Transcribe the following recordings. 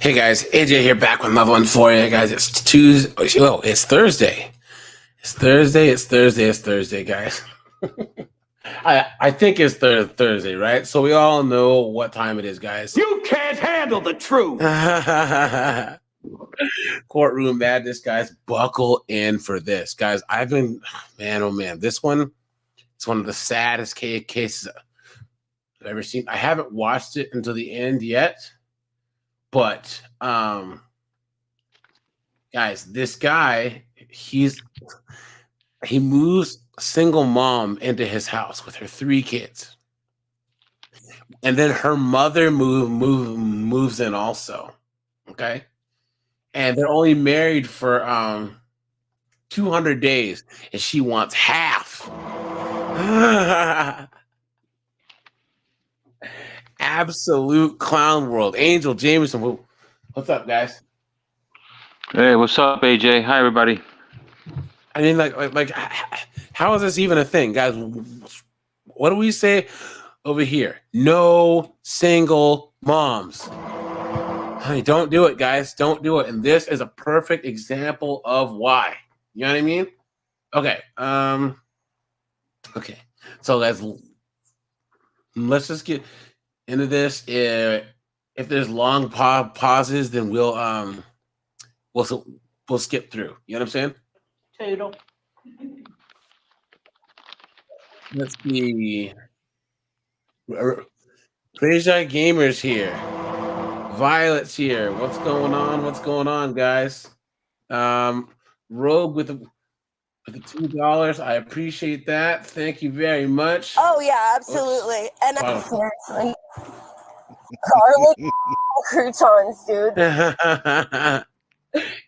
Hey guys, AJ here, back with another one for you guys. It's Tuesday. Oh, it's Thursday. It's Thursday, guys. I think it's Thursday, right? So we all know what time it is, guys. You can't handle the truth. Courtroom madness, guys. Buckle in for this, guys. I've been, man, oh man, this one. It's one of the saddest cases I've ever seen. I haven't watched it until the end yet. But guys, this guy, he moves a single mom into his house with her 3 kids. And then her mother moves in also. Okay? And they're only married for 200 days, and she wants half. Absolute clown world. Angel Jameson, what's up, guys? Hey, what's up, AJ? Hi, everybody. I mean, like, how is this even a thing, guys? What do we say over here? No single moms. Hey, don't do it, guys. Don't do it. And this is a perfect example of why. You know what I mean? Okay. Okay. So let's just get into this. If there's long pauses, then we'll skip through. You know what I'm saying? Toodle. Let's see. Crazy Gamers here. Violet's here. What's going on? What's going on, guys? Rogue with the $2. I appreciate that. Thank you very much. Oh yeah, absolutely. Oops. And I'm seriously, garlic croutons, dude.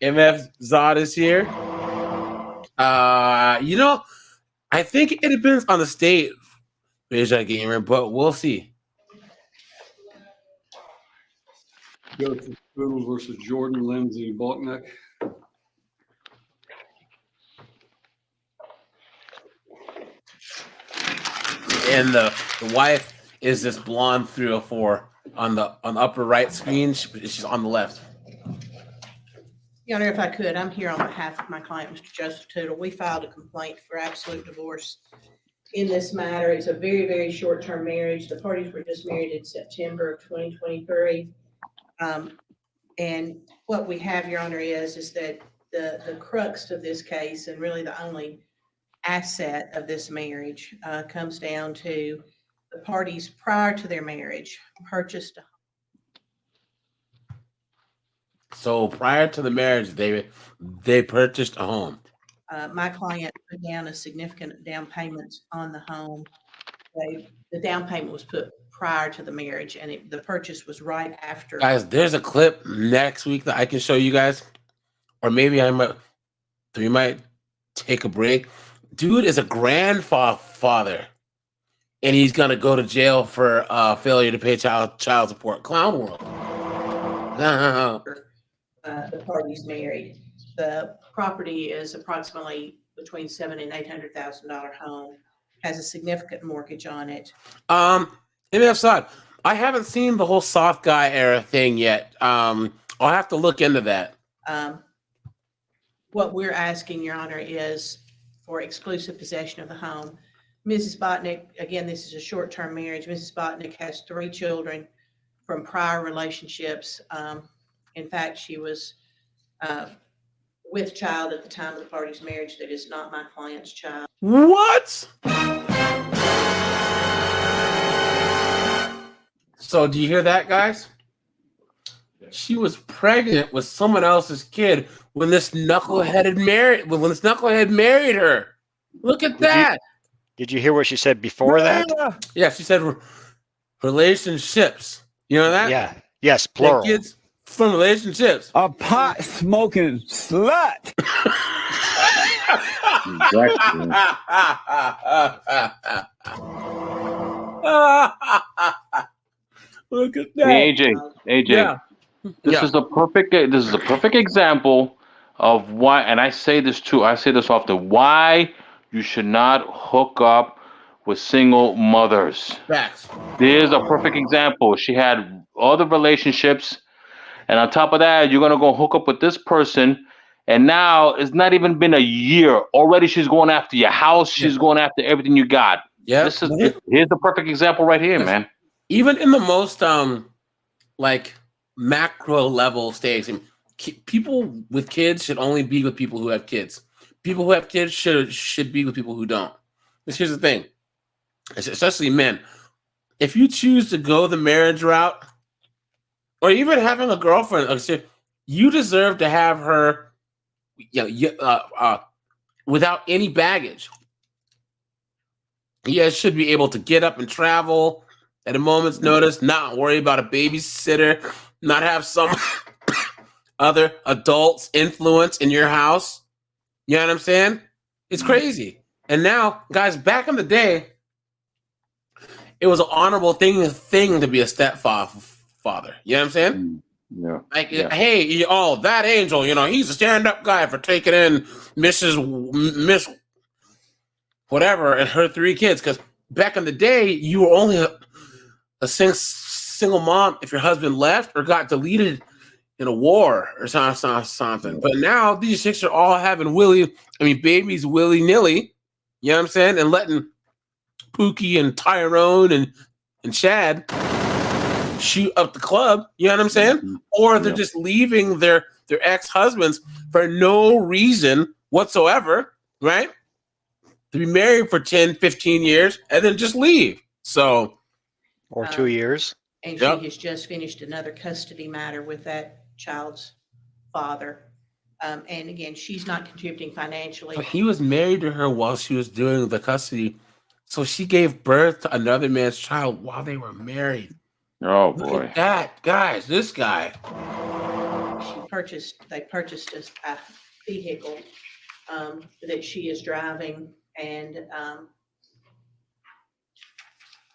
MF Zod is here. You know, I think it depends on the state, Beja Gamer, but we'll see. Joseph Boodle versus Jordan Lindsay Balkneck. And the wife is this blonde 304 on the upper right screen. She's on the left. Your Honor, if I could, I'm here on behalf of my client, Mr. Joseph Toodle. We filed a complaint for absolute divorce in this matter. It's a very, very short-term marriage. The parties were just married in September of 2023. And what we have, Your Honor, is that the crux of this case, and really the only asset of this marriage, comes down to the parties prior to their marriage purchased a home. So prior to the marriage, they purchased a home. My client put down a significant down payment on the home. The down payment was put prior to the marriage, and the purchase was right after. Guys, there's a clip next week that I can show you guys, or maybe we might take a break. Dude is a grandfather, and he's gonna go to jail for failure to pay child support. Clown world. The parties married. The property is approximately between $700,000 and $800,000 home. Has a significant mortgage on it. MF Sod, I haven't seen the whole soft guy era thing yet. I'll have to look into that. What we're asking, Your Honor, is for exclusive possession of the home. Mrs. Botnick, again, this is a short-term marriage. Mrs. Botnick has 3 children from prior relationships. In fact, she was with child at the time of the party's marriage that is not my client's child. What? So do you hear that, guys? She was pregnant with someone else's kid when this knucklehead married her. Look at that. Did you hear what she said before that? Yeah, she said relationships. You know that? Yeah. Yes, plural. The kids from relationships. A pot smoking slut. Look at that. Hey, AJ. Yeah. This is a perfect example of why, and I say this too. I say this often. Why you should not hook up with single mothers. Facts. There's a perfect example. She had other relationships And on top of that, you're gonna go hook up with this person, and now it's not even been a year. Already she's going after your house, she's going after everything you got. Yeah. Here's the perfect example right here, man. Even in the most like macro level stakes, people with kids should only be with people who have kids. People who have kids should be with people who don't. Because here's the thing, especially men. If you choose to go the marriage route, or even having a girlfriend, you deserve to have her, without any baggage. You guys should be able to get up and travel at a moment's notice, not worry about a babysitter, not have some other adults influence in your house. You know what I'm saying? It's crazy. And now, guys, back in the day, it was an honorable thing to be a stepfather. You know what I'm saying? Yeah. Like, hey, that Angel, he's a stand-up guy for taking in Miss whatever and her 3 kids. Because back in the day, you were only a single mom if your husband left or got deleted in a war or something. But now these chicks are all having babies willy-nilly. You know what I'm saying? And letting Pookie and Tyrone and Chad shoot up the club. You know what I'm saying? Or they're just leaving their ex-husbands for no reason whatsoever, right? To be married for 10, 15 years and then just leave. So, or 2 years. And she has just finished another custody matter with that child's father. And again, she's not contributing financially. But he was married to her while she was doing the custody. So she gave birth to another man's child while they were married. Oh, Look boy. at that, guys, this guy. They purchased a vehicle that she is driving, and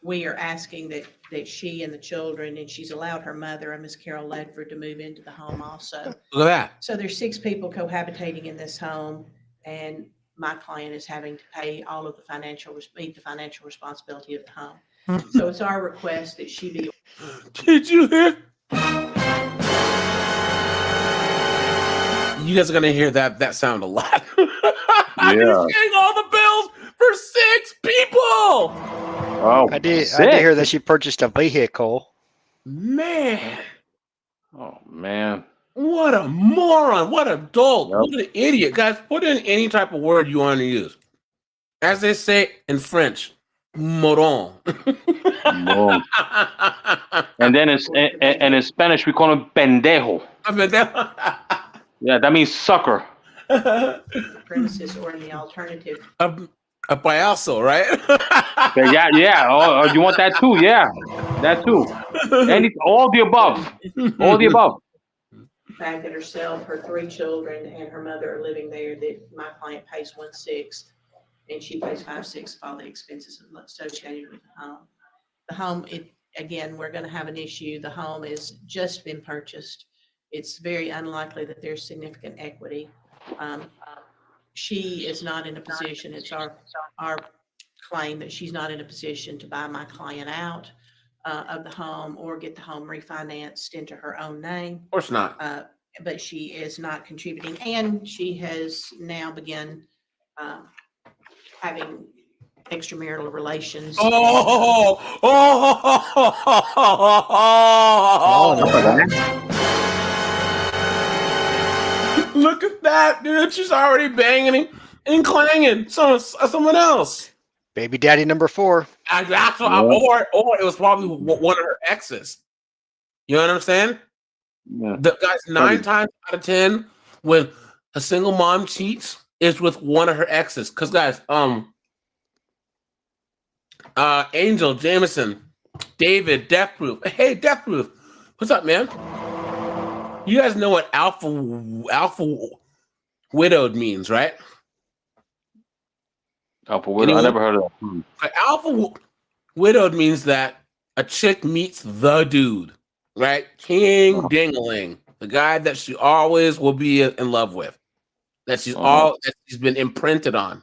we are asking that she and the children, and she's allowed her mother, Miss Carol Ledford, to move into the home also. Look at that. So there's 6 people cohabitating in this home, and my client is having to pay all of meet the financial responsibility of the home. So it's our request that she be. Did you hear? You guys are gonna hear that sound a lot. Yeah. He's paying all the bills for 6 people. Oh, I did hear that she purchased a vehicle. Man. Oh, man. What a moron. What a dolt. Yep. What an idiot. Guys, put in any type of word you want to use. As they say in French, moron. No. And then and in Spanish, we call him pendejo. Yeah, that means sucker. Premises or in the alternative. A payaso, right? Yeah. Oh, you want that too? Yeah, that too. All the above. All the above. The fact that herself, her 3 children, and her mother are living there, that my client pays 1/6, and she pays 5/6 of all the expenses associated with the home. The home, again, we're going to have an issue. The home has just been purchased. It's very unlikely that there's significant equity. She is not in a position. It's our claim that she's not in a position to buy my client out of the home or get the home refinanced into her own name. Of course not. But she is not contributing, and she has now begun having extramarital relations. Look at that, dude. She's already banging and clanging someone else. Baby daddy number 4. Or it was probably one of her exes. You know what I'm saying? Yeah. The guys, 9 times out of 10, when a single mom cheats, it's with one of her exes. Because guys, Angel, Jameson, David, Death Proof. Hey, Death Proof, what's up, man? You guys know what alpha widowed means, right? Alpha widow. I never heard of that. Alpha widowed means that a chick meets the dude, right? King Dingaling, the guy that she always will be in love with, that she's been imprinted on.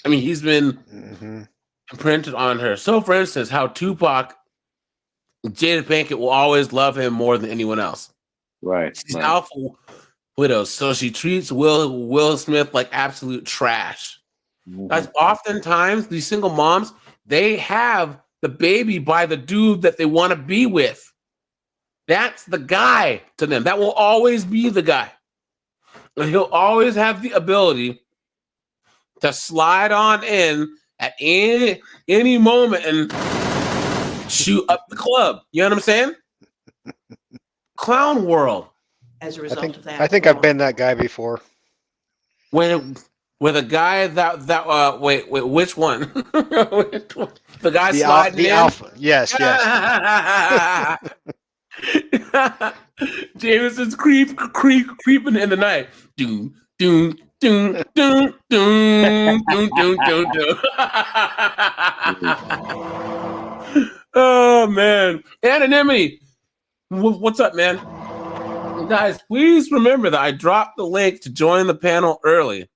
I mean, he's been imprinted on her. So, for instance, how Tupac, Jada Pinkett will always love him more than anyone else. Right. She's Right. alpha widow, so she treats Will Smith like absolute trash. Guys, oftentimes these single moms, they have the baby by the dude that they want to be with. That's the guy to them. That will always be the guy. And he'll always have the ability to slide on in at any moment and shoot up the club. You know what I'm saying? Clown world. As a I result think of that. I think I've been that guy before. With a guy that wait, which one? Which one? The guy The sliding in. alpha. Yes, yes. Jameson's creeping in the night. Doom, doom, doom, doom, doom, doom, doom, doom, doom. Oh man, anonymity. What's up, man? Guys, please remember that I dropped the link to join the panel early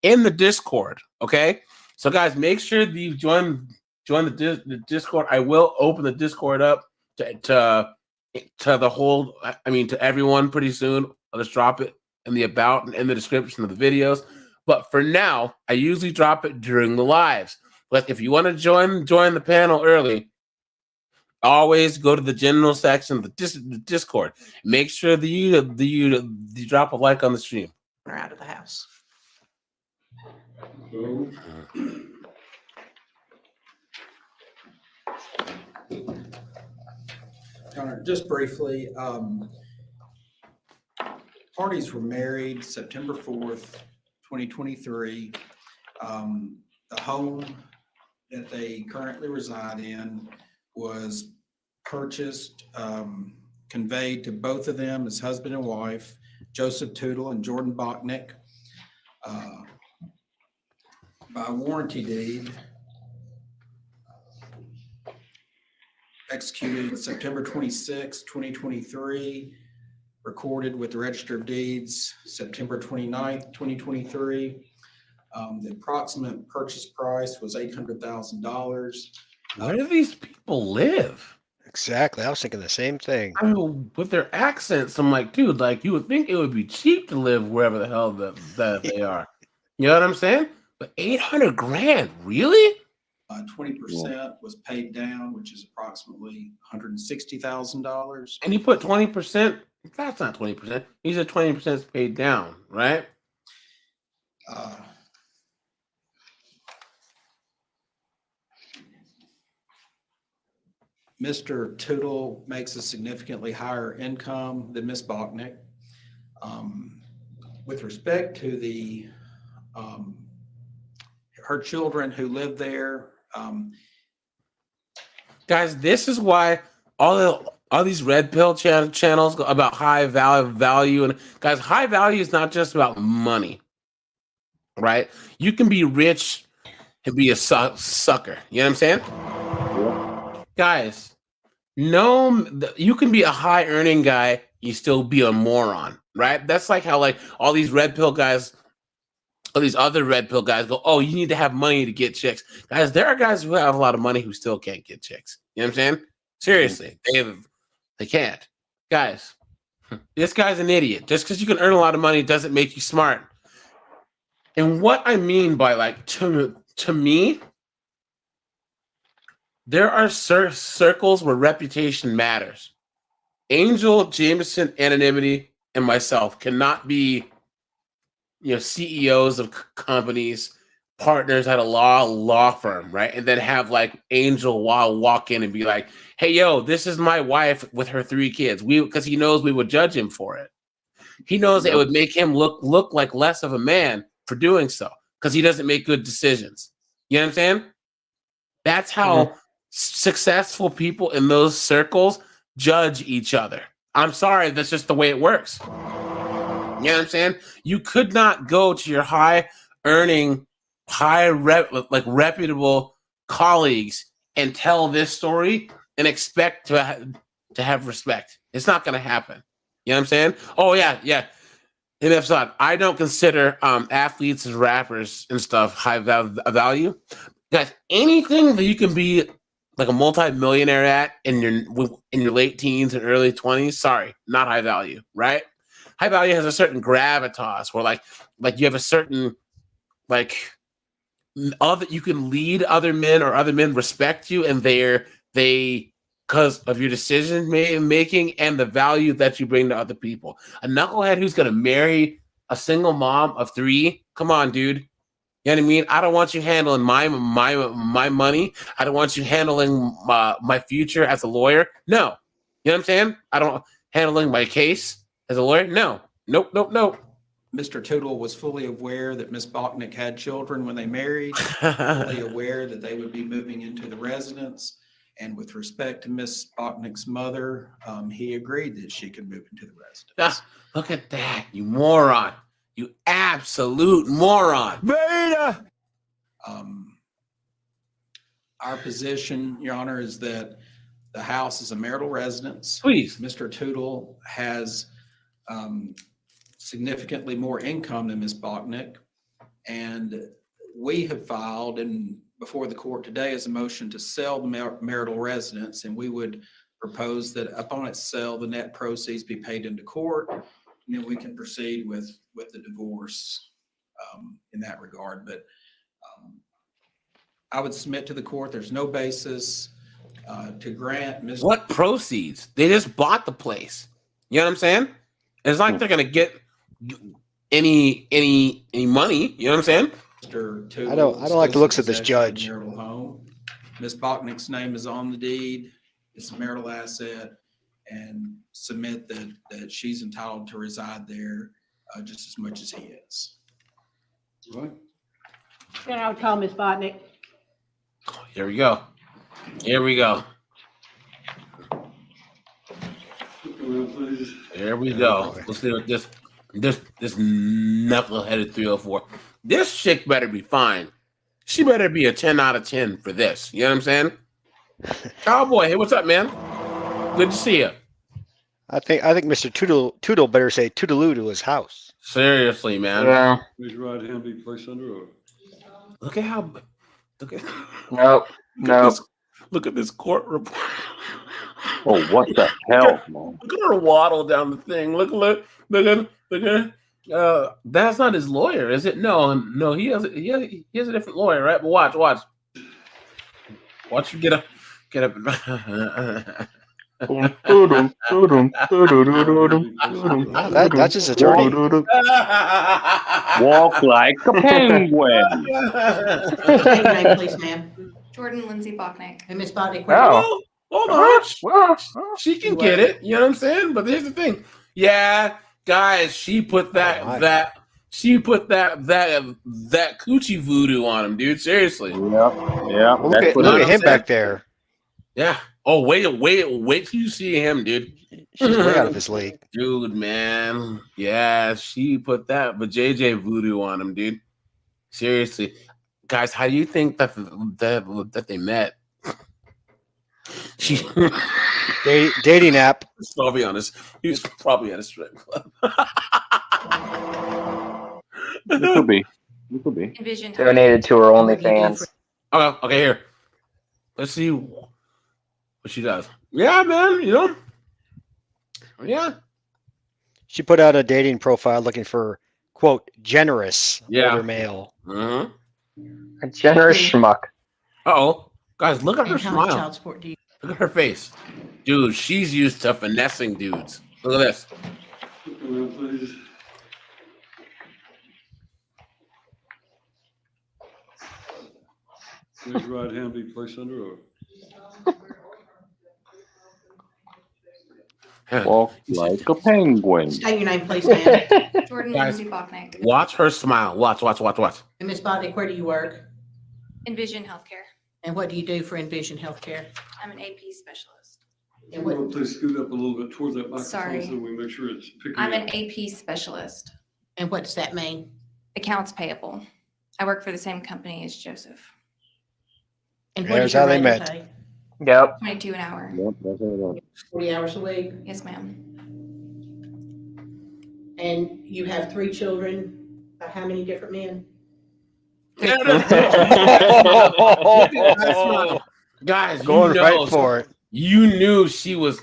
in the Discord. Okay, so guys, make sure that you join the Discord. I will open the Discord up to the whole. I mean, to everyone pretty soon. I'll just drop it in the about and in the description of the videos. But for now, I usually drop it during the lives. But if you want to join the panel early, always go to the general section of the Discord. Make sure that you drop a like on the stream. Or out of the house. Boom. Connor, just briefly, parties were married September 4th, 2023. The home that they currently reside in was purchased, conveyed to both of them as husband and wife, Joseph Tootle and Jordan Bachnick, by warranty deed executed September 26, 2023, recorded with the Register of Deeds September 29th, 2023. The approximate purchase price was $800,000. Where do these people live? Exactly. I was thinking the same thing. I mean, with their accents, I'm like, dude, like you would think it would be cheap to live wherever the hell that they are. You know what I'm saying? But 800 grand, really? 20% was paid down, which is approximately $160,000. And you put 20%. That's not 20%. He said 20% is paid down, right? Mr. Tootle makes a significantly higher income than Ms. Bachnick. With respect to the her children who live there, Guys, this is why all these red pill channels go about high value. And guys, high value is not just about money, right? You can be rich and be a sucker. You know what I'm saying? Guys, no, you can be a high earning guy, you still be a moron, right? That's like how like all these red pill guys, all these other red pill guys go, oh, you need to have money to get chicks. Guys, there are guys who have a lot of money who still can't get chicks. You know what I'm saying? Seriously, they can't. Guys, this guy's an idiot. Just because you can earn a lot of money doesn't make you smart. And what I mean by like to me, there are circles where reputation matters. Angel, Jameson, Anonymity, and myself cannot be, CEOs of companies, partners at a law firm, right? And then have like Angel walk in and be like, "Hey, yo, this is my wife with her 3 kids." Because he knows we would judge him for it. He knows it would make him look like less of a man for doing so because he doesn't make good decisions. You know what I'm saying? That's how successful people in those circles judge each other. I'm sorry, that's just the way it works. You know what I'm saying? You could not go to your high-earning, reputable colleagues and tell this story and expect to have respect. It's not going to happen. You know what I'm saying? Oh, yeah. MF, I don't consider athletes and rappers and stuff high value. Guys, anything that you can be like a multi-millionaire at in your late teens and early 20s, sorry, not high value, right? High value has a certain gravitas where like you have a certain like other you can lead other men or other men respect you and they because of your decision making and the value that you bring to other people. A knucklehead who's gonna marry a single mom of 3, come on, dude. You know what I mean? I don't want you handling my money. I don't want you handling my future as a lawyer. No. You know what I'm saying? I don't handling my case as a lawyer. No. Nope. Mr. Tootle was fully aware that Ms. Bachnick had children when they married, fully aware that they would be moving into the residence. And with respect to Ms. Bachnick's mother, he agreed that she could move into the residence. Look at that, you moron. You absolute moron. Beta! Our position, Your Honor, is that the house is a marital residence. Please. Mr. Tootle has significantly more income than Ms. Bachnick. And we have filed before the court today is a motion to sell the marital residence. And we would propose that upon its sale, the net proceeds be paid into court. And then we can proceed with the divorce in that regard. But I would submit to the court, there's no basis to grant Ms. What proceeds? They just bought the place. You know what I'm saying? It's like they're gonna get any money. You know what I'm saying? Mr. Tootle I don't like the looks of this possession judge. marital home. Ms. Bachnick's name is on the deed. It's a marital asset, and submit that she's entitled to reside there just as much as he is. Right? Then I would call Ms. Botnick. Here we go. Look around, please. Here we go. Let's see what this knuckleheaded 304. This chick better be fine. She better be a 10 out of 10 for this. You know what I'm saying? Cowboy, hey, what's up, man? Good to see you. I think Mr. Tootle better say toodaloo to his house. Seriously, man. Yeah. Raise your right hand, be placed under oath. Look at how. Look at. No. Look at this court report. Oh, what the hell, man? Look at her waddle down the thing. Look at. That's not his lawyer, is it? No. He has a different lawyer, right? But watch. Watch you get up. That's his attorney. Walk like a penguin. State your name, please, ma'am. Jordan Lindsay Bachnick. And Ms. Botnick. Oh. Hold on. Well, She can get it. You know what I'm saying? But here's the thing. Yeah, guys, she put that coochie voodoo on him, dude. Seriously. yeah. Look at him back there. Yeah. Oh, wait till you see him, dude. She's way out of his league. Dude, man. Yeah, she put that JJ voodoo on him, dude. Seriously. Guys, how do you think that they met? She Dating app. I'll be honest. He was probably at a strip club. It could be. Envision. Donated to her OnlyFans. Okay, here. Let's see what she does. Yeah, man, you know. Yeah. She put out a dating profile looking for, quote, generous older male. Uh-huh. A generous schmuck. Uh-oh. Guys, look at her And how much smile. child support do you? Look at her face. Dude, she's used to finessing dudes. Look at this. Look around, please. Raise your right hand, be placed under oath. Walk like a penguin. State your name, please, ma'am. Jordan Guys. Lindsay Bachnick. Watch her smile. Watch. And Ms. Botnick, where do you work? Envision Healthcare. And what do you do for Envision Healthcare? I'm an AP specialist. And Well, what, please scoot up a little bit towards that microphone Sorry. so we make sure it's picking I'm up. an AP specialist. and what does that mean? Accounts payable. I work for the same company as Joseph. And what There's is your how they rate of met. pay? Yep. 22 an hour. Yep, that's it. 40 hours a week. Yes, ma'am. And you have 3 children by how many different men? Look at that smile. Guys, Going you know, right for it. you knew she was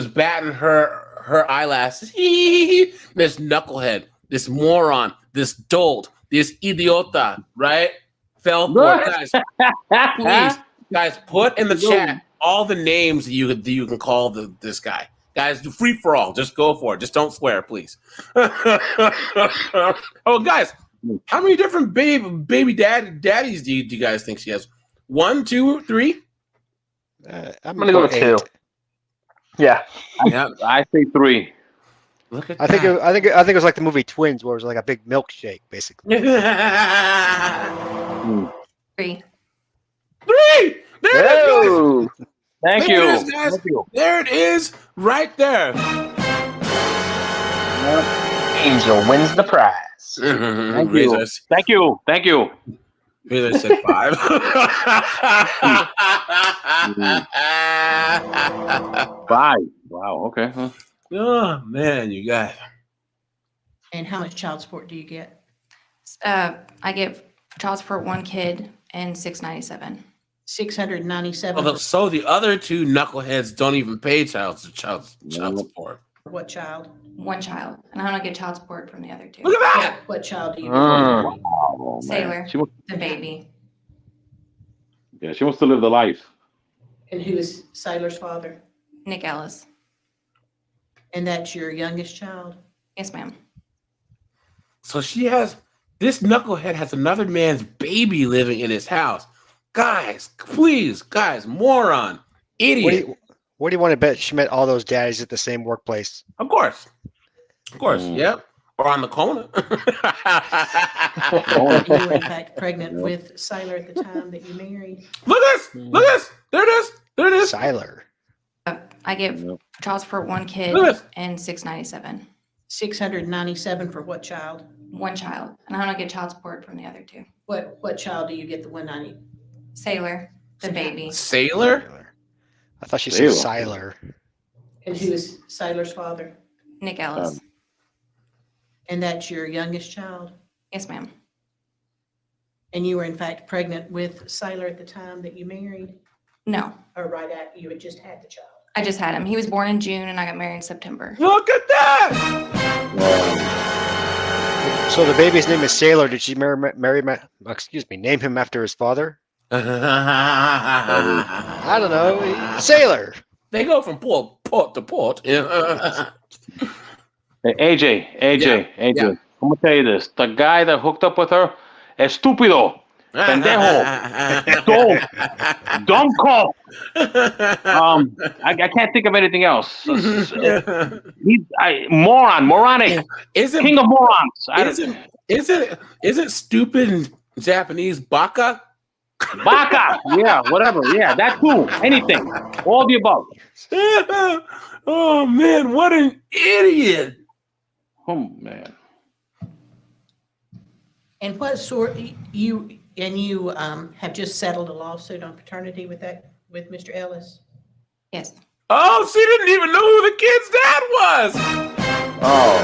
batting her eyelashes. This knucklehead, this moron, this dolt, this idiota, right? Fell for it. Guys, please, put in the chat all the names that you can call this guy. Guys, free for all. Just go for it. Just don't swear, please. Oh, guys, how many different baby daddies do you guys think she has? 1, 2, 3? I'm gonna go with 2. Yeah. I say 3. Look at I think it was like the movie Twins, where it was like a big milkshake, basically. 3. There it is, guys. Thank There you. it is, guys. Thank you. There it is, right there. Angel wins the prize. Thank you. Thank you. Thank you. Razor said 5. 5. Wow. Okay. Huh. Oh man, you guys. And how much child support do you get? I get child support 1 kid and $697. $697. So the other 2 knuckleheads don't even pay child support. What child? 1 child, and I don't get child support from the other 2. Look at that. What child do you get? Wow, man. Sailor, She wants, the baby. yeah, she wants to live the life. And who is Sailor's father? Nick Ellis. And that's your youngest child? Yes, ma'am. So this knucklehead has another man's baby living in his house. Guys, please, guys, moron, idiot. What do you want to bet she met all those daddies at the same workplace? Of course. Yep. Or on the corner. And you were in fact pregnant with Sailor at the time that you married? Look at this. Look at this. There it is. Siler. I get child support 1 kid Look at this. and $697. $697 for what child? 1 child, and I don't get child support from the other 2. What child do you get the 190? Sailor, the baby. Sailor? I thought she said Siler. And who is Sailor's father? Nick Ellis. And that's your youngest child? Yes, ma'am. And you were in fact pregnant with Sailor at the time that you married? No, Or right after you had just had the child? I just had him. He was born in June, and I got married in September. Look at that. So the baby's name is Sailor. Did she name him after his father? I don't know. Sailor. They go from port to port. Hey, AJ, Yeah. I'm gonna tell you this: the guy that hooked up with her, estúpido, pendejo, dumb call. I can't think of anything else. Moronic, king of morons. Isn't stupid in Japanese baka? Baka, yeah, whatever, yeah, that too. Anything, all the above. Oh man, what an idiot! Oh man. And what sort, you have just settled a lawsuit on paternity with Mr. Ellis? Yes. Oh, she didn't even know who the kid's dad was. Oh.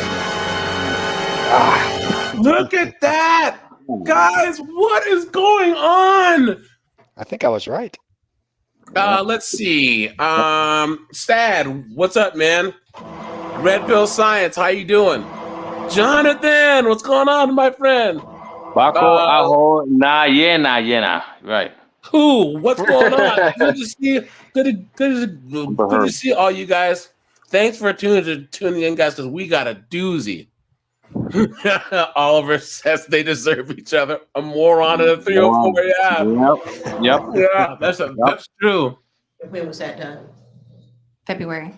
Look at that, guys! What is going on? I think I was right. Let's see. Stad, what's up, man? Red Pill Science, how you doing? Jonathan, what's going on, my friend? Bako aho na yena. Right. Who? What's going on? Good to see all you guys. Thanks for tuning in, guys, because we got a doozy. Oliver says they deserve each other. A moron and a 304. Yeah. Yep. Yeah, that's true. When was that done? February.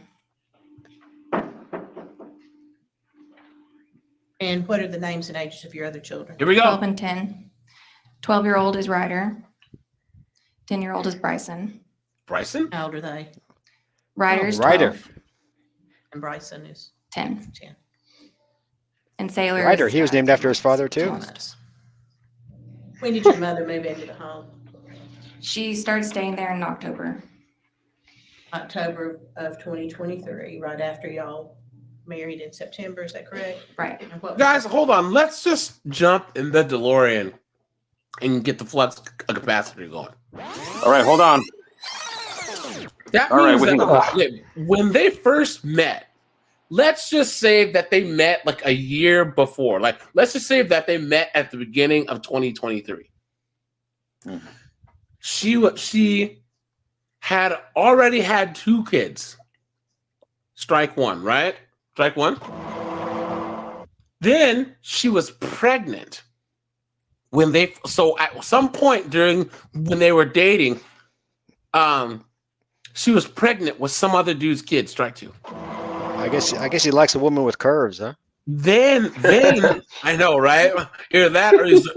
And what are the names and ages of your other children? Here we 12 go. and 10. 12-year-old is Ryder. 10-year-old is Bryson. Bryson? How old are they? Ryder's Ryder. 12. And Bryson is 10. 10. And Sailor Ryder. is, He was named after his father too. Thomas. When did your mother move into the home? She started staying there in October. October of 2023, right after y'all married in September, is that correct? Right. And what was Guys, hold on. Let's just jump in the DeLorean and get the flux capacitor going. All right, hold on. That All right, means we can that go. okay, when they first met, let's just say that they met like a year before. Like, let's just say that they met at the beginning of 2023. Mhm. She had already had 2 kids. Strike one, right? Strike one. Then she was pregnant when they. So at some point during when they were dating, she was pregnant with some other dude's kid. Strike 2. I guess he likes a woman with curves, huh? Then I know, right? Either that or he's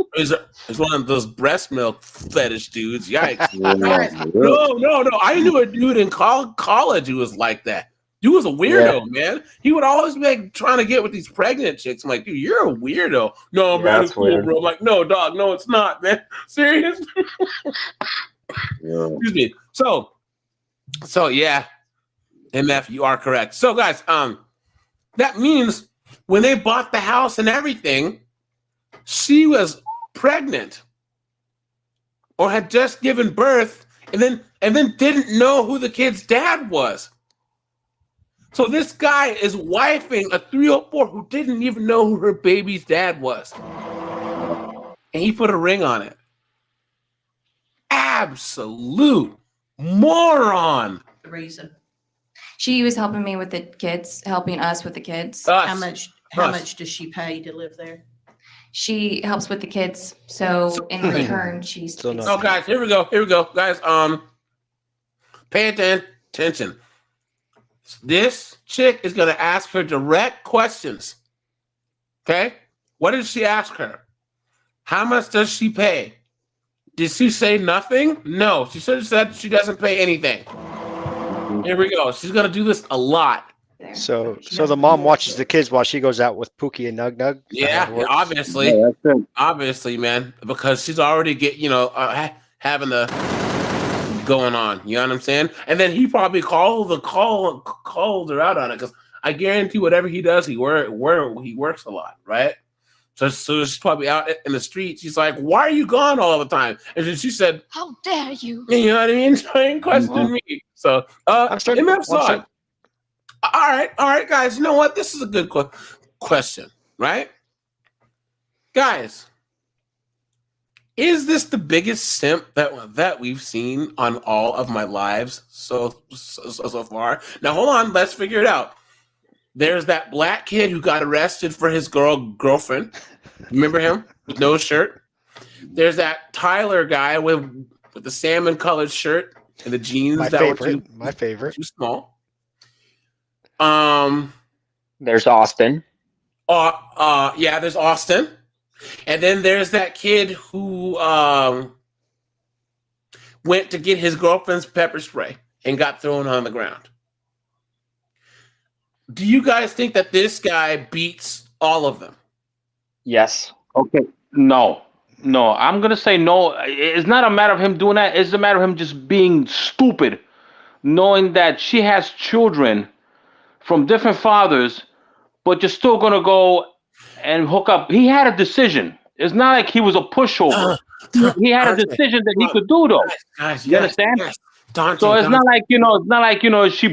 one of those breast milk fetish dudes. Yikes. Guys, no. I knew a dude in college who was like that. Dude was a weirdo, man. He would always be like trying to get with these pregnant chicks. I'm like, dude, you're a weirdo. No, Yeah, man, that's it's cool, weird. bro. I'm like, no, dog, no, it's not, man. Serious? Excuse me. So yeah, MF, you are correct. So guys, that means when they bought the house and everything, she was pregnant or had just given birth and then didn't know who the kid's dad was. So this guy is wifing a 304 who didn't even know who her baby's dad was. And he put a ring on it. Absolute moron. The reason. She was helping me with the kids, helping us with the kids. How much does she pay to live there? She helps with the kids, so in return, she's. So no. Oh, guys, here we go, guys. Pay attention. This chick is gonna ask her direct questions. Okay, what did she ask her? How much does she pay? Did she say nothing? No, she should have said she doesn't pay anything. Here we go. She's gonna do this a lot. So the mom watches the kids while she goes out with Pookie and Nug Nug. Yeah, obviously. Yeah, that's it. Obviously, man, because she's already having the going on. You know what I'm saying? And then he probably called her out on it because I guarantee whatever he does, he works a lot, right? So she's probably out in the street. She's like, "Why are you gone all the time?" And then she said, How dare you? "You know what I mean? Trying to question me." So, MF saw it. All right, guys. You know what? This is a good question, right? Guys, is this the biggest simp that we've seen on all of my lives so far? Now, hold on. Let's figure it out. There's that black kid who got arrested for his girlfriend. Remember him with no shirt? There's that Tyler guy with the salmon colored shirt and the jeans My favorite. too small. There's Austin. Yeah, there's Austin. And then there's that kid who went to get his girlfriend's pepper spray and got thrown on the ground. Do you guys think that this guy beats all of them? Yes. Okay. No. I'm gonna say no. It's not a matter of him doing that. It's a matter of him just being stupid, knowing that she has children from different fathers, but you're still gonna go and hook up. He had a decision. It's not like he was a pushover. He had a decision that he could do though. Guys, you understand? Yes. Dante, So it's not like she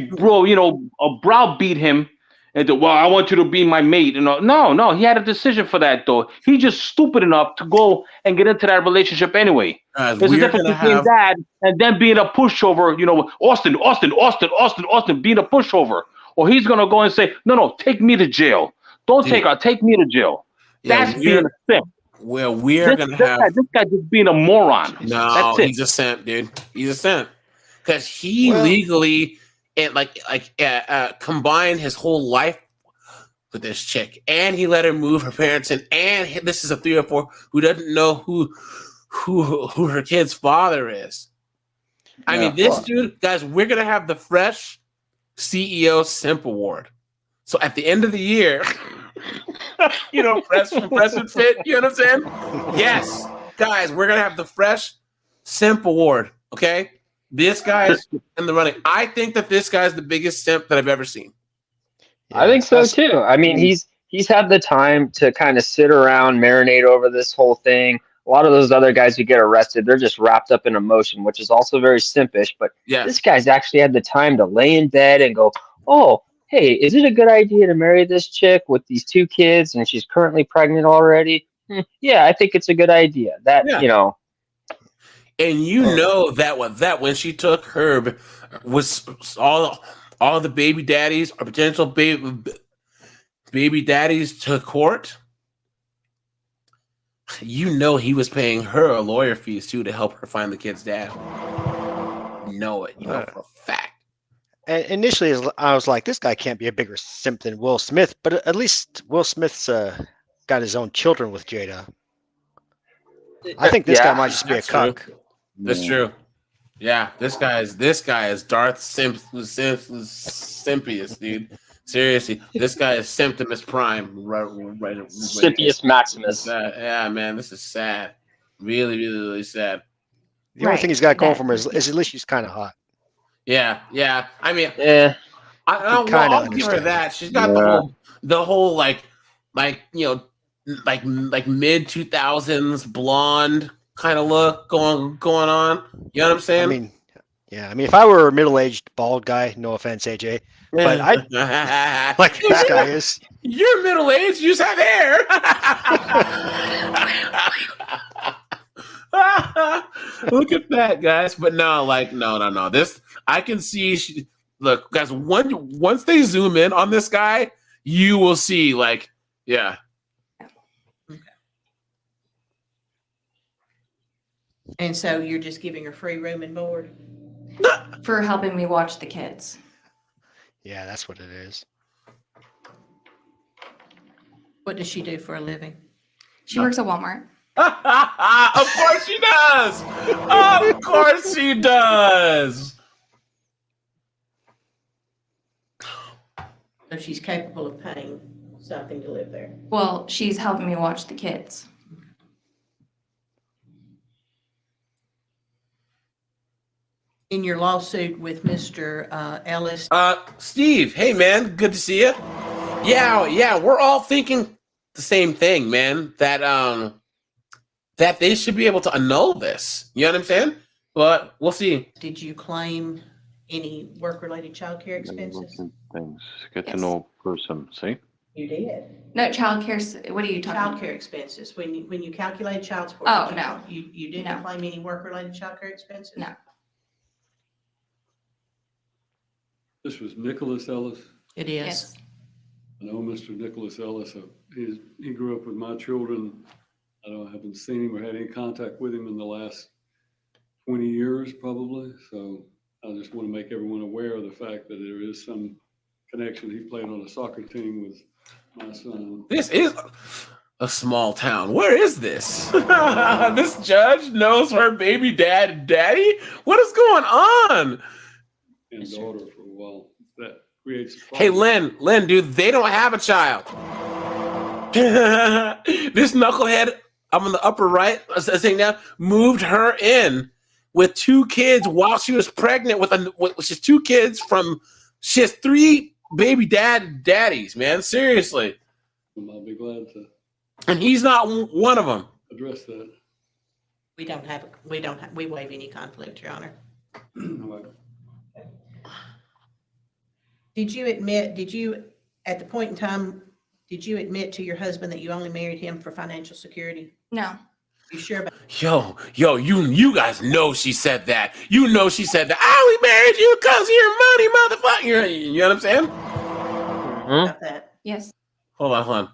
browbeat him and said, well, I want you to be my mate. No, he had a decision for that though. He's just stupid enough to go and get into that relationship anyway. There's a difference between that and then being a pushover, Austin, being a pushover. Or he's gonna go and say, no, take me to jail. Don't take her, take me to jail. Yeah, that's being a simp. Well, we're gonna have this guy just being a moron. No, that's it. He's a simp, dude. He's a simp because he legally and combined his whole life with this chick, and he let her move her parents in. And this is a 304 who doesn't know who her kid's father is. I mean, this dude, guys, we're gonna have the fresh CEO Simp Award. So at the end of the year, press and fit. You know what I'm saying? Yes, guys, we're gonna have the fresh Simp Award. Okay, this guy's in the running. I think that this guy's the biggest simp that I've ever seen. I think so too. I mean, he's had the time to kind of sit around, marinate over this whole thing, A lot of those other guys who get arrested, they're just wrapped up in emotion, which is also very simpish. But Yes. this guy's actually had the time to lay in bed and go, oh, hey, is it a good idea to marry this chick with these 2 kids and she's currently pregnant already? Yeah, I think it's a good idea. That, Yeah. you know. And you know that when she took Herb, was all the baby daddies or potential baby daddies to court. You know he was paying her lawyer fees too to help her find the kid's dad. You know it. You know for a fact. And initially, I was like, this guy can't be a bigger simp than Will Smith, but at least Will Smith's got his own children with Jada. I think this guy might just be a cuck. That's true. Yeah, this guy is Darth Simpius, dude. Seriously, this guy is Septimus Prime. Right. Simpius Maximus. Yeah, man, this is sad. Really, really, really sad. The only thing he's got going for him is at least she's kind of hot. Yeah. I mean, I'll give her that. She's got the whole like mid 2000s blonde kind of look going on. You know what I'm saying? I mean, if I were a middle-aged bald guy, no offense, AJ, but I like this guy is. You're middle-aged. You just have hair. Look at that, guys. But no. This I can see. Look, guys. Once they zoom in on this guy, you will see. Yeah. And so you're just giving her free room and board for helping me watch the kids. Yeah, that's what it is. What does she do for a living? She works at Walmart. Of course she does. Of course she does. So she's capable of paying something to live there. Well, she's helping me watch the kids. In your lawsuit with Mr. Ellis. Steve, hey man, good to see you. Yeah, we're all thinking the same thing, man. That they should be able to annul this. You know what I'm saying? But we'll see. Did you claim any work-related child care expenses? Things. Get to know a person. See? You did. No, child care. What are you talking Child about? care expenses. When you calculate child support. Oh, no. You didn't claim any work-related child care expenses? No. This was Nicholas Ellis. It is. Yes. I know Mr. Nicholas Ellis. He grew up with my children. I haven't seen him or had any contact with him in the last 20 years, probably. So I just want to make everyone aware of the fact that there is some connection. He played on a soccer team with my son. This is a small town. Where is this? This judge knows her baby daddy? What is going on? And daughter for a while. That creates. Hey, Lynn, dude, they don't have a child. This knucklehead, I'm on the upper right, sitting down, moved her in with 2 kids while she was pregnant with she's 2 kids she has 3 baby daddies, man. Seriously. I'll be glad to. And he's not one of them. Address that. We waive any conflict, Your Honor. Did you at the point in time, did you admit to your husband that you only married him for financial security? No. You sure about Yo, you guys know she said that. You know she said that. I only married you because of your money, motherfucker. You know what I'm saying? about that? Yes. Hold on.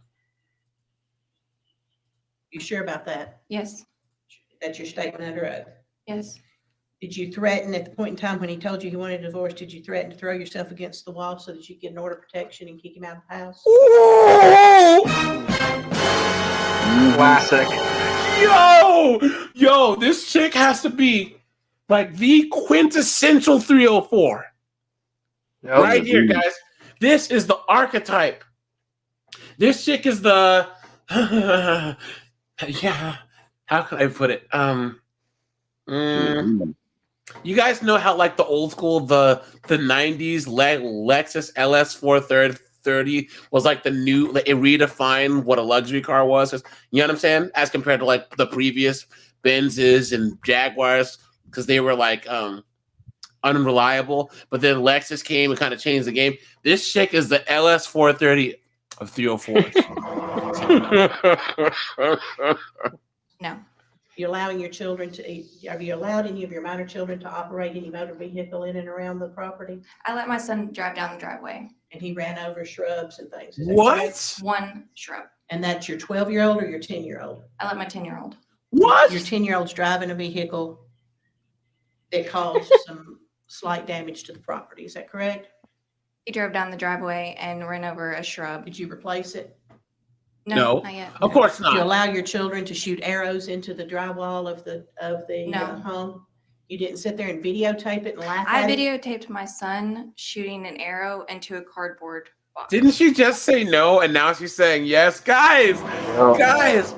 You sure about that? Yes. That's your statement under oath? Yes. Did you threaten at the point in time when he told you he wanted a divorce, did you threaten to throw yourself against the wall so that you get an order of protection and kick him out of the house? Classic. Yo, this chick has to be like the quintessential 304. Right here, guys. This is the archetype. This chick is the yeah. How can I put it? You guys know how like the old school, the 90s Lexus LS 430 430 was like the new, like, it redefined what a luxury car was. You know what I'm saying? As compared to like the previous Benzes and Jaguars, because they were like unreliable. But then Lexus came and kind of changed the game. This chick is the LS 430 of 304s. No. You allowing your children to, have you allowed any of your minor children to operate any motor vehicle in and around the property? I let my son drive down the driveway. And he ran over shrubs and things. Is that What? correct? One shrub. And that's your 12-year-old or your 10-year-old? I let my 10-year-old. What? Your 10-year-old's driving a vehicle that caused some slight damage to the property. Is that correct? He drove down the driveway and ran over a shrub. Did you replace it? No. Not yet. Of course Did you not. allow your children to shoot arrows into the drywall of the No. home? You didn't sit there and videotape it and laugh I at it? videotaped my son shooting an arrow into a cardboard box. Didn't she just say no and now she's saying yes? Guys, No. guys.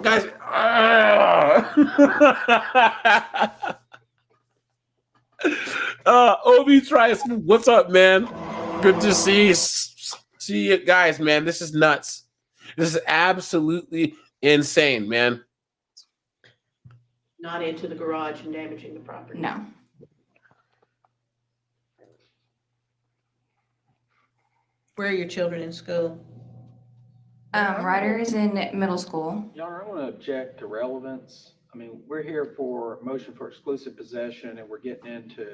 Obi Trice, what's up, man? Good to see you guys, man. This is nuts. This is absolutely insane, man. Not into the garage and damaging the property? No. Where are your children in school? Ryder is in middle school. Your Honor, I want to object to relevance. I mean, we're here for motion for exclusive possession, and we're getting into,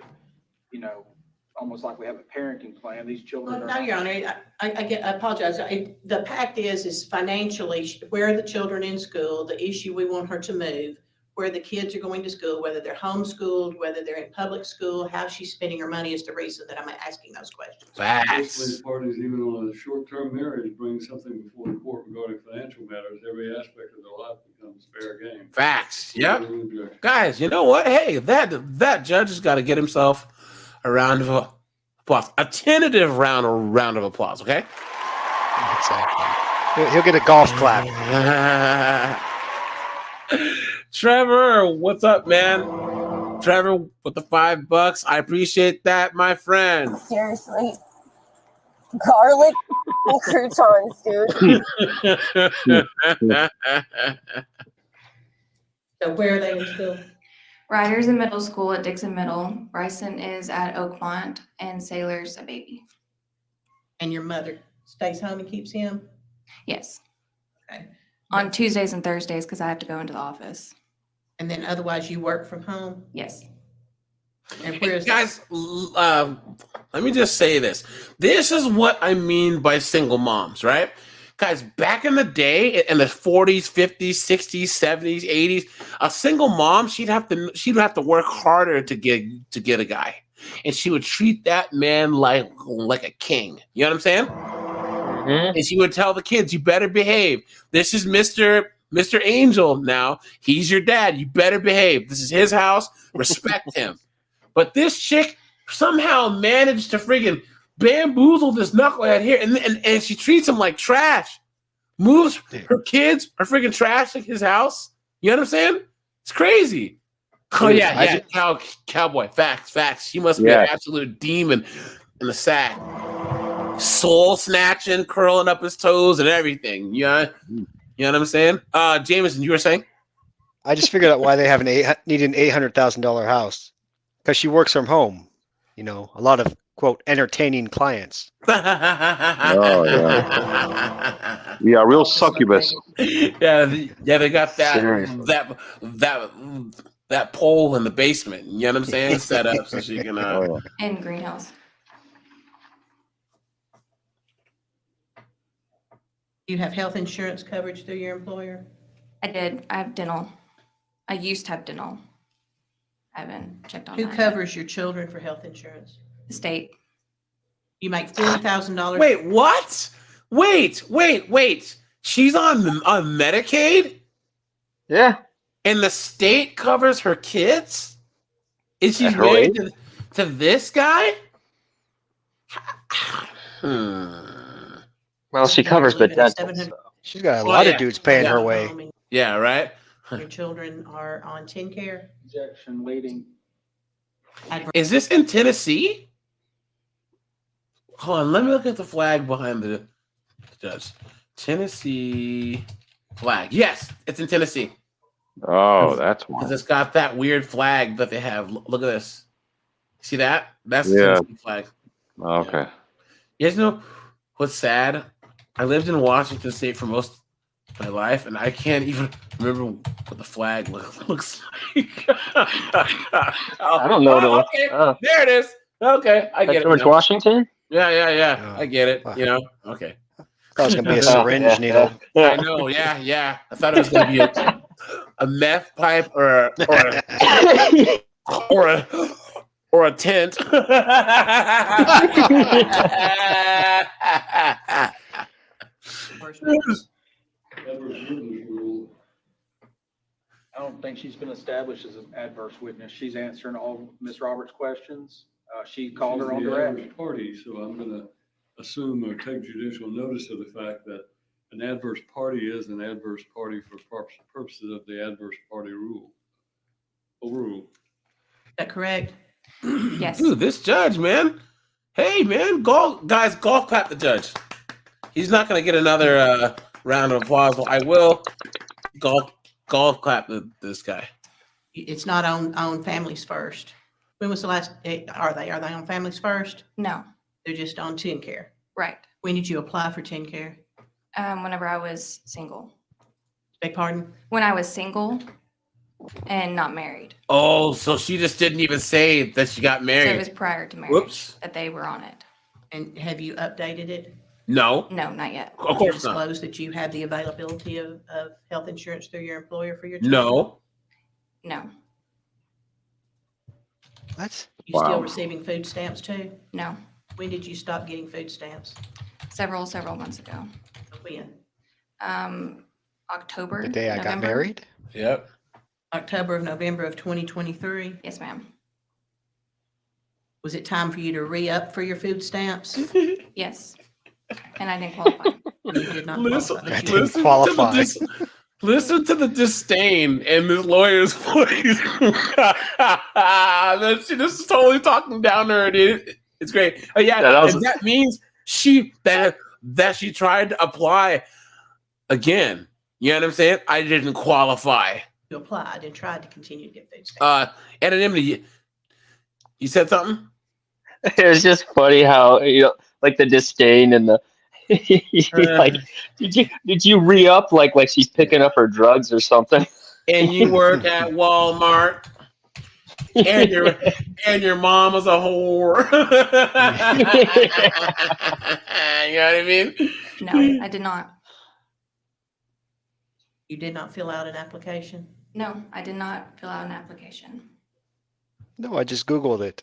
almost like we have a parenting plan. These children Well, are. no, Your Honor, I apologize. The pact is financially, where are the children in school? The issue, we want her to move, where the kids are going to school, whether they're homeschooled, whether they're in public school, how she's spending her money is the reason that I'm asking those questions. Basically, parties, even on a short-term marriage, bring something before the court regarding financial matters. Every aspect of their life becomes fair game. Facts. Yep. No objection. Guys, you know what? Hey, that judge has got to get himself a round of applause. A tentative round of applause, okay? Exactly. He'll get a golf clap. Trevor, what's up, man? Trevor with the $5. I appreciate that, my friend. Seriously. Garlic and croutons, dude. So where are they in school? Ryder's in middle school at Dixon Middle. Bryson is at Oakmont, and Sailor's a baby. And your mother stays home and keeps him? Yes. Okay. On Tuesdays and Thursdays because I have to go into the office. And then otherwise you work from home? Yes. And where is Guys, let me just say this. This is what I mean by single moms, right? Guys, back in the day, in the 40s, 50s, 60s, 70s, 80s, a single mom, she'd have to work harder to get a guy. And she would treat that man like a king. You know what I'm saying? Mhm. And she would tell the kids, you better behave. This is Mr. Angel now. He's your dad. You better behave. This is his house. Respect him. But this chick somehow managed to friggin' bamboozle this knucklehead here. And she treats him like trash. Moves her kids are friggin' trash like his house. You know what I'm saying? It's crazy. Oh, yeah. Cowboy. Facts. She must be an absolute demon in the sack. Soul snatching, curling up his toes and everything. You know what I'm saying? Jameson, you were saying? I just figured out why they need an $800,000 house. Because she works from home. A lot of, quote, entertaining clients. Oh, yeah. Yeah, real succubus. Yeah, they got Seriously. that pole in the basement. You know what I'm saying? Set up so she can. Oh, yeah. And greenhouse. you have health insurance coverage through your employer? I did. I have dental. I used to have dental. I haven't checked on Who that yet. covers your children for health insurance? The state. You make $40,000. Wait, what? Wait. She's on Medicaid, Yeah. and the state covers her kids. Is she At her married age? to this guy? Well, she covers the dental. So. She's got a Oh, lot yeah. of dudes paying her Yeah. way. Yeah, right. Your children are on TennCare? Objection leading. Is this in Tennessee? Hold on, let me look at the flag behind the Judge. Tennessee flag. Yes, it's in Tennessee. Oh, that's Because why. it's got that weird flag that they have. Look at this. See that? That's the Yeah. Tennessee flag. Okay. You guys know what's sad? I lived in Washington State for most of my life, and I can't even remember what the flag looks like. I don't know though. Okay, there it is. Okay, I get it George now. Washington? Yeah. I get it. Wow. You know. Okay. That was gonna be a syringe needle. I know. Yeah. I thought it was going to be a meth pipe or a tent. Adverse witness. Adverse witness rule. I don't think she's been established as an adverse witness. She's answering all Ms. Roberts' questions. She called her on She's the direct. adverse party, so I'm gonna assume or take judicial notice of the fact that an adverse party is an adverse party for purposes of the adverse party rule. Overrule. Is that correct? Yes. Dude, this judge, man. Hey, man, golf clap the judge. He's not going to get another round of applause. But I will golf clap this guy. It's not on Families First. When was the last, are they on Families First? No. They're just on TennCare. Right. When did you apply for TennCare? Whenever I was single. Beg pardon? When I was single and not married. Oh, so she just didn't even say that she got So married. it was prior to marriage Whoops. that they were on it. And have you updated it? No. No, not yet. Of course not. Disclose that you have the availability of health insurance through your employer for your children? No. No. What? You still Wow. receiving food stamps too? No. When did you stop getting food stamps? Several months ago. When? October. The day I got November. married? Yep. October of November of 2023? Yes, ma'am. Was it time for you to re-up for your food stamps? Yes. And I didn't qualify. You did not Listen, qualify. I didn't listen qualify. listen to the disdain in this lawyer's voice. That she just totally talking down to her. Dude. It's great. Yeah, that and that means that she tried to apply again. You know what I'm saying? I didn't qualify. You applied and tried to continue to get food stamps. Anonymity. You said something? It was just funny how, like the disdain and the like, did you re-up like she's picking up her drugs or something? And you work at Walmart. And your mom is a whore. You know what I mean? No, I did not. You did not fill out an application? No, I did not fill out an application. No, I just Googled it.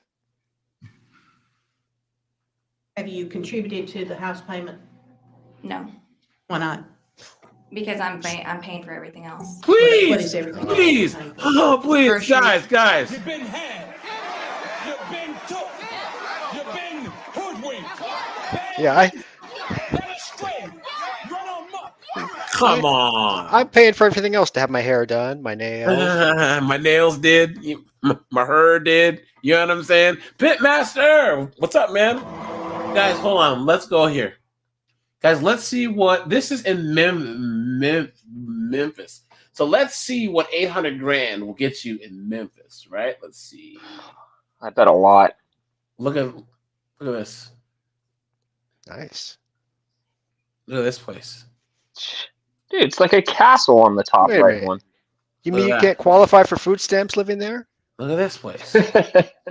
Have you contributed to the house payment? No, Why not? because I'm paying for everything else. Please, What is everything? please, oh, please, Groceries. guys. You've been had. You've been took. You've been hoodwinked. Yeah, I Led astray. Run amok. Come on. I'm paying for everything else to have my hair done, my nails. My nails did. My hair did. You know what I'm saying? Pitmaster, what's up, man? Guys, hold on. Let's go here. Guys, let's see what this is in Memphis. So let's see what 800 grand will get you in Memphis, right? Let's see. I bet a lot. Look at this. Nice. Look at this place. Dude, it's like a castle on the top Wait a right minute. one. You Look mean at you that. can't qualify for food stamps living there? Look at this place.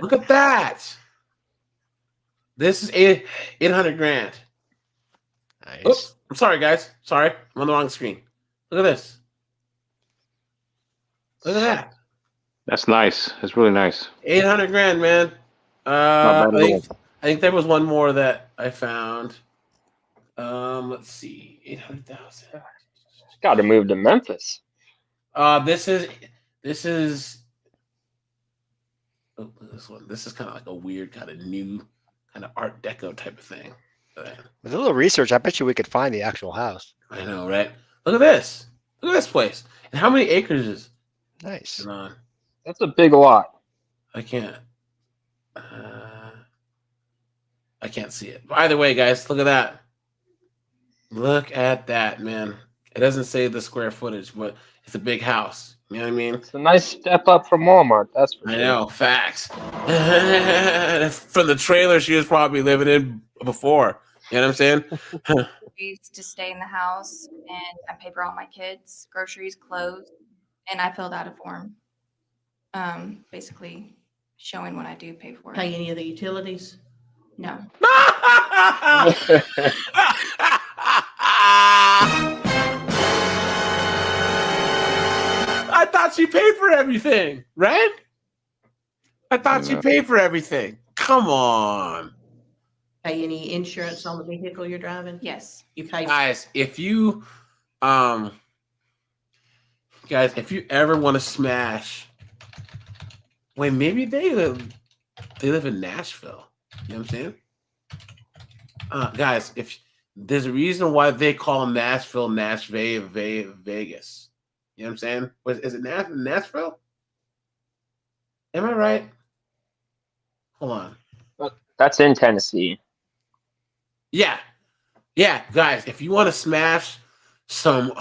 Look at that. This is 800 grand. Nice. Oops. I'm sorry, guys. Sorry. I'm on the wrong screen. Look at this. Look at that. That's nice. That's really nice. 800 grand, man. Not bad at all. I think there was one more that I found. Let's see. 800,000. Got to move to Memphis. This is oh, this one. This is kind of like a weird kind of new kind of Art Deco type of thing. With a little research, I bet you we could find the actual house. I know, right? Look at this. Look at this place. And how many acres is Nice. it on? That's a big lot. I can't see it. But either way, guys, look at that. Look at that, man. It doesn't say the square footage, but it's a big house. You know what I mean? It's a nice step up from Walmart, that's for I sure. know, facts. From the trailer she was probably living in before. You know what I'm saying? To stay in the house, and I pay for all my kids' groceries, clothes, and I filled out a form, basically showing what I do pay for. Pay any of the utilities? No. I thought she paid for everything, right? I thought she paid for everything. Come on. Pay any insurance on the vehicle you're driving? Yes. You pay. Guys, if you ever want to smash, wait, maybe they live in Nashville. You know what I'm saying? Guys, if there's a reason why they call Nashville Vegas. You know what I'm saying? Is it Nashville? Am I right? Hold on. That's in Tennessee. Yeah, guys, if you want to smash some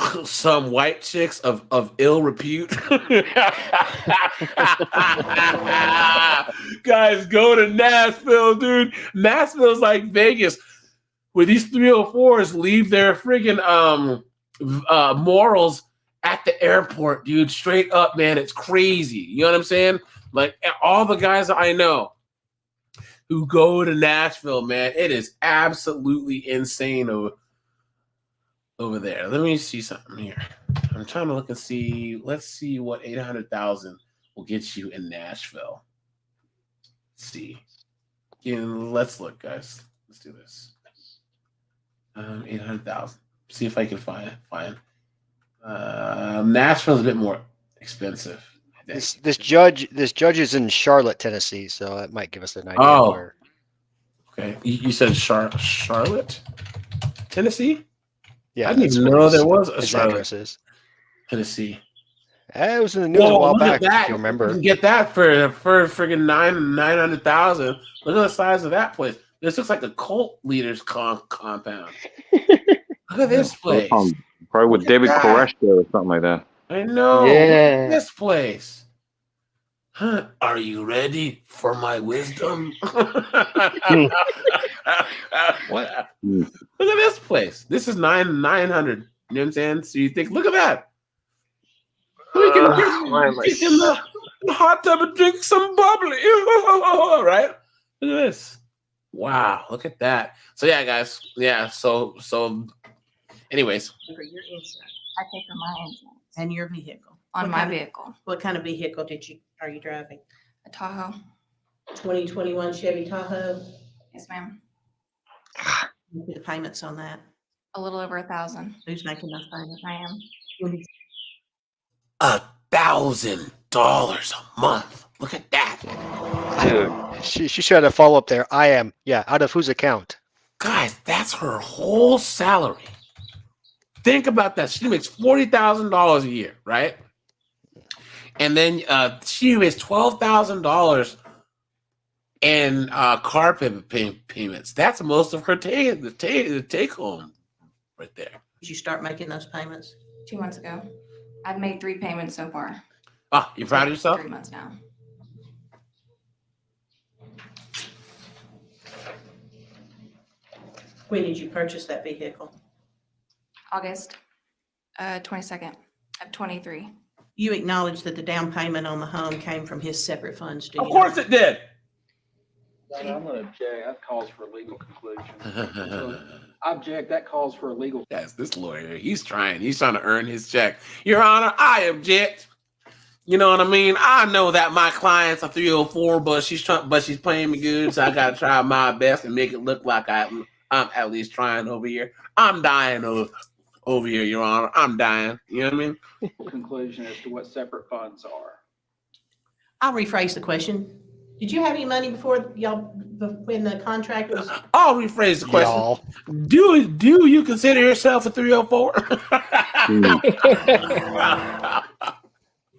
white chicks of ill repute, guys, go to Nashville, dude. Nashville's like Vegas, where these 304s leave their friggin' morals at the airport, dude. Straight up, man, it's crazy. You know what I'm saying? Like all the guys that I know who go to Nashville, man, it is absolutely insane over there. Let me see something here. I'm trying to look and see. Let's see what 800,000 will get you in Nashville. Let's see. Let's look, guys. Let's do this. 800,000. See if I can find. Nashville's a bit more expensive. This judge is in Charlotte, Tennessee, so that might give us an idea of where. Okay. You said Charlotte, Tennessee? Yeah, I didn't even know there was a his Charlotte, addresses. Tennessee. It was in the news a while back, if you You remember. can get that for friggin' 900,000. Look at the size of that place. This looks like a cult leader's compound. Look at this place. Probably with David Koresh there or something like that. I know. Yeah. Look at this place. Huh? Are you ready for my wisdom? What? Look at this place. This is 900. You know what I'm saying? So you think, look at that. We can get in the hot tub and drink some bubbly. Right? Look at this. Wow, look at that. So yeah, guys. Yeah, so anyways. For your insurance. I pay for my insurance. And your vehicle. On my vehicle. What kind of vehicle are you driving? A Tahoe. 2021 Chevy Tahoe? Yes, ma'am. The payments on that? A little over 1,000. Who's making those payments? I am. $1,000 a month. Look at that. Dude. She should have a follow up there. I am. Yeah, out of whose account? Guys, that's her whole salary. Think about that. She makes $40,000 a year, right? And then she makes $12,000 in car payments. That's most of her take home right there. Did you start making those payments? 2 months ago. I've made 3 payments so far. Ah, you proud of yourself? 3 months now. When did you purchase that vehicle? August 22nd of 23. You acknowledge that the down payment on the home came from his separate funds, do you? Of course it did. I'm going to object. That calls for a legal conclusion. I object. That calls for a legal. Yes, this lawyer, he's trying to earn his check. Your Honor, I object. You know what I mean? I know that my client's a 304, but she's paying me good, so I gotta try my best and make it look like I'm at least trying over here. I'm dying over here, Your Honor. I'm dying. You know what I mean? Conclusion as to what separate funds are. I'll rephrase the question. Did you have any money before when the contract was? I'll rephrase the question. Do you consider yourself a 304?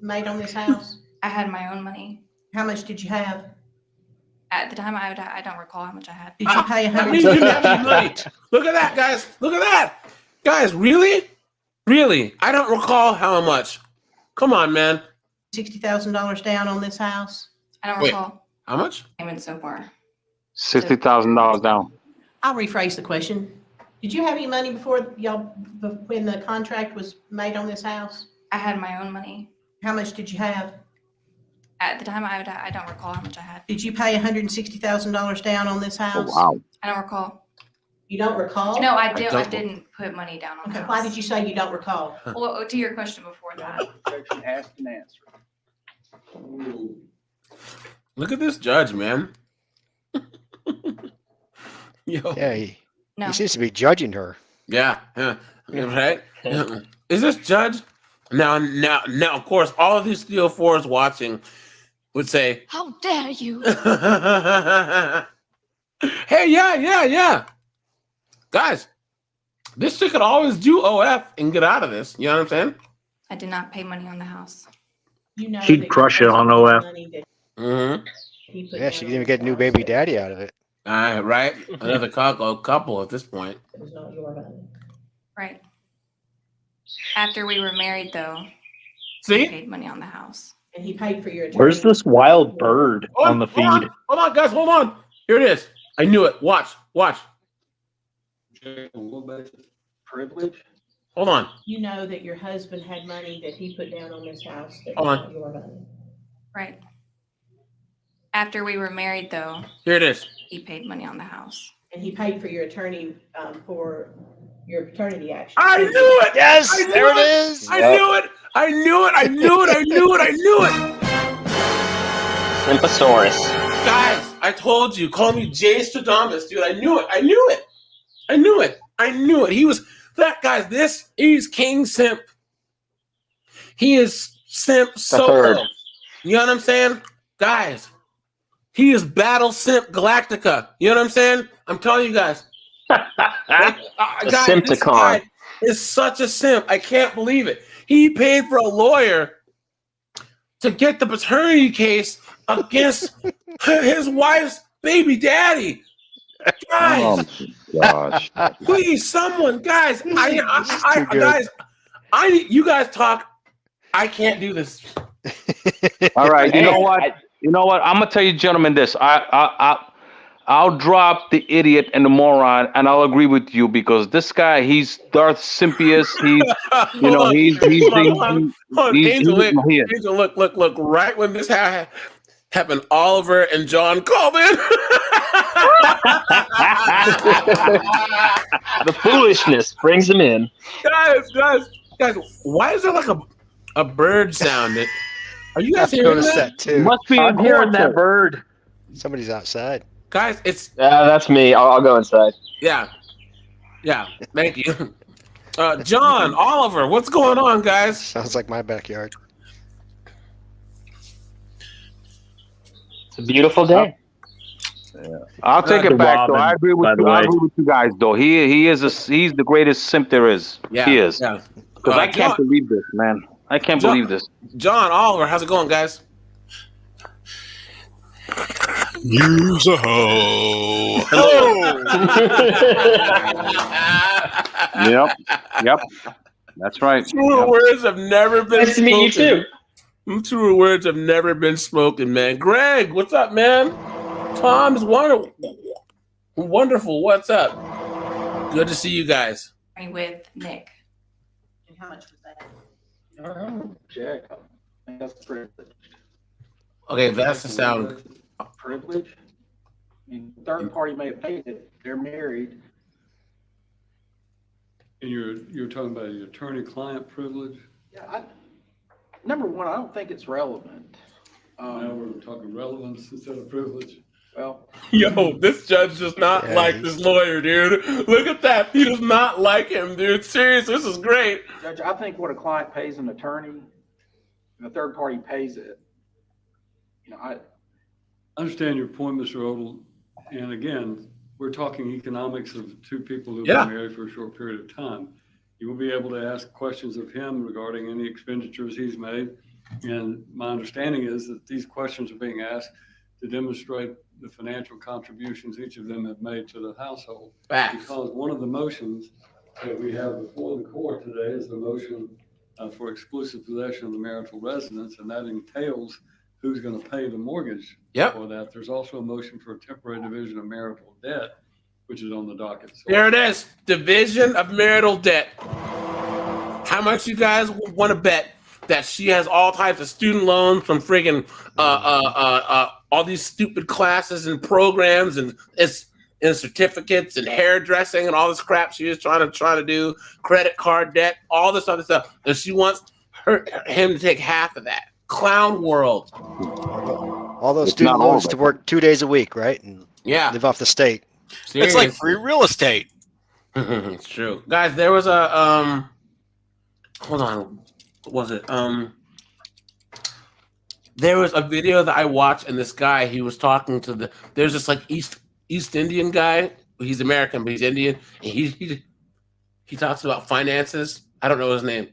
Made on this house? I had my own money. How much did you have? At the time, I don't recall how much I had. Did you pay That means you didn't have any money. Look at that, guys. Look at that. Guys, really? Really? I don't recall how much. Come on, man. $60,000 down on this house? I don't Wait. recall How much? payment so far. $60,000 down. I'll rephrase the question. Did you have any money before when the contract was made on this house? I had my own money. How much did you have? At the time, I don't recall how much I had. Did you pay $160,000 down on this Oh, house? wow. I don't recall. You don't recall? No, I didn't put money down on the Okay, house. why did you say you don't recall? Well, to your question before that. Objection asked and answered. Look at this judge, man. Yo. Yeah, he No. seems to be judging her. Yeah. Right? Is this judge? Now, of course, all of these 304s watching would say, How dare you? hey, yeah. Guys, this chick could always do OF and get out of this. You know what I'm saying? I did not pay money on the house. You know She'd that crush your it on husband OF. money that Mm-hmm. he put Yeah, down she on can even this get a new house baby that daddy out of it. All right, right? Another couple at this point. was not your money. Right. After we were married, though, I See? paid money on the house. And he paid for your attorney. Where's this wild bird on the feed? Hold on, guys, hold on. Here it is. I knew it. Watch. Privilege? Hold on. You know that your husband had money that he put down on this house that Hold was on. not your money. Right. After we were married, though, Here it is. he paid money on the house. And he paid for your attorney for your paternity action. I knew it. Yes, I knew there it is. I knew it. Sympasaurus. Guys, I told you. Call me Jay Stradamus, dude. I knew it. He was that guy's he's King Simp. He is Simp Solo. You know what I'm saying? Guys, he is Battle Simp Galactica. You know what I'm saying? I'm telling you guys. Guys, this Simpticon. guy is such a simp. I can't believe it. He paid for a lawyer to get the paternity case against his wife's baby daddy. Guys, Oh, gosh. please, someone, guys, you guys talk. I can't do this. All right. You Hey, know what? I'm gonna tell you, gentlemen, this. I'll drop the idiot and the moron, and I'll agree with you because this guy, he's Darth Simpius. He's, you know, Angel, look. Right when this happened, Oliver and John called in. The foolishness brings them in. guys, why is there like a bird sound? Are you guys I've hearing noticed that? that too. Must be I'm hearing hearing that bird. Somebody's outside. Guys, it's That's me. I'll go inside. yeah. Thank you, John, Oliver. What's going on, guys? Sounds like my backyard. It's a beautiful day. I'll take it back though. I agree by with the you. I way. agree with you guys though. He's the greatest simp there is. Yeah, He is. Yeah. Because I can't John, believe this, man. I can't John- believe this. John, Oliver, how's it going, guys? Use a hoe. Yep. That's right. Truer words have never been Nice to meet you spoken. too. Truer words have never been spoken, man. Greg, what's up, man? Tom's wonderful. What's up? Good to see you guys. With Nick. And how much was that? Jack, I think that's privilege. Okay, that's the sound. Privilege? I mean, third party may have paid it. They're married. And you're talking about your attorney-client privilege? Yeah, number one, I don't think it's relevant. Now we're talking relevance instead of privilege. Well, Yo, this judge does not Yeah, like he's- this lawyer, dude. Look at that. He does not like him, dude. Seriously, this is great. Judge, I think what a client pays an attorney, and the third party pays it. You know, I understand your point, Mr. Odell. And again, we're talking economics of two people who've Yeah. been married for a short period of time. You will be able to ask questions of him regarding any expenditures he's made. And my understanding is that these questions are being asked to demonstrate the financial contributions each of them have made to the household. Facts. Because one of the motions that we have before the court today is the motion for exclusive possession of the marital residence, and that entails who's going to pay the mortgage for that. There's also a motion for a temporary division of marital debt, which is on the docket. So there it is. Division of marital debt. How much you guys want to bet that she has all types of student loans from friggin' all these stupid classes and programs and certificates and hairdressing and all this crap she is trying to do, credit card debt, all this other stuff, and she wants him to take half of that. Clown world. All those student loans to work 2 days a week, right? And live off the state. It's like free real estate. It's true, guys. There was a hold on, what was it? There was a video that I watched, and this guy, he was talking to there's this like East Indian guy. He's American, but he's Indian. And he talks about finances. I don't know his name.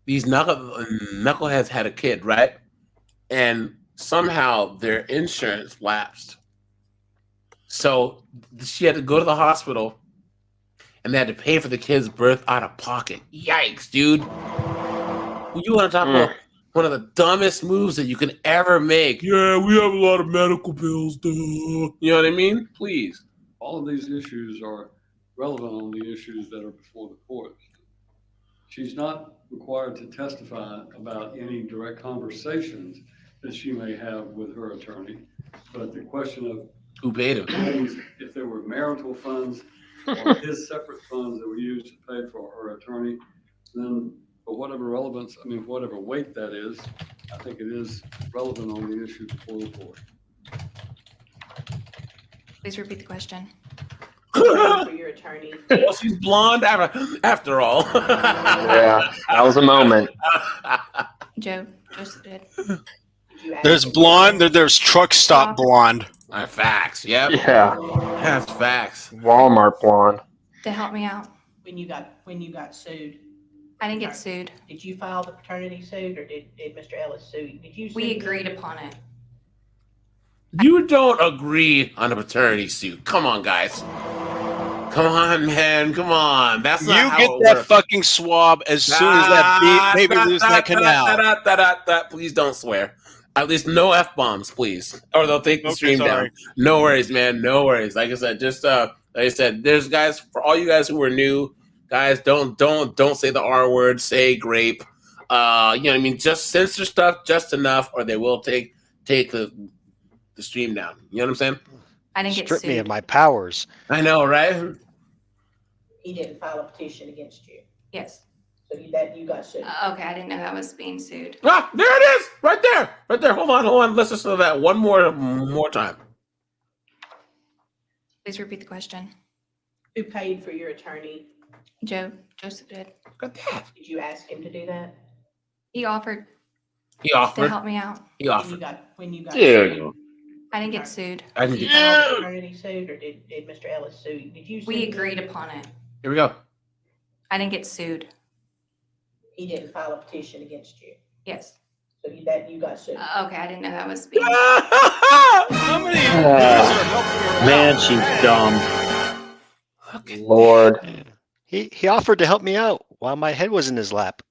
These knuckleheads had a kid, right? And somehow their insurance lapsed. So she had to go to the hospital, and they had to pay for the kid's birth out of pocket. Yikes, dude. You want to talk about one of the dumbest moves that you can ever make? Yeah, we have a lot of medical bills, duh. You know what I mean? Please. all of these issues are relevant on the issues that are before the court. She's not required to testify about any direct conversations that she may have with her attorney, but the question of who paid him, if there were marital funds or his separate funds that were used to pay for her attorney, then for whatever relevance, I mean, whatever weight that is, I think it is relevant on the issue before the court. Please repeat the question. For your attorney. Well, she's blonde after all. Yeah, that was a moment. Joe, Joseph did. There's blonde, there's truck stop blonde. Facts, yep. Yeah. That's facts. Walmart blonde. To help me out. When you got sued. I didn't get sued. Did you file the paternity suit, or did Mr. Ellis sue you? Did you sue We him? agreed upon it. You don't agree on a paternity suit. Come on, guys. Come on, man. Come on. That's not how You it get that works. fucking swab as soon as that baby leaves that canal. Please don't swear. At least no F-bombs, please. Or they'll take the Okay, stream sorry. down. No worries, man. No worries. Like I said, just like I said, there's guys, for all you guys who are new, guys, don't say the R word, say grape. You know what I mean? Just censor stuff just enough, or they will take the stream down. You know what I'm saying? I didn't get Strip me sued. of my powers. I know, right? He didn't file a petition against you, Yes. so you got sued. Okay, I didn't know I was being sued. Ah, there it is, right there. Hold on. Let's listen to that one more time. Please repeat the question. Who paid for your attorney? Joseph did. Got that. Did you ask him to do that? He offered He to offered. help me out. He offered. When you got Dude. sued? I didn't get sued. I didn't Did you get. file the paternity suit, or did Mr. Ellis sue you? Did you sue We him? agreed upon it. Here we go. I didn't get sued. He didn't file a petition against you, Yes. so you got sued. Okay, I didn't know I was being How many of you guys are helping her Man, out? she's dumb. Lord. He offered to help me out while my head was in his lap.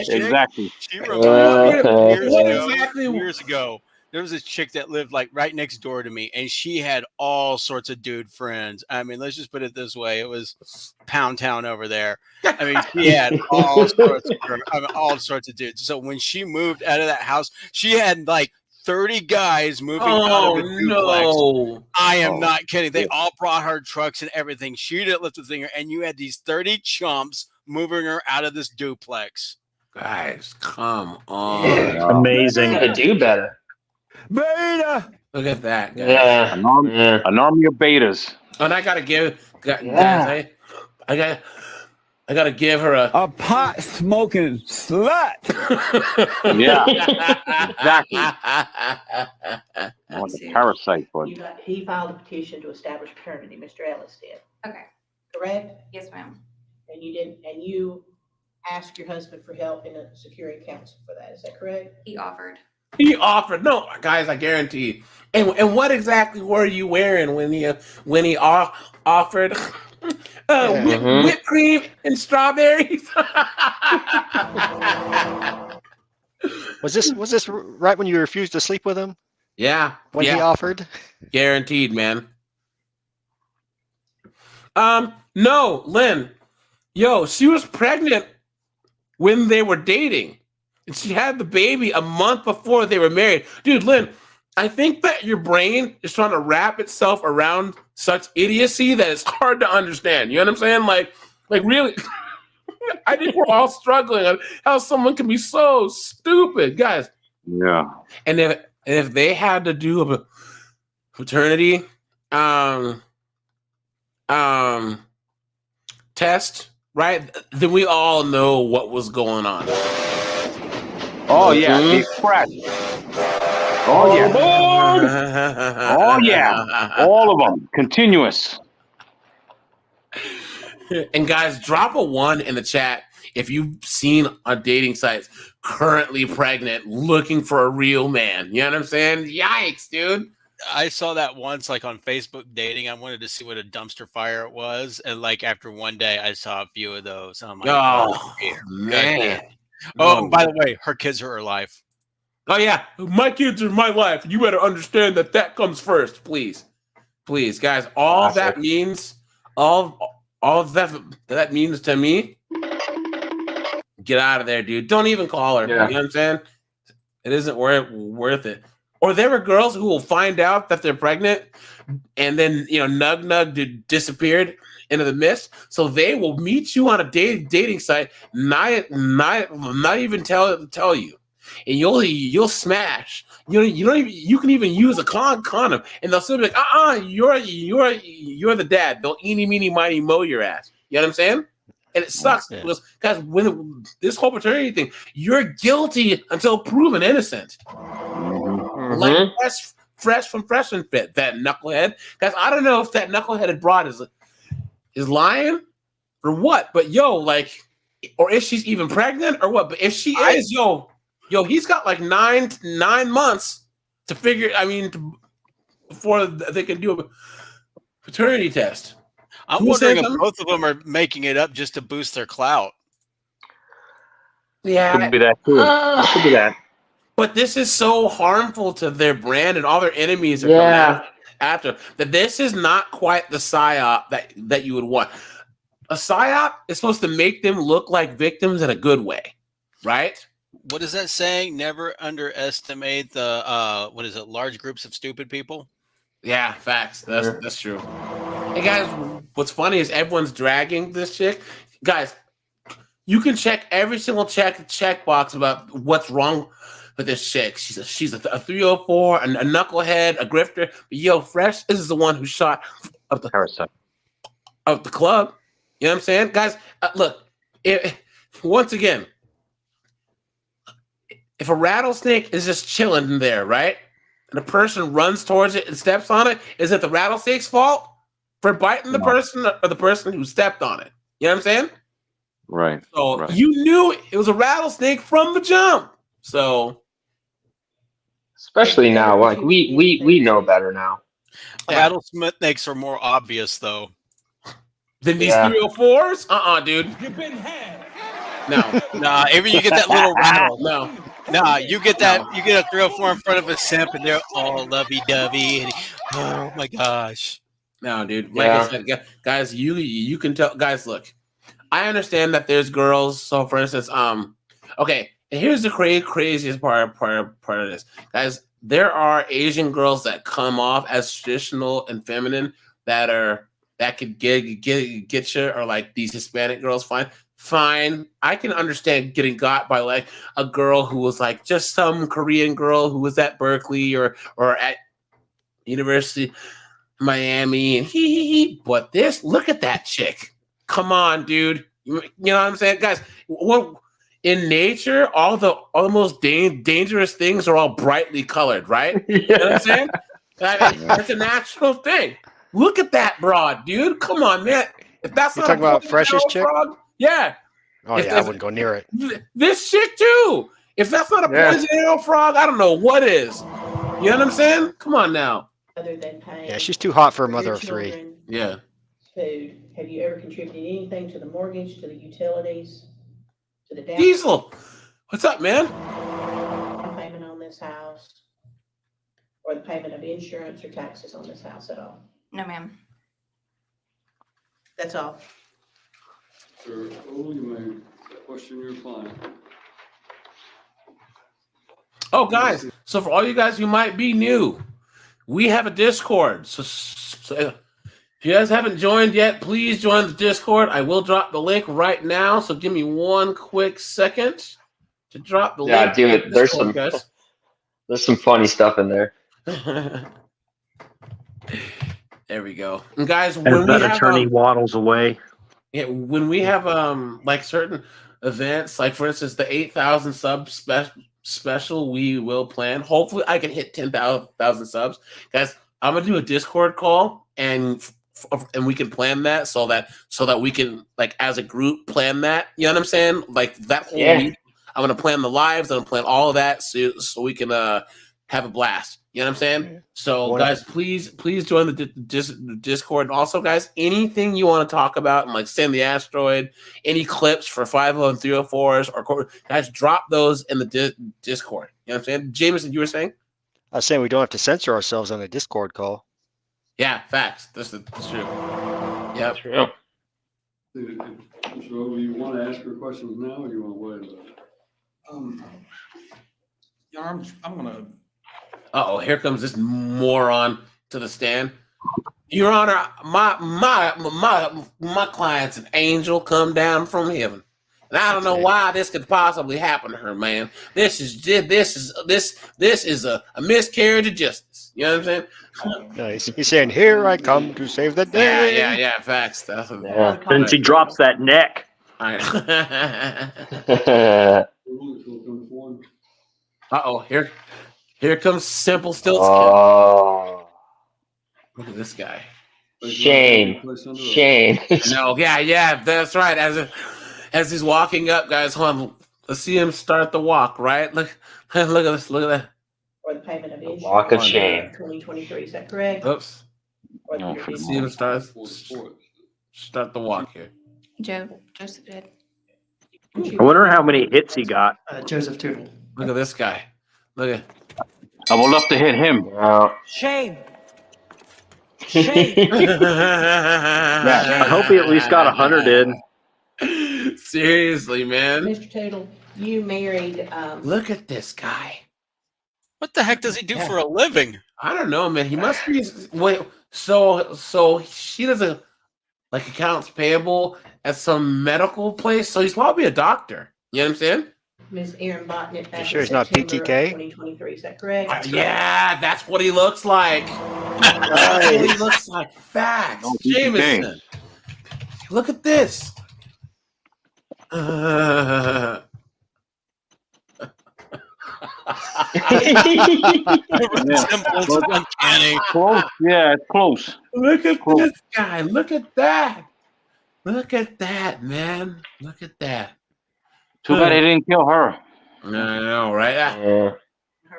Exactly. She remembers Uh, years ago, there was a chick that lived like right next door to me, and she had all sorts of dude friends. I mean, let's just put it this way: it was Pound Town over there. I mean, she had all sorts of dudes. So when she moved out of that house, she had like 30 guys moving out of a duplex. No. I am not kidding. They all brought her trucks and everything. She didn't lift a finger, and you had these 30 chumps moving her out of this duplex. Guys, come on. Yeah. Amazing. Gotta do better. Beta. Look at that, guys. Yeah. An army of betas. And I gotta give guys, Yeah. I gotta give her a A pot smoking slut. Yeah, exactly. I want the parasite, bud. He filed a petition to establish paternity. Mr. Ellis did, Okay. correct? Yes, ma'am. And you asked your husband for help in securing counsel for that. Is that correct? He offered. He offered. No, guys, I guarantee. And what exactly were you wearing when he offered whipped cream and strawberries? Was this right when you refused to sleep with him? Yeah. When he offered? Guaranteed, man. No, Lynn. Yo, she was pregnant when they were dating. And she had the baby a month before they were married. Dude, Lynn, I think that your brain is trying to wrap itself around such idiocy that it's hard to understand. You know what I'm saying? Like really, I think we're all struggling on how someone can be so stupid, guys. Yeah. And if they had to do a paternity test, right? Then we all know what was going on. Oh yeah, the express. Oh yeah. Oh yeah. All of them. Continuous. And guys, drop a 1 in the chat if you've seen on dating sites currently pregnant looking for a real man. You know what I'm saying? Yikes, dude. I saw that once, like on Facebook dating. I wanted to see what a dumpster fire it was, and like after one day, I saw a few of those. And I'm like, oh dear. man. Oh, by the way, her kids are her life. Oh yeah, my kids are my life. You better understand that comes first, please, guys. All that means, all that means to me, get out of there, dude. Don't even call her. Yeah. You know what I'm saying? It isn't worth it. Or there are girls who will find out that they're pregnant and then, nug disappeared into the mist. So they will meet you on a dating site, not even tell you. And you'll smash. You can even use a condom and they'll still be like, you're the dad. They'll eeny, meeny, miny, mow your ass. You know what I'm saying? And it sucks because, guys, when this whole paternity thing, you're guilty until proven innocent. Like fresh from freshman fit, that knucklehead. Guys, I don't know if that knucklehead had brought is lying or what, but or if she's even pregnant or what. But if she is, he's got like nine months to figure. Before they can do a paternity test. I'm wondering if both of them are making it up just to boost their clout. Yeah, could be that too. Could be that. But this is so harmful to their brand, and all their enemies are coming after. That this is not quite the psyop that you would want. A psyop is supposed to make them look like victims in a good way, right? What is that saying? Never underestimate the large groups of stupid people. Yeah, facts. That's true. Hey guys, what's funny is everyone's dragging this chick. Guys, you can check every single check box about what's wrong with this chick. She's a 304, a knucklehead, a grifter. But Fresh, this is the one who shot up the club. You know what I'm saying, guys? Look, once again, if a rattlesnake is just chilling in there, right, and a person runs towards it and steps on it, is it the rattlesnake's fault for biting the person or the person who stepped on it? You know what I'm saying? Right. So you knew it was a rattlesnake from the jump. So, especially now, like we know better now. Rattlesnakes are more obvious though than these 304s. Dude. You've been had. No. Nah, even you get that little rattle. No. Nah, you get that. You get a 304 in front of a simp, and they're all lovey-dovey. And oh my gosh. No, dude. Like I said, guys, you can tell. Guys, look. I understand that there's girls. So, for instance, okay. And here's the craziest part of this, guys. There are Asian girls that come off as traditional and feminine that could get you, or like these Hispanic girls. Fine. I can understand getting got by like a girl who was like just some Korean girl who was at Berkeley or at University of Miami and But look at that chick. Come on, dude. You know what I'm saying, guys? What in nature, all the most dangerous things are all brightly colored, right? You know what I'm saying? That's a natural thing. Look at that broad, dude. Come on, man. If that's you not talking about Fresh's chick? Broad, yeah. Oh, I wouldn't go near it. This chick too. If that's not a Yeah. poison arrow frog, I don't know what is. You know what I'm saying? Come on now. Other than paying Yeah, she's too hot for a your mother of three. children Yeah. food, have you ever contributed anything to the mortgage, to the utilities, to the down Diesel, what's up, man? payment on this house, or the payment of insurance or taxes on this house at all? No, ma'am. That's all. Sir, oh, you may question your client. Oh, guys, so for all you guys who might be new, we have a Discord. So if you guys haven't joined yet, please join the Discord. I will drop the link right now. So give me one quick second to drop the link. Yeah, do it. There's Discord, there's some funny stuff in there. There we go. And guys, As when we that have attorney waddles away. yeah, when we have like certain events, like for instance the 8,000 sub special, we will plan. Hopefully, I can hit 10,000 subs, guys. I'm gonna do a Discord call and we can plan that so that we can like as a group plan that. You know what I'm saying? Like that whole week, I'm gonna plan the lives. I'm gonna plan all of that so we can have a blast. You know what I'm saying? So, guys, please join the Discord. And also, guys, anything you want to talk about, and like send the asteroid, any clips for 50 and 304s, or guys, drop those in the Discord. You know what I'm saying? Jameson, you were saying? I was saying we don't have to censor ourselves on a Discord call. Yeah, facts. That's true. Yep. True. Mr. Ogle, you want to ask your questions now, or you want to wait about it? Yeah, I'm gonna. Uh-oh, here comes this moron to the stand. Your Honor, my client's an angel come down from heaven. And I don't know why this could possibly happen to her, man. This is a miscarriage of justice. You know what I'm saying? No, he's saying, "Here I come to save the day." Yeah, facts. That's Since he drops that neck. All right. Uh-oh, here comes Simple Stilts. Oh. Look at this guy. Shame. No, yeah, that's right. As he's walking up, guys, hold on. Let's see him start the walk, right? Look at this, look at that. Or the payment of insurance. Walk of shame. 2023, is that correct? Oops. Or No, your see him start the walk here. Joseph did. I wonder how many hits he got. Joseph Tootle. Look at this guy. Look at. I would love to hit him. Shame. I hope he at least got 100 in. Seriously, man. Mr. Tatel, you married. Look at this guy. What the heck does he do for a living? I don't know, man. He must be. Wait, so she does a like accounts payable at some medical place. So he's probably a doctor. You know what I'm saying? Ms. Erin Botnick back You sure in he's not September of BTK? 2023, is that correct? Yeah, that's what he looks like. That's what he looks like. Facts. Oh, BTK. Jameson. Look at this. Simple, uncanny. Close. Yeah, it's close. Look at this guy. Look at that. Look at that, man. Look at that. Too bad he didn't kill her. I know, right? Her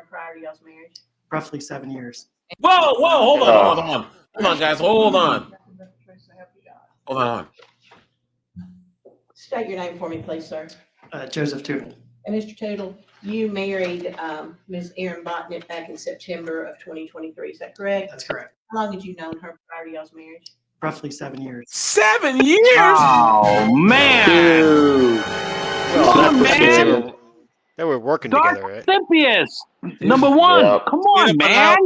prior to y'all's marriage? Roughly 7 years. Whoa, hold on. Hold on, guys. Hold on. Hold on. State your name for me, please, sir. Joseph Tootle. And Mr. Tatel, you married Ms. Erin Botnick back in September of 2023, is that correct? That's correct. How long had you known her prior to y'all's marriage? Roughly 7 years. 7 years? Oh, man. Dude. Come on, man. They were working Dark together, right? Cyprius. Number one. Yep. Come on, man.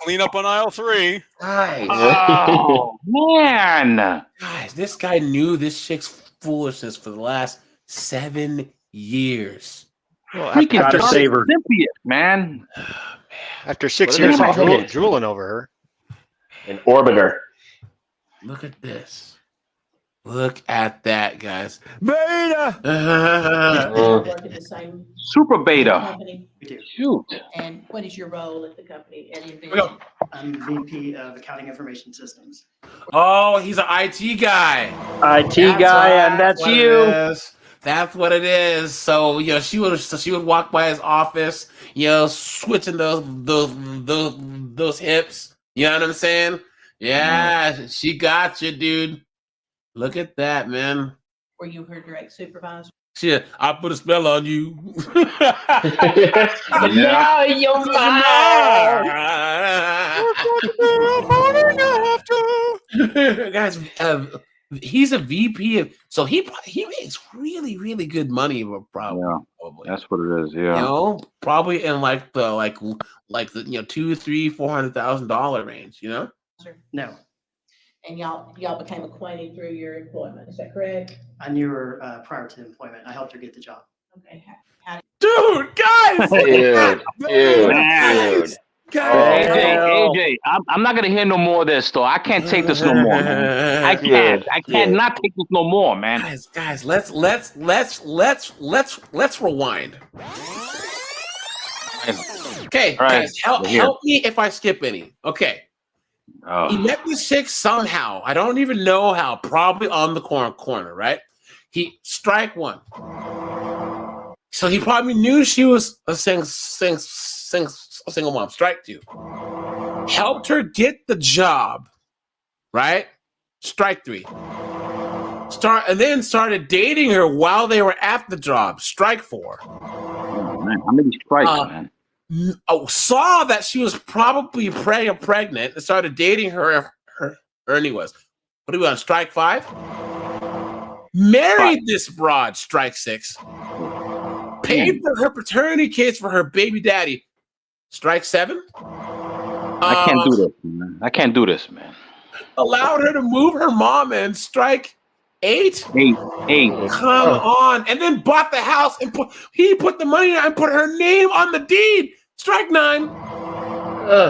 Clean up on aisle 3. Guys. Oh, man. Guys, this guy knew this chick's foolishness for the last 7 years. Well, Freaking Gotta Dark save her. Cyprius, man. after 6 What are years they of calling it? drooling over her. An orbiter. Look at this. Look at that, guys. Work at the same Super beta. company? We do. Shoot. And what is your role at the company at Invention? Go. I'm VP of Accounting Information Systems. Oh, he's an IT guy. IT guy, and that's what it you. is. That's what it is. So she would walk by his office, switching those hips. You know what I'm saying? Yeah, she got you, dude. Look at that, man. Were you her direct supervisor? Shit, I put a spell on you. Now you're mine. Guys, he's a VP of, so he makes really, really good money, probably. Yeah, that's what it is. Yeah. Probably in like the $200,000, $300,000, $400,000 range. No, And y'all became acquainted through your employment. Is that correct? I knew her prior to employment. I helped her get the job. Okay. Dude, guys, Dude. guys. AJ, I'm not gonna hear no more of this, though. I can't take this no more, man. I can't. I cannot take this no more, man. Guys, let's rewind. Okay, guys, help me if I skip any. Okay. He met this chick somehow. I don't even know how. Probably on the corner, right? He strike one. So he probably knew she was a single mom. Strike two. Helped her get the job, right? Strike three. And then started dating her while they were at the job. Strike four. Oh, man, how many strikes, man? Saw that she was probably pregnant and started dating her. Ernie was. What are we on? Strike five? Married this broad. Strike six. Paid for her paternity kids for her baby daddy. Strike seven. I can't do this, man. I can't do this, man. Allowed her to move her mom in. Strike eight. Eight. Come on. And then bought the house and put the money and put her name on the deed. Strike nine.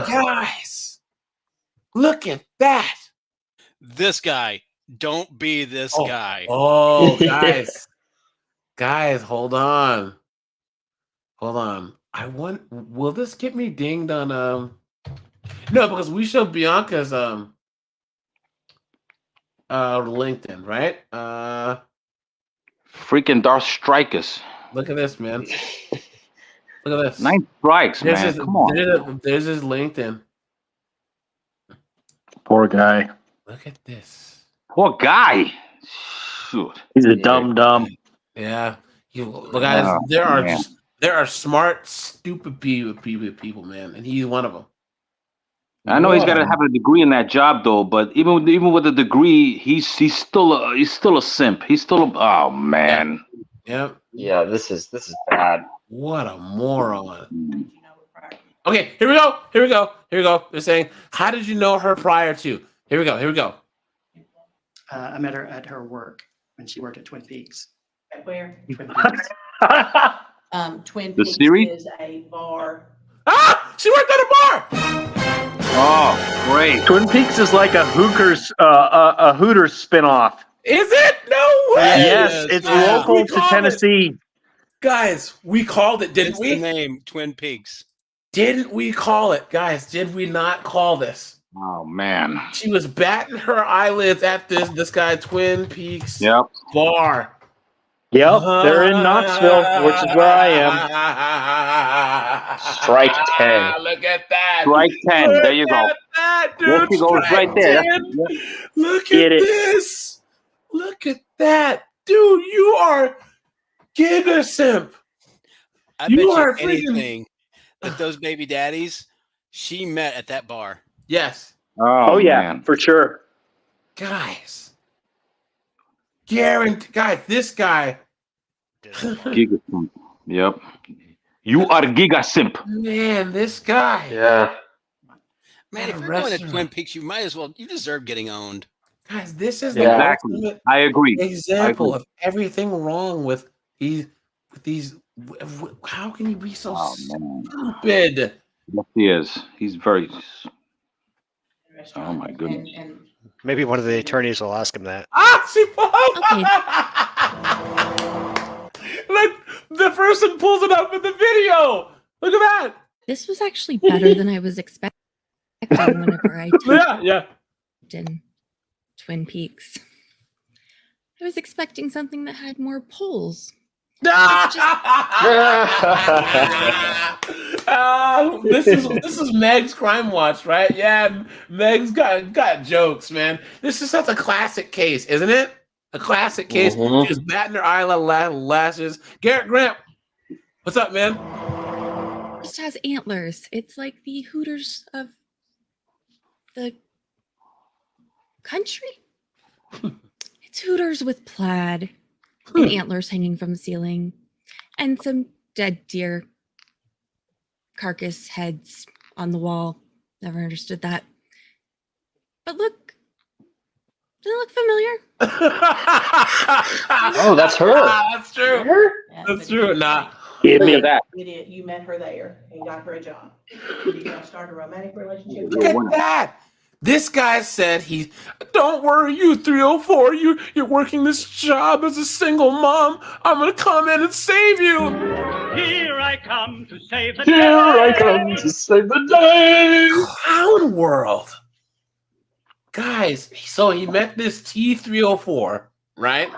Guys, look at that. This guy. Don't be this guy. Oh, guys, hold on. Will this get me dinged on no, because we showed Bianca's LinkedIn, right? Freaking Darth Strikers. Look at this, man. Look at this. 9 strikes, man. Come on. There's his LinkedIn. Poor guy. Look at this. Poor guy. Shoot. He's a dumb. Yeah. Guys, there are smart, stupid people, man, and he's one of them. I know he's got to have a degree in that job, though. But even with a degree, he's still a simp. He's still oh man. Yep. Yeah, this is bad. What a moron. Okay, here we go. They're saying, how did you know her prior to? Here we go. I met her at her work when she worked at Twin Peaks. At where? Twin Peaks. Twin The Peaks series? is a bar. She worked at a bar. Oh, great. Twin Peaks is like a Hooters spinoff. Is it? No way. Yes, it's local to Tennessee. Guys, we called it, didn't we? The name Twin Peaks. Didn't we call it, guys? Did we not call this? Oh man. She was batting her eyelids at this guy Twin Peaks bar. Yep, they're in Knoxville, which is where I am. Strike 10. Look at that. Strike 10. There you go. That, dude. There she goes right there. Look at this. Look at that. Dude, you are giga simp. I bet you anything that those baby daddies she met at that bar. Yes. Oh yeah, man. for sure. Guys. Guys, this guy. Giga simp. Yep. You are giga simp. Man, this guy. Yeah. Man, if you're going to Twin Peaks, you might as well. You deserve getting owned. Guys, this is Exactly. the ultimate I agree. example of everything wrong with these. How can you be so stupid? Yes, he is. He's very. Oh my goodness. Maybe one of the attorneys will ask him that. Look, the person pulls it up in the video. Look at that. This was actually better than I was expecting whenever I took yeah. in Twin Peaks. I was expecting something that had more poles. This is Meg's Crime Watch, right? Yeah, Meg's got jokes, man. This is such a classic case, isn't it? A classic case. Mhm. She was batting her eyelashes. Garrett Grant, what's up, man? It just has antlers. It's like the Hooters of the country. It's Hooters with plaid and antlers hanging from the ceiling, and some dead deer carcass heads on the wall. Never understood that. But look, does it look familiar? Oh, that's her. That's true. Her? That's true. Nah. Give me that. You met her there and got her a job. Did you guys start a romantic relationship? Look at that. This guy said don't worry, you 304. You're working this job as a single mom. I'm gonna come in and save you. Here I come to save the Here I come to save the day. Clown world. Guys, so he met this T304, right?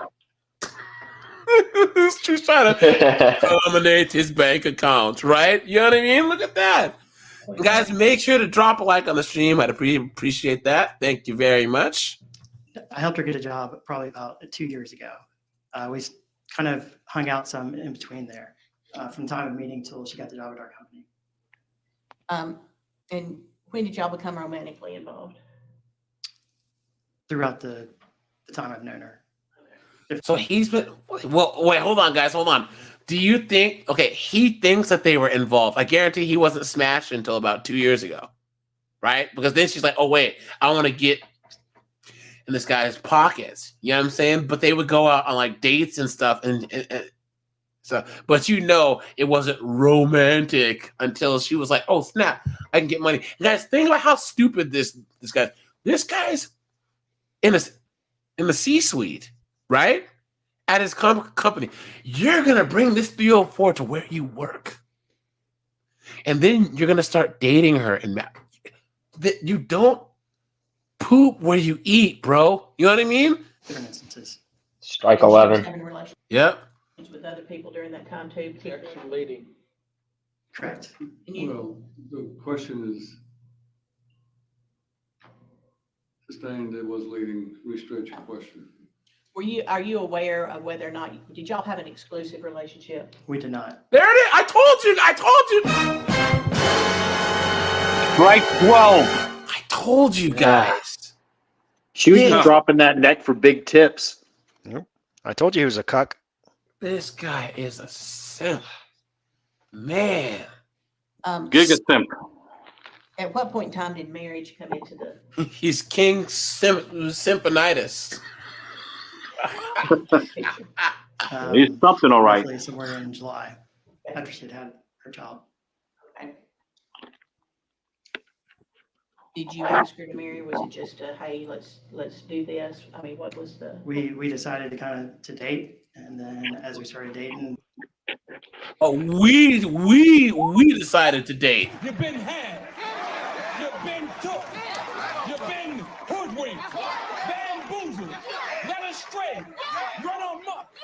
She's trying to dominate his bank account, right? You know what I mean? Look at that. Guys, make sure to drop a like on the stream. I'd appreciate that. Thank you very much. I helped her get a job probably about 2 years ago. We kind of hung out some in between there, from time of meeting till she got the job at our company. And when did y'all become romantically involved? Throughout the time I've known her. So he's been, well, wait, hold on, guys, hold on. Do you think, okay, he thinks that they were involved. I guarantee he wasn't smashed until about 2 years ago, right? Because then she's like, oh, wait, I want to get in this guy's pockets. You know what I'm saying? But they would go out on like dates and stuff. And so, but it wasn't romantic until she was like, oh, snap, I can get money. And guys, think about how stupid this guy's in the C-suite, right? At his company. You're going to bring this 304 to where you work. And then you're going to start dating her. And you don't poop where you eat, bro. You know what I mean? Different instances. Strike 11. Yep. With other people during that time too. Section leading. Correct. Well, the question is, sustained, it was leading, restretch your question. Are you aware of whether or not, did y'all have an exclusive relationship? We did not. There it is. I told you. Strike 12. I told you guys. She was just dropping that neck for big tips. Yep. I told you he was a cuck. This guy is a simp. Man. Giga simp. At what point in time did marriage come into the? He's King Simponitis. He's something all right. Roughly somewhere in July, after she'd had her child. Okay. Did you ask her to marry? Was it just a, hey, let's do this? I mean, what was the? We decided to date, and then as we started dating. Oh, we decided to date. You've been had. You've been took. You've been hoodwinked. Bamboozled. Led astray. Run amok.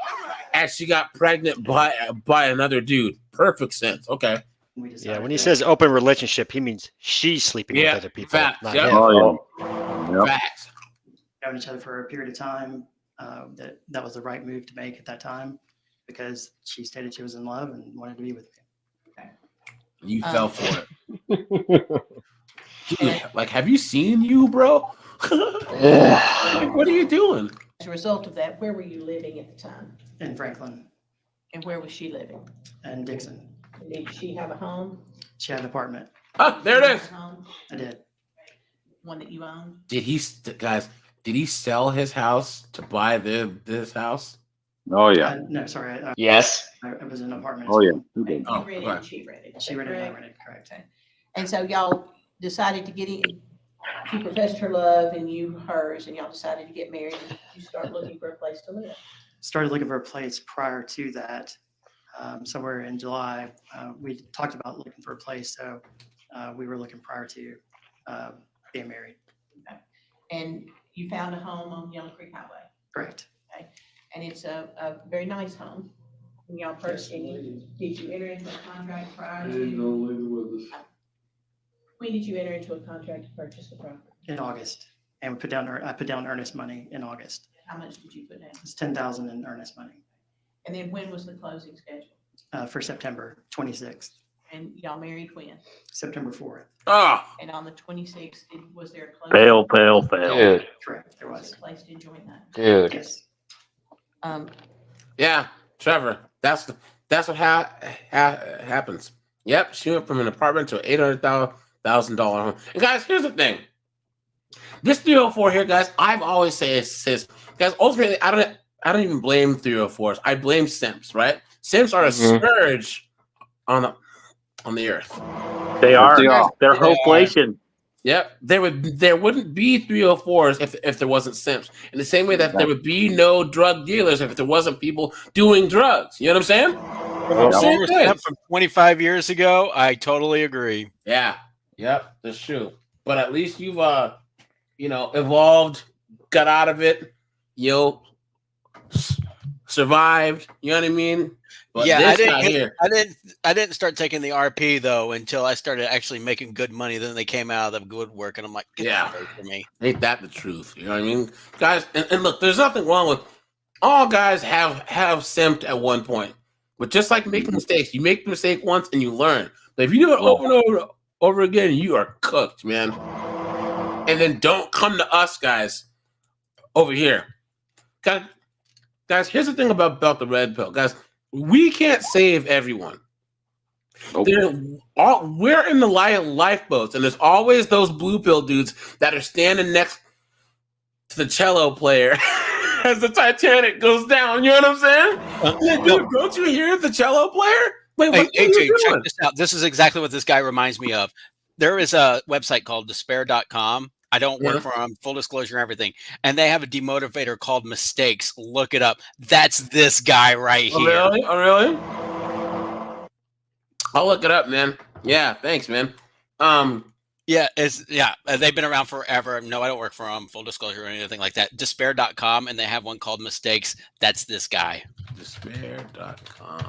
And she got pregnant by another dude. Perfect sense. Okay. Yeah, when he says open relationship, he means she's sleeping with other people. Facts. Not Yep. him. Oh, yeah. Yep. Facts. Known each other for a period of time. That was the right move to make at that time, because she stated she was in love and wanted to be with me. You fell for it. Dude, like, have you seen you, bro? What are you doing? As a result of that, where were you living at the time? In Franklin. And where was she living? And Dixon. Did she have a home? She had an apartment. Oh, there it is. I did. One that you owned? Did he sell his house to buy this house? Oh, yeah. No, sorry. Yes. I was in an apartment. Oh, yeah. He did. You rented and she rented. She rented and I rented, correct. And so y'all decided to get in. She professed her love and you hers, and y'all decided to get married. And you start looking for a place to live. Started looking for a place prior to that. Somewhere in July, we talked about looking for a place, so we were looking prior to being married. Okay. And you found a home on Yellow Creek Highway. Correct. Okay. and it's a very nice home. And y'all purchased, did you enter into a contract prior And to? don't leave it with us. When did you enter into a contract to purchase the property? In August, and I put down earnest money in August. How much did you put down? It's 10,000 in earnest money And then when was the closing scheduled? for September 26th, And y'all married when? September 4th. Ah, And on the 26th, was there a closing? Fail. Dude, Correct, there Was was. it placed in joint name? dude. Yes. yeah, Trevor. That's what happens. Yep, she went from an apartment to an $800,000 home. And guys, here's the thing. This 304 here, guys, I've always says, guys, ultimately, I don't even blame 304s. I blame simps, right? Simps are a scourge on the earth. They are. They are. They're They hopeflation. Yep, there wouldn't be 304s if there wasn't simps. In the same way that there would be no drug dealers if there wasn't people doing drugs. You know what I'm saying? From a Same former thing. step from 25 years ago, I totally agree. Yeah. Yep, that's true. But at least you've evolved, got out of it, survived. You know what I mean? But Yeah, this guy here. I didn't start taking the RP though until I started actually making good money. Then they came out of the woodwork, and I'm like, get that away from me. Ain't that the truth? You know what I mean? Guys, and look, there's nothing wrong with all guys have simped at one point. But just like making mistakes, you make the mistake once and you learn. But if you do it over and over again, you are cooked, man. And then don't come to us, guys, over here. Guys, here's the thing about the red pill. Guys, we can't save everyone. We're in the lifeboats, and there's always those blue pill dudes that are standing next to the cello player as the Titanic goes down. You know what I'm saying? Dude, don't you hear the cello player? Wait, what Hey, are you AJ, check doing? this out. This is exactly what this guy reminds me of. There is a website called despair.com. I don't work for them, full disclosure, everything. And they have a demotivator called Mistakes. Look it up. That's this guy right here. Really? Oh, really? I'll look it up, man. Yeah, thanks, man. Yeah, they've been around forever. No, I don't work for them, full disclosure or anything like that. Despair.com, and they have one called Mistakes. That's this guy. Despair.com.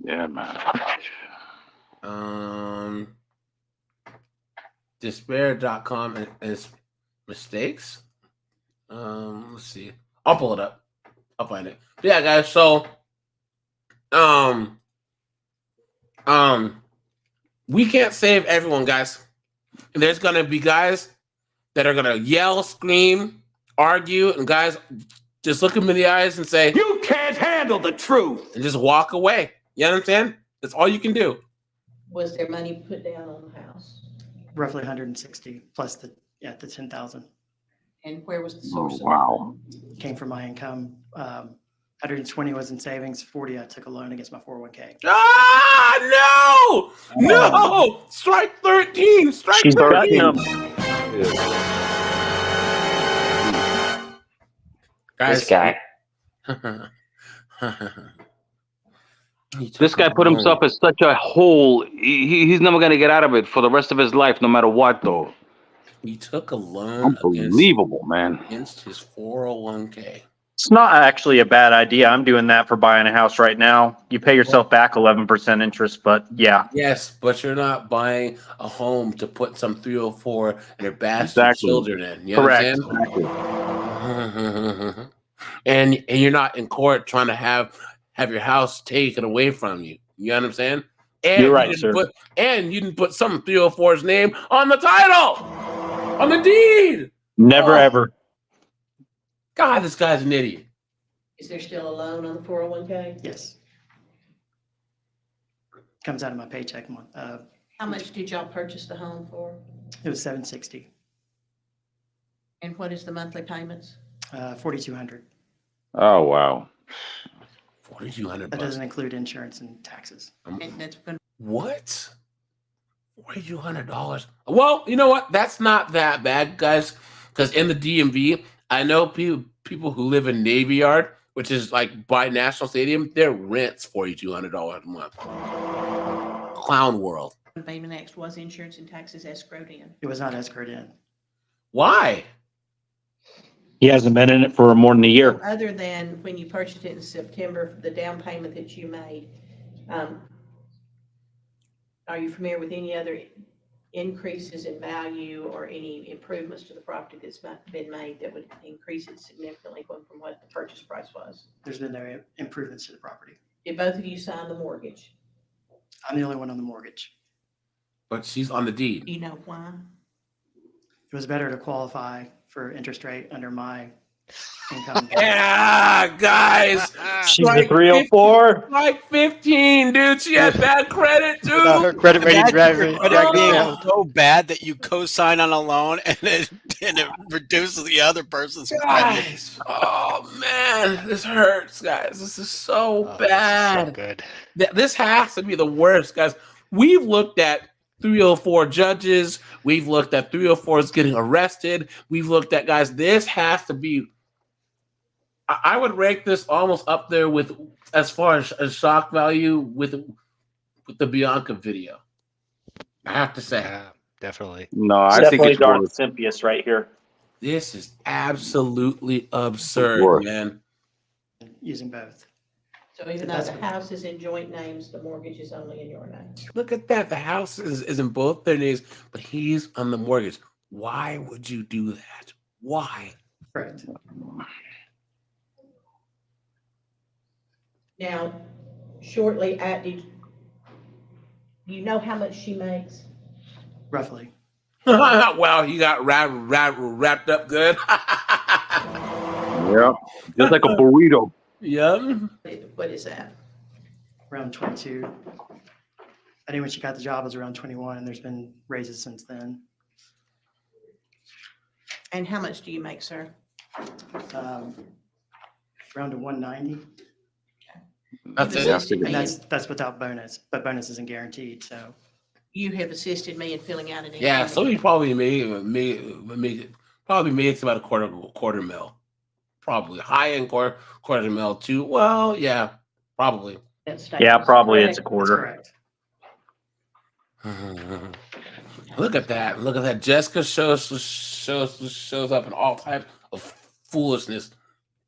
Yeah, man. Despair.com is mistakes. Let's see. I'll pull it up. I'll find it. But yeah, guys. So, we can't save everyone, guys. And there's gonna be guys that are gonna yell, scream, argue, and guys just look them in the eyes and say, "You can't handle the truth," and just walk away. You know what I'm saying? That's all you can do. Was there money put down on the house? Roughly 160 plus the 10,000. And where was the source of Wow. Came from my income. 120 was in savings. 40 I took a loan against my 401k. Ah, no! Strike 13. Strike She's 13. got him. Guys, This guy. This guy put himself in such a hole. He's never going to get out of it for the rest of his life, no matter what, though. He took a loan Unbelievable, man. against his 401k. It's not actually a bad idea. I'm doing that for buying a house right now. You pay yourself back 11% interest, but yeah. Yes, but you're not buying a home to put some 304 and your bastard Exactly. children in. You know Correct. what I'm saying? And you're not in court trying to have your house taken away from you. You know what I'm saying? And You're right, you sir. didn't put some 304's name on the title, on the deed. Never ever. God, this guy's an idiot. Is there still a loan on the 401k? Yes. Comes out of my paycheck month. How much did y'all purchase the home for? It was 760. And what is the monthly payments? 4,200. Oh, wow. 4,200 That bucks. doesn't include insurance and taxes. And that's been What? $4,200. Well, you know what? That's not that bad, guys. Because in the DMV, I know people who live in Navy Yard, which is like by National Stadium, their rent's $4,200 a month. Clown world. payment next was insurance and taxes escrowed in. It was not escrowed in. Why? He hasn't been in it for more than a year. Other than when you purchased it in September, the down payment that you made, are you familiar with any other increases in value or any improvements to the property that's been made that would increase it significantly from what the purchase price was? There's been no improvements to the property. Did both of you sign the mortgage? I'm the only one on the mortgage. But she's on the deed. Do you know why? It was better to qualify for interest rate under my income. Yeah, guys. She's a 304. Like 15, dude. She had bad credit, dude. Her credit rating Imagine your credit dragged being down. so bad that you co-sign on a loan and it reduces the other person's credit. Guys, oh man, this hurts, guys. This is so bad. So good. This has to be the worst, guys. We've looked at 304 judges. We've looked at 304s getting arrested. We've looked at, guys, this has to be, I would rank this almost up there with, as far as shock value with the Bianca video. I have to say. Yeah, definitely. No, I think Definitely it's dark worse. Sympius right here. This is absolutely absurd, Worse. man. Using both. So even though the house is in joint names, the mortgage is only in your name. Look at that. The house is in both their names, but he's on the mortgage. Why would you do that? Why? Correct. Now, shortly at, do you know how much she makes? Roughly. Wow, you got wrapped up good. Yeah, just like a burrito. Yeah. What is that? Around 22. I think when she got the job it was around 21, and there's been raises since then. And how much do you make, sir? Around to 190. That's it. Assisted And me that's without bonus, but bonus isn't guaranteed. So You have assisted me in filling out an income. Yeah, so he probably made it's about a quarter mil. Probably high end quarter mil too. Well, yeah, probably. Yeah, probably it's a that's quarter. correct. Look at that. Look at that. Jessica shows up in all types of foolishness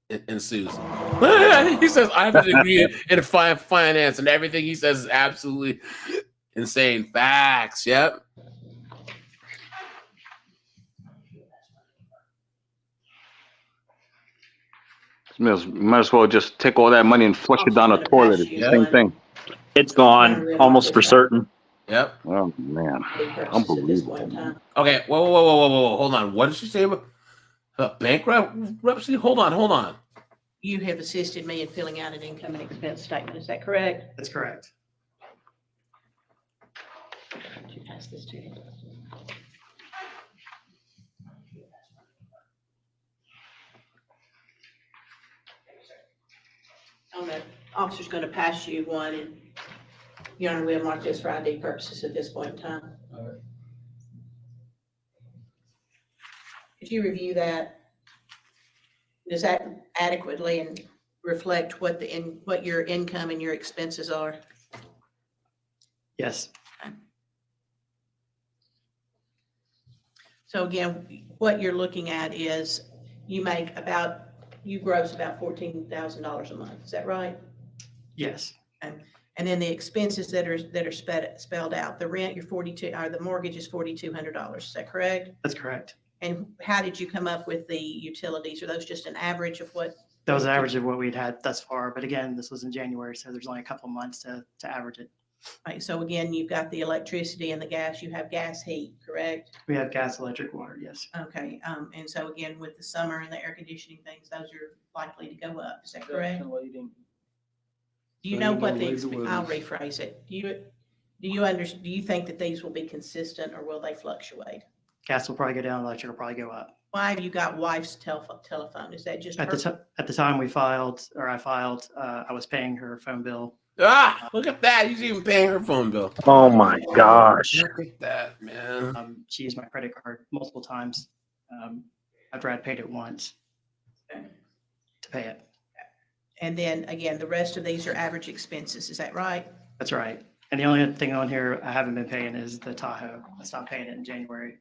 ensues. He says, I have a degree in finance, and everything he says is absolutely insane. Facts. Yep. Might as well just take all that money and flush it down the toilet. It's the same thing. It's gone, almost for certain. Yep. Oh man, unbelievable. Okay. Whoa. Hold on. What did she say about bankruptcy? Hold on. You have assisted me in filling out an income and expense statement. Is that correct? That's correct. Did you pass this to him? The officer's going to pass you one, and Your Honor, we'll mark this for ID purposes at this point in time. All right. Could you review that? Does that adequately and reflect what your income and your expenses are? Yes. So again, what you're looking at is you gross about $14,000 a month. Is that right? Yes. And then the expenses that are spelled out, the rent, the mortgage is $4,200. Is that correct? That's correct. And how did you come up with the utilities? Are those just an average of what? That was an average of what we'd had thus far. But again, this was in January, so there's only a couple of months to average it. Right. So again, you've got the electricity and the gas. You have gas heat, correct? We have gas, electric, water. Yes. Okay. And so again, with the summer and the air conditioning things, those are likely to go up. Is that correct? Do you know what I'll rephrase it. Do you think that these will be consistent or will they fluctuate? Gas will probably go down, electric will probably go up. Why have you got wife's telephone? Is that just At the time I filed, I was paying her phone bill. Look at that. He's even paying her phone bill. Oh my gosh. Look at that, man. She used my credit card multiple times after I'd paid it once to pay it. And then again, the rest of these are average expenses. Is that right? That's right. And the only thing on here I haven't been paying is the Tahoe. I stopped paying it in January.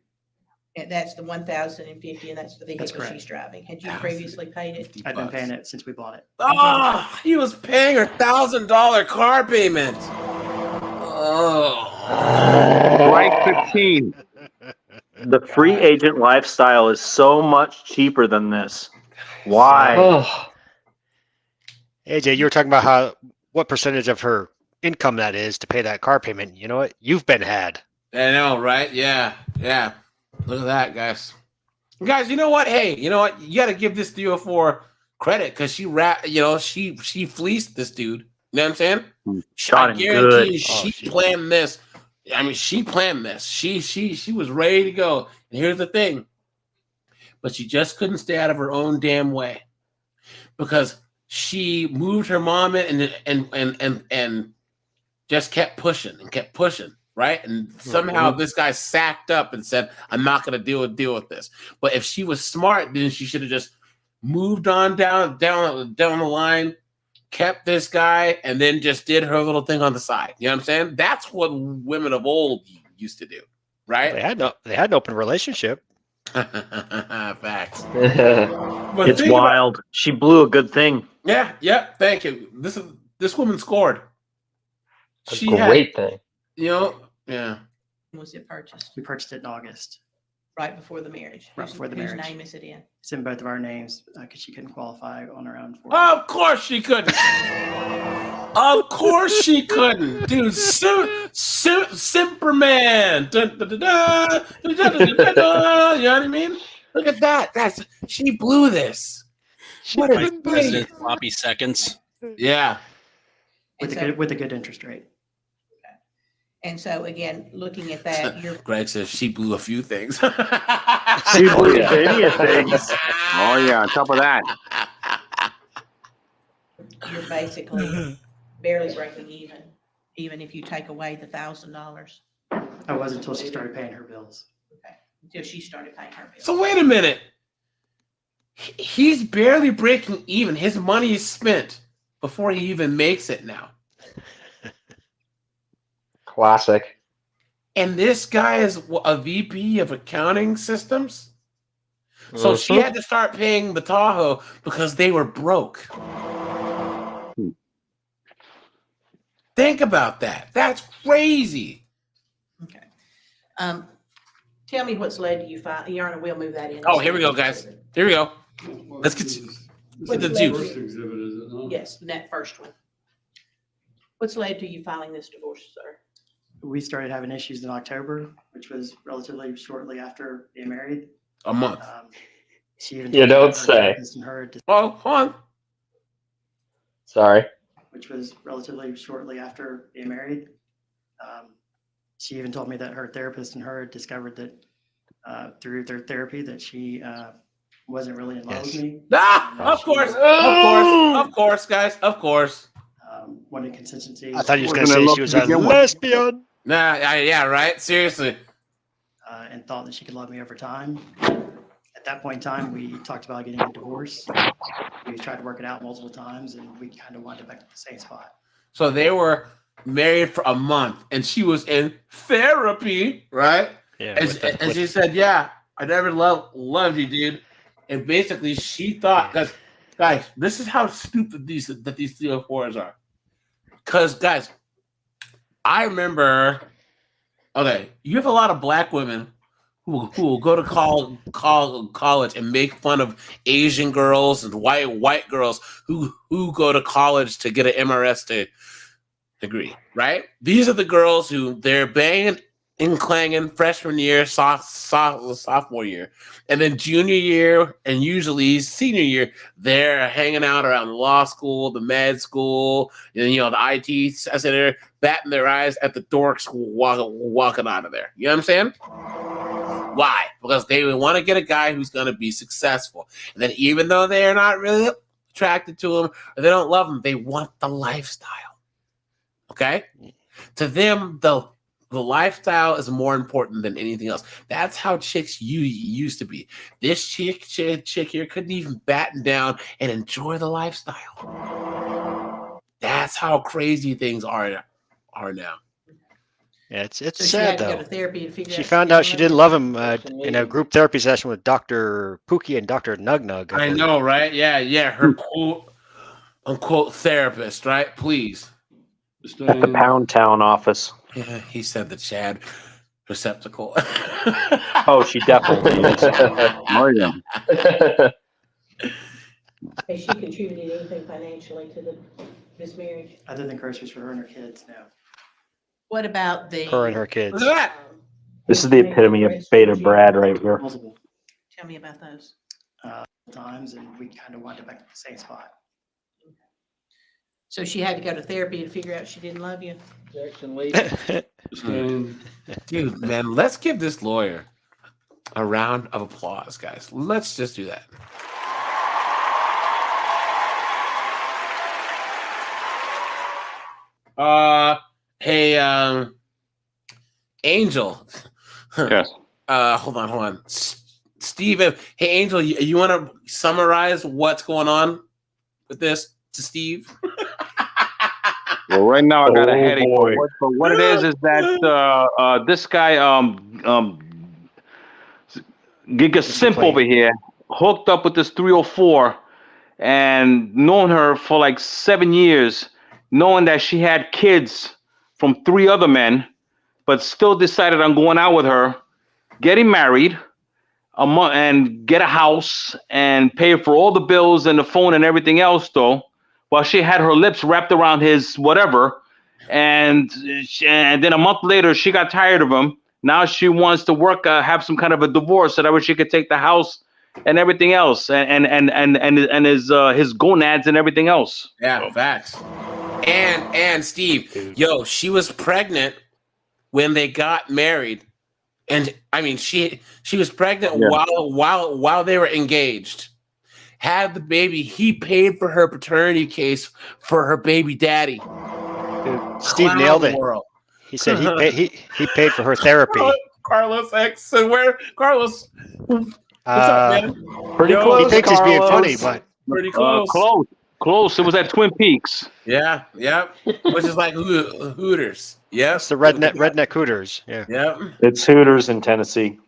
And that's the 1,050, and that's the vehicle correct. she's driving. Had you previously paid it? I've been paying it since we bought it. Oh, he was paying her $1,000 car payment. Oh. Strike 15. The free agent lifestyle is so much cheaper than this. Why? Oh, AJ, you were talking about what percentage of her income that is to pay that car payment. You know what? You've been had. I know, right? Yeah. Look at that, guys. Guys, you know what? Hey, you know what? You got to give this 304 credit because she fleeced this dude. You know what I'm saying? I guarantee you, she planned this. I mean, she planned this. She was ready to go. And here's the thing. But she just couldn't stay out of her own damn way because she moved her mom in and just kept pushing and kept pushing. Right. And somehow this guy sacked up and said, I'm not going to deal with this. But if she was smart, then she should have just moved on down the line, kept this guy, and then just did her little thing on the side. You know what I'm saying? That's what women of old used to do. Right. They had an open relationship. Facts. But it's wild. She blew a good thing. Yeah. Thank you. This woman scored. That's a great thing. You know, yeah. When was it purchased? We purchased it in August. Right before the marriage. Right before the Whose marriage. name is it in? It's in both of our names because she couldn't qualify on her own. Of course she couldn't. Of course she couldn't. Dude, Simperman. Dun, dun, dun, dun, dun, dun, dun, dun, dun. You know what I mean? Look at that. She blew this. What Vice President sloppy seconds. Yeah. With a good interest rate. And so again, looking at that, you're Greg says she blew a few things. She blew many things. Oh yeah, on top of that. you're basically barely breaking even if you take away the $1,000. I was until she started paying her bills. Okay. Until she started paying her bills. So wait a minute. He's barely breaking even. His money is spent before he even makes it now. Classic. And this guy is a VP of accounting systems. So she had to start paying the Tahoe because they were broke. Think about that. That's crazy. Okay. Tell me what's led to you find. Yarna, we'll move that in. Oh, here we go, guys. Here we go. Let's get the juice. First exhibit, is it not? Yes, that first one. What's led to you filing this divorce, sir? We started having issues in October, which was relatively shortly after being married. A month. She even You told me don't her say. therapist and her Oh, hold on. Sorry. which was relatively shortly after being married. She even told me that her therapist and her had discovered that through their therapy that she wasn't really in love with me. Of course, guys, of course. Wanted consistency. I thought you was going to say she was a lesbian. Nah, yeah, right. Seriously. And thought that she could love me over time. At that point in time, we talked about getting a divorce. We tried to work it out multiple times, and we kind of wound up back at the same spot. So they were married for a month, and she was in therapy, right? Yeah. And she said, "Yeah, I never loved you, dude." And basically, she thought, guys, this is how stupid these 304s are. Because, guys, I remember. Okay, you have a lot of black women who will go to college and make fun of Asian girls and white girls who go to college to get an MRS degree, right? These are the girls who they're banging and clanging freshman year, sophomore year, and then junior year, and usually senior year, they're hanging out around the law school, the med school, and the IT center, batting their eyes at the dorks walking out of there. You know what I'm saying? Why? Because they want to get a guy who's going to be successful. And then even though they're not really attracted to him or they don't love him, they want the lifestyle. Okay? To them, the lifestyle is more important than anything else. That's how chicks used to be. This chick here couldn't even batten down and enjoy the lifestyle. That's how crazy things are now. Yeah, it's So she sad had to go though. to therapy to figure She out found didn't out she didn't love him Person in a leaving. group therapy session with Dr. Pookie and Dr. Nugnug. I believe. know, right? Yeah. Her quote unquote therapist, right? Please. At the Pound Town office. Yeah, he said the Chad receptacle. Oh, she definitely is. Oh, yeah. Has she contributed anything financially to this marriage? Other than groceries for her and her kids, no. What about the? Her and her kids. Look at that. This is the epitome of beta Brad right here. Multiple Tell me about those. times, and we kind of wound up back at the same spot. So she had to go to therapy to figure out she didn't love you. Objection, leaving. Dude, man, let's give this lawyer a round of applause, guys. Let's just do that. Hey, Angel. Yes. Hold on. Steve, hey, Angel, you want to summarize what's going on with this to Steve? Well, right now I got a headache. boy. But what it is that this guy Giga Simp over here hooked up with this 304 and known her for like 7 years, knowing that she had kids from 3 other men, but still decided on going out with her, getting married, and get a house and pay for all the bills and the phone and everything else, though, while she had her lips wrapped around his whatever. And then a month later, she got tired of him. Now she wants to work, have some kind of a divorce so that way she could take the house and everything else, and his gonads and everything else. Yeah, facts. And Steve, yo, she was pregnant when they got married, and I mean she was pregnant while they were engaged. Had the baby. He paid for her paternity case for her baby daddy. Dude, Steve nailed it. World. He said he paid for her therapy. Carlos X. So where Carlos? What's up, man? Pretty close. He thinks he's being funny, but Pretty close. Close. It was at Twin Peaks. Yeah. Which is like Hooters. Yeah. it's the redneck Hooters. Yeah. Yep. It's Hooters in Tennessee.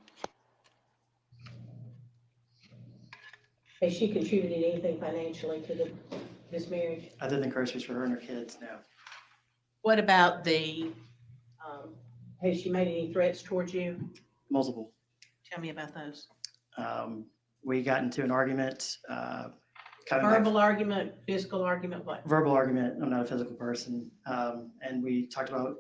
Has she contributed anything financially to this marriage? Other than groceries for her and her kids, no. What about the? Has she made any threats towards you? Multiple. Tell me about those. We got into an argument. Verbal argument, physical argument, what? Verbal argument. I'm not a physical person. And we talked about,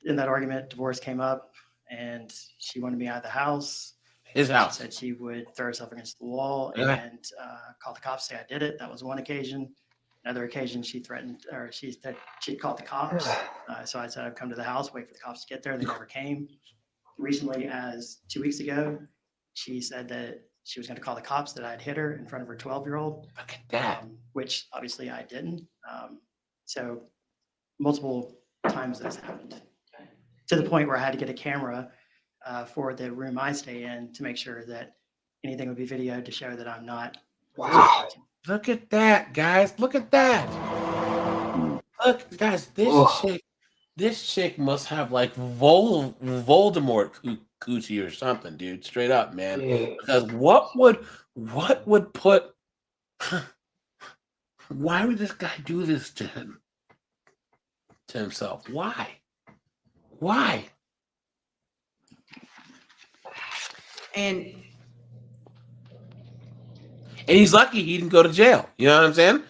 in that argument, divorce came up, and she wanted me out of the house. His house. She said she would throw herself against the wall and call the cops, say I did it. That was one occasion. Another occasion, she threatened, or she said she called the cops. So I said I'd come to the house, wait for the cops to get there. They never came. Recently, as 2 weeks ago, she said that she was going to call the cops, that I'd hit her in front of her 12-year-old. Look at that. Which obviously I didn't. So multiple times this happened, to the point where I had to get a camera for the room I stay in to make sure that anything would be videoed to show that I'm not. Wow. Look at that, guys. Look at that. Look, guys, this chick must have like Voldemort coochie or something, dude. Straight up, man. Because what would put why would this guy do this to himself? Why? And he's lucky he didn't go to jail. You know what I'm saying?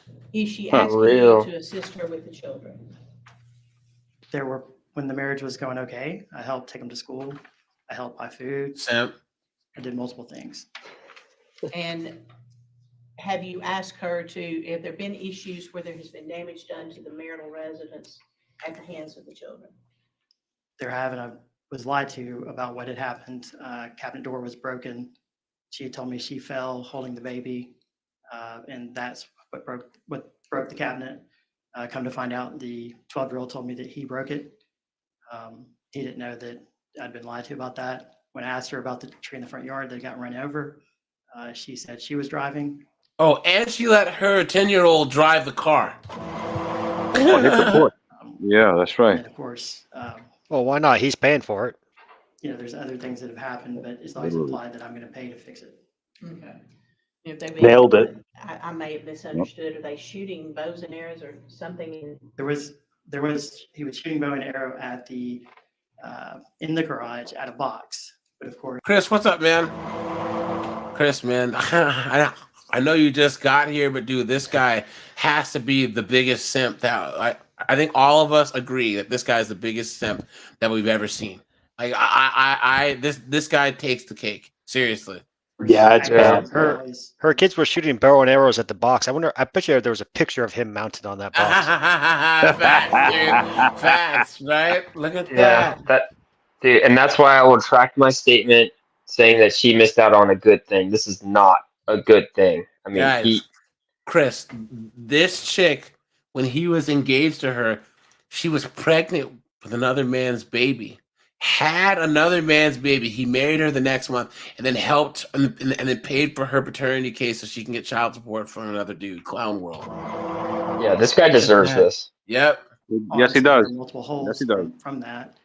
is she Not asking real. you to assist her with the children? When the marriage was going okay, I helped take them to school. I helped buy food. Sam. I did multiple things. And have you asked her to, have there been issues where there has been damage done to the marital residence at the hands of the children? There have, and I was lied to about what had happened. Cabinet door was broken. She had told me she fell holding the baby, and that's what broke the cabinet. Come to find out, the 12-year-old told me that he broke it. He didn't know that I'd been lied to about that. When I asked her about the tree in the front yard that got run over, she said she was driving. Oh, and she let her 10-year-old drive the car. Oh, hit the court. Yeah, that's right. And of course, Well, why not? He's paying for it. You know, there's other things that have happened, but it's always implied that I'm going to pay to fix it. Okay. If they Nailed it. I may have misunderstood. Are they shooting bows and arrows or something? He was shooting bow and arrow at in the garage at a box, but of course. Chris, what's up, man? Chris, man, I know you just got here, but dude, this guy has to be the biggest simp that I think all of us agree that this guy is the biggest simp that we've ever seen. Like this guy takes the cake. Seriously. Yeah, it's bad. Her kids were shooting bow and arrows at the box. I bet you there was a picture of him mounted on that box. Facts, dude. Facts, right? Look at Yeah, that. Dude, and that's why I will retract my statement saying that she missed out on a good thing. This is not a good thing. I mean, Guys, Chris, this chick, when he was engaged to her, she was pregnant with another man's baby. Had another man's baby. He married her the next month and then helped and then paid for her paternity case so she can get child support from another dude. Clown world. yeah, this guy deserves this. Yep. Yes, he does. Multiple holes Yes, he does. from that.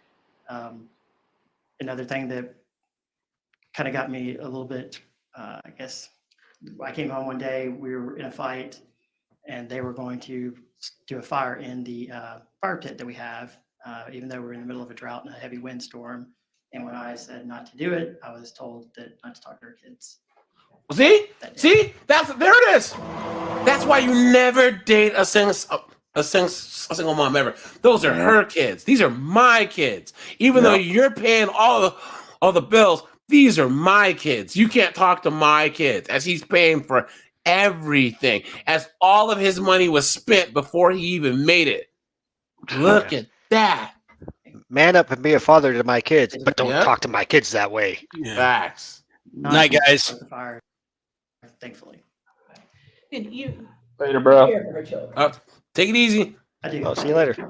Another thing that kind of got me a little bit, I guess, I came home one day, we were in a fight, and they were going to do a fire in the fire pit that we have, even though we're in the middle of a drought and a heavy windstorm. And when I said not to do it, I was told that not to talk to our kids. See, there it is. That's why you never date a single mom ever. Those are her kids. These are my kids. Even though you're paying all the bills, these are my kids. You can't talk to my kids as he's paying for everything, as all of his money was spent before he even made it. Look at that. Man up and be a father to my kids, but don't talk to my kids that way. Facts. Night, guys. Fire, thankfully. And you Later, bro. care for her children. Take it easy. I do. I'll see you later.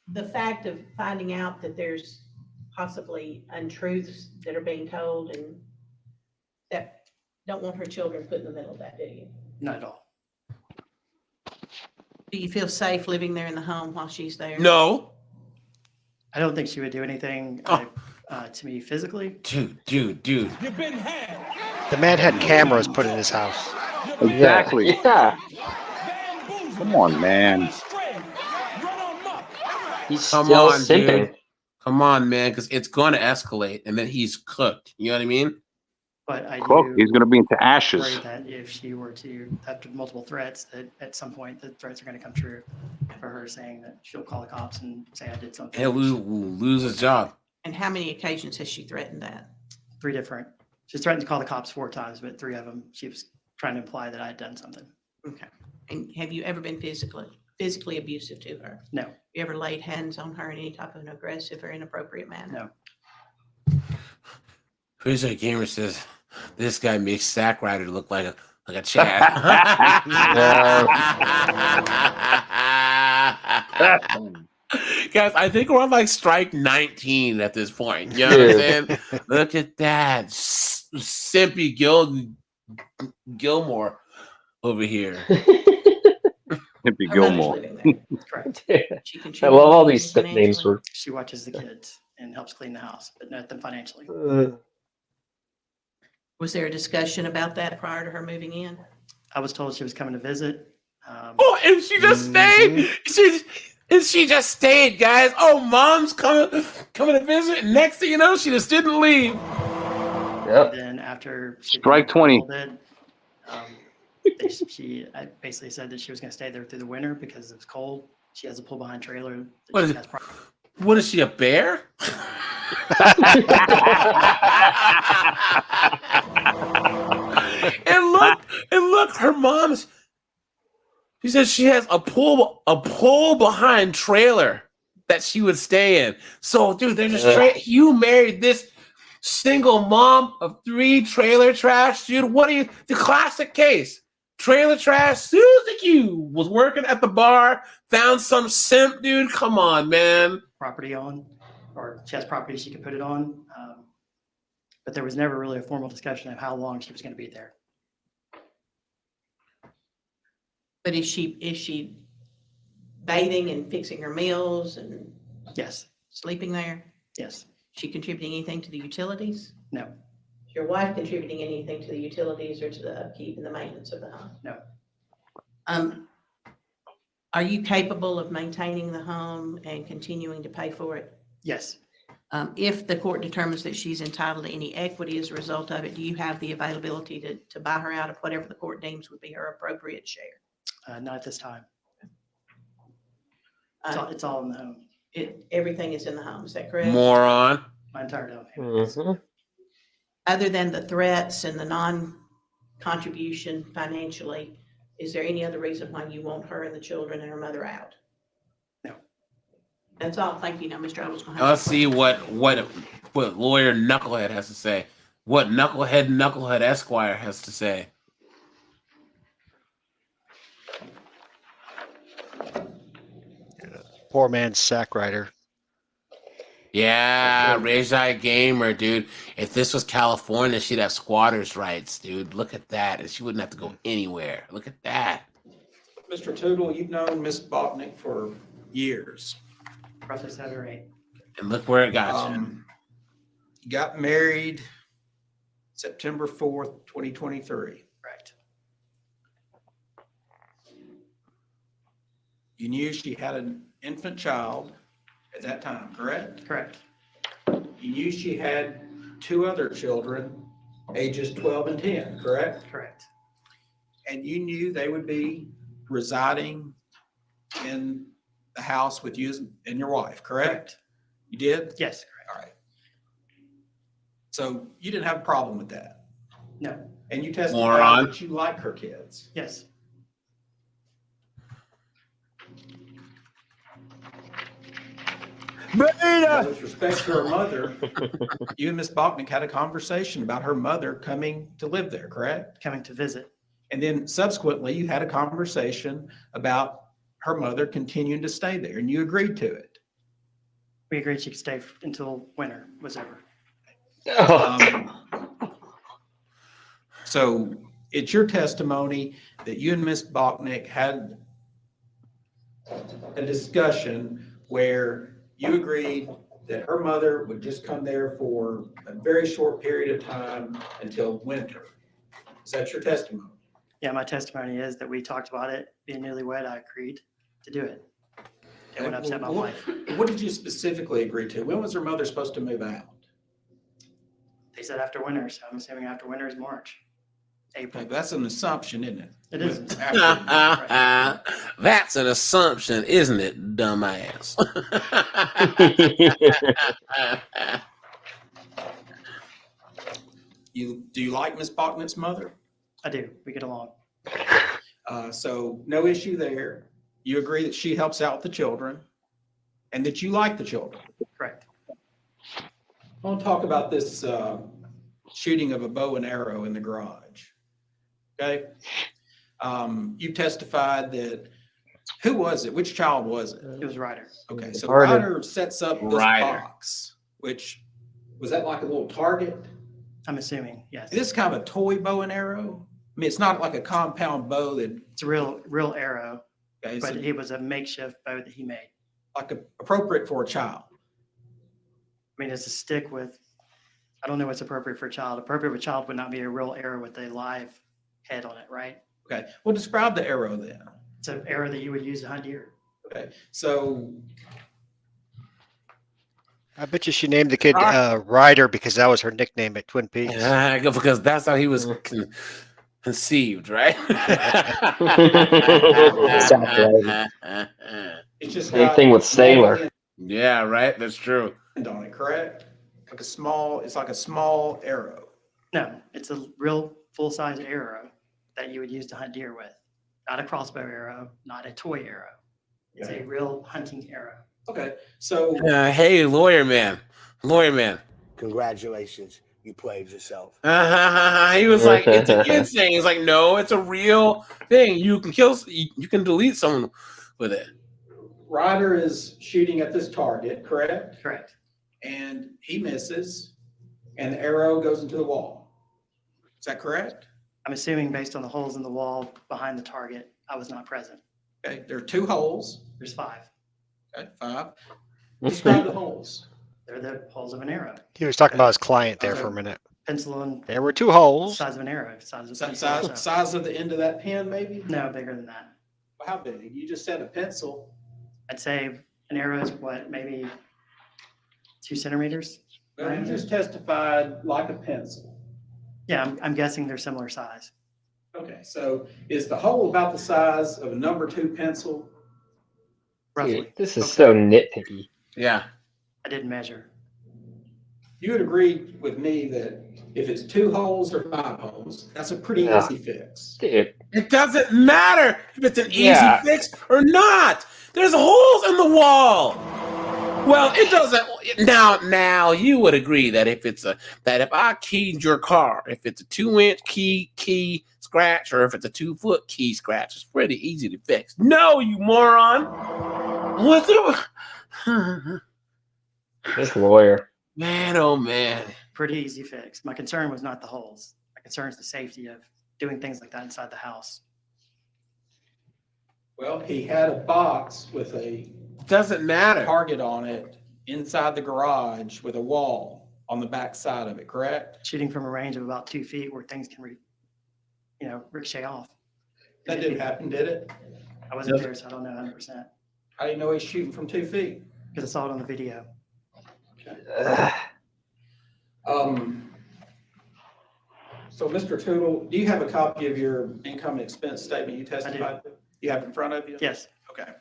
The fact of finding out that there's possibly untruths that are being told and that don't want her children put in the middle of that, do you? Not at all. Do you feel safe living there in the home while she's there? No. I don't think she would do anything to me physically. Dude. You've been had. The man had cameras put in his house. Exactly. Yeah. Come on, man. He's Come still on, simping. dude. Come on, man, because it's going to escalate, and then he's cooked. You know what I mean? But I Cook, do he's going to be into worry ashes. that if she were to, after multiple threats, that at some point the threats are going to come true for her, saying that she'll call the cops and say I did something. He'll lose his job. And how many occasions has she threatened that? 3 different. She's threatened to call the cops 4 times, but 3 of them she was trying to imply that I had done something. Okay. And have you ever been physically abusive to her? No. You ever laid hands on her in any type of an aggressive or inappropriate manner? No. Crazy Gamer says this guy makes Sack Rider look like a Chad. Guys, I think we're on like strike 19 at this point. You know what I'm saying? Look at that. Simpy Gilmore over here. Hippie Gilmore. Correct. I love all these step names for. She watches the kids and helps clean the house, but not them financially. Was there a discussion about that prior to her moving in? I was told she was coming to visit. And she just stayed. She just stayed, guys. Oh, mom's coming to visit. And next thing you know, she just didn't leave. Yep. Then after Strike 20. She basically said that she was going to stay there through the winter because it was cold. She has a pull behind trailer. What is she, a bear? and look, her mom's. She says she has a pull behind trailer that she would stay in. So, dude, they're just you married this single mom of 3 trailer trash, dude. What are you? The classic case. Trailer trash. Susie Q was working at the bar, found some simp, dude. Come on, man. Property on, or she has property she could put it on. But there was never really a formal discussion of how long she was going to be there. But is she bathing and fixing her meals and Yes. Sleeping there? Yes. She contributing anything to the utilities? No. Is your wife contributing anything to the utilities or to the upkeep and the maintenance of the home? No. Are you capable of maintaining the home and continuing to pay for it? Yes. If the court determines that she's entitled to any equity as a result of it, do you have the availability to buy her out of whatever the court deems would be her appropriate share? Not at this time. It's all in the home. Everything is in the home, is that correct? Moron. My entire down Mhm. Other than the threats and the non-contribution financially, is there any other reason why you want her and the children and her mother out? No. That's all. Thank you. Now, Mr. Owens. Now let's see what lawyer Knucklehead has to say. What Knucklehead Esquire has to say. Poor man's sack rider. Yeah, Rage Eye Gamer, dude. If this was California, she'd have squatters' rights, dude. Look at that. And she wouldn't have to go anywhere. Look at that. Mr. Tootle, you've known Miss Botnick for years. Roughly 7 or 8. And look where it got you. You got married September 4th, 2023. Right. You knew she had an infant child at that time, correct? Correct. You knew she had 2 other children, ages 12 and 10, correct? Correct. And you knew they would be residing in the house with you and your wife, correct? You did? Yes, correct. All right. So you didn't have a problem with that? No. And you testified Moron. that you like her kids? Yes. Now, with respect to her mother, you and Miss Bachnick had a conversation about her mother coming to live there, correct? Coming to visit. And then subsequently, you had a conversation about her mother continuing to stay there, and you agreed to it. We agreed she could stay until winter was over. So it's your testimony that you and Miss Bachnick had a discussion where you agreed that her mother would just come there for a very short period of time until winter. Is that your testimony? Yeah, my testimony is that we talked about it. Being newlywed, I agreed to do it. It wouldn't upset my wife. What did you specifically agree to? When was her mother supposed to move out? They said after winter, so I'm assuming after winter is March, April. That's an assumption, isn't it? It isn't. That's an assumption, isn't it, dumbass? Do you like Miss Bachnick's mother? I do. We get along. So no issue there. You agree that she helps out the children and that you like the children? Correct. I want to talk about this shooting of a bow and arrow in the garage. Okay. You testified that, who was it? Which child was it? It was Ryder. Okay. So Ryder. Ryder sets up this box, which, was that like a little target? I'm assuming, yes. Is this kind of a toy bow and arrow? I mean, it's not like a compound bow that. It's a real arrow, Okay, but so it was a makeshift bow that he made. like appropriate for a child. I mean, it's a stick with, I don't know what's appropriate for a child. Appropriate for a child would not be a real arrow with a live head on it, right? Okay. Well, describe the arrow then. It's an arrow that you would use to hunt deer. Okay. So I bet you she named the kid Ryder because that was her nickname at Twin Peaks. Yeah, because that's how he was conceived, right? it's just Same thing with Sailor. Yeah, right. That's true. On it, correct? Like a small, it's like a small arrow. No, it's a real full-size arrow that you would use to hunt deer with. Not a crossbow arrow, not a toy arrow. It's a real hunting arrow. Okay. So hey, lawyer man. Congratulations, you played yourself. He was like, it's a kid thing. He's like, no, it's a real thing. You can kill, you can delete someone with it. Ryder is shooting at this target, correct? Correct. And he misses, and the arrow goes into the wall. Is that correct? I'm assuming based on the holes in the wall behind the target, I was not present. Okay. There are 2 holes. There's 5. Okay, 5. Describe the holes. They're the holes of an arrow. He was talking about his client there for a minute. Pencil and There were 2 holes. size of an arrow. Size of pencil Size, also. size of the end of that pen, maybe? No, bigger than that. How big? You just said a pencil. I'd say an arrow is what, maybe 2 centimeters? Well, you just testified like a pencil. Yeah, I'm guessing they're similar size. Okay, so is the hole about the size of a number 2 pencil? Dude, this is so nitpicky. Yeah. I didn't measure. You would agree with me that if it's 2 holes or 5 holes, that's a pretty Yeah. easy fix. Dude. It doesn't matter if it's an easy Yeah. fix or not. There's holes in the wall. Well, it doesn't. Now you would agree that if I keyed your car, if it's a 2-inch key scratch, or if it's a 2-foot key scratch, it's pretty easy to fix. No, you moron. What the? This lawyer. Man, oh man. Pretty easy fix. My concern was not the holes. My concern is the safety of doing things like that inside the house. Well, he had a box with a Doesn't matter. target on it inside the garage with a wall on the back side of it, correct? Shooting from a range of about 2 feet where things can, ricochet off. That didn't happen, did it? I wasn't there, so I don't know 100% How do you know he's shooting from 2 feet? because I saw it on the video. So Mr. Tootle, do you have a copy of your income and expense statement you testified to? You have it in front of you? Yes. Okay.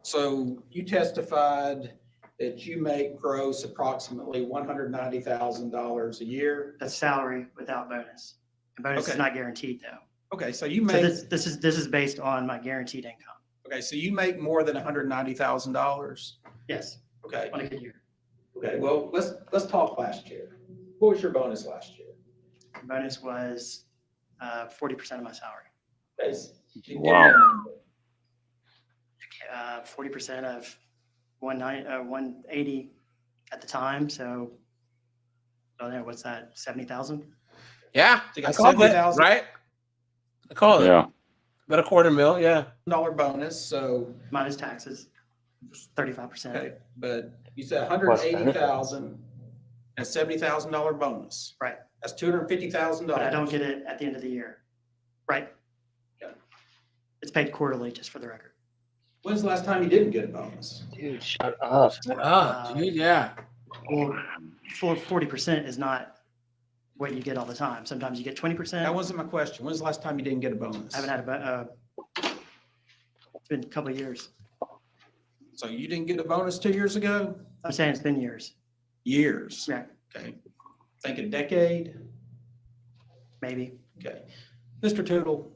So you testified that you make gross approximately $190,000 a year. That's salary without bonus. And bonus is Okay. not guaranteed though. Okay, so you So make, this is based on my guaranteed income. okay, so you make more than $190,000? Yes, Okay. on a good year. Okay, well, let's talk last year. What was your bonus last year? Bonus was 40% of my salary. Okay, give me Wow. a number. 40% of 180 at the time. So I don't know, what's that? 70,000? Yeah, So you I got called it, $70,000 right? I called it. About a $250,000, yeah. bonus, so, Minus taxes, 35%. okay, but you said 180,000 and $70,000 bonus. Right. That's $250,000. But I don't get it at the end of the year. Right. Okay. It's paid quarterly, just for the record. When's the last time you didn't get a bonus? Dude, shut up. Oh, dude, yeah. Well, 40% is not what you get all the time. Sometimes you get 20%. That wasn't my question. When's the last time you didn't get a bonus? I haven't had it's been a couple of years. So you didn't get a bonus 2 years ago? I'm saying it's been years. Years? Yeah, Okay. Think a decade? maybe. Okay. Mr. Tootle,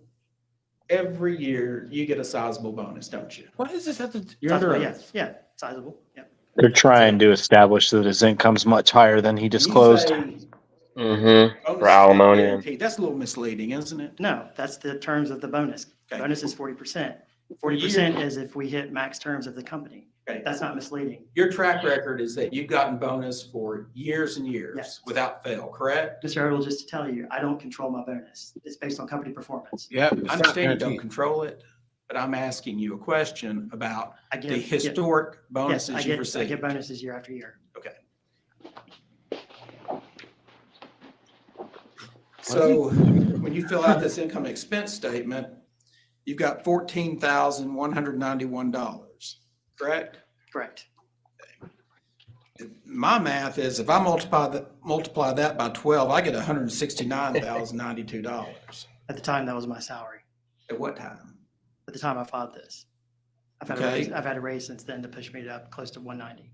every year you get a sizable bonus, don't you? What does this have to do? You're under Sizable, oath. yeah, sizable. Yeah. They're trying to establish that his income's much higher than he disclosed. Mm-hmm. For alimony. Guaranteed. That's a little misleading, isn't it? No, that's the terms of the bonus. Okay. Bonus is 40%. For 40% you- is if we hit max terms of the company. Okay. That's not misleading. Your track record is that you've gotten bonus for years and years Yes. without fail, correct? Mr. Erdl, just to tell you, I don't control my bonus. It's based on company performance. Yeah, I understand you don't control it, but I'm asking you a question about I get the historic Yes, bonuses I you've get received. bonuses year after year. Okay. So when you fill out this income and expense statement, you've got $14,191, correct? Correct. My math is if I multiply that by 12, I get $169,092. At the time, that was my salary. At what time? At the time I filed this. I've had, Okay. I've had a raise since then to push me up close to 190.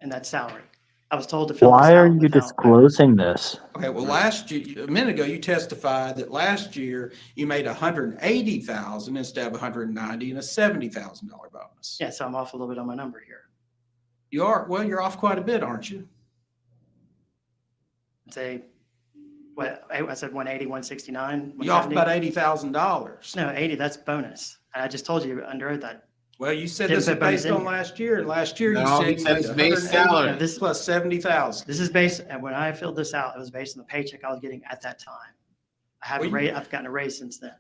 And that's salary. I was told to fill this Why are out you without- disclosing this? Okay, well, last year, a minute ago, you testified that last year you made 180,000 instead of 190 and a $70,000 bonus. Yeah, so I'm off a little bit on my number here. You are, well, you're off quite a bit, aren't you? I'd say, what, I said 180, 169? You're off 170? about $80,000. No, 80, that's bonus. And I just told you under oath that. Well, you said Didn't this is put bonus based in on here. last year, and last year you No, said he you said made it's base 180 salary. No, this- plus 70,000. This is based, and when I filled this out, it was based on the paycheck I was getting at that time. I haven't Well, you- I've gotten a raise since then.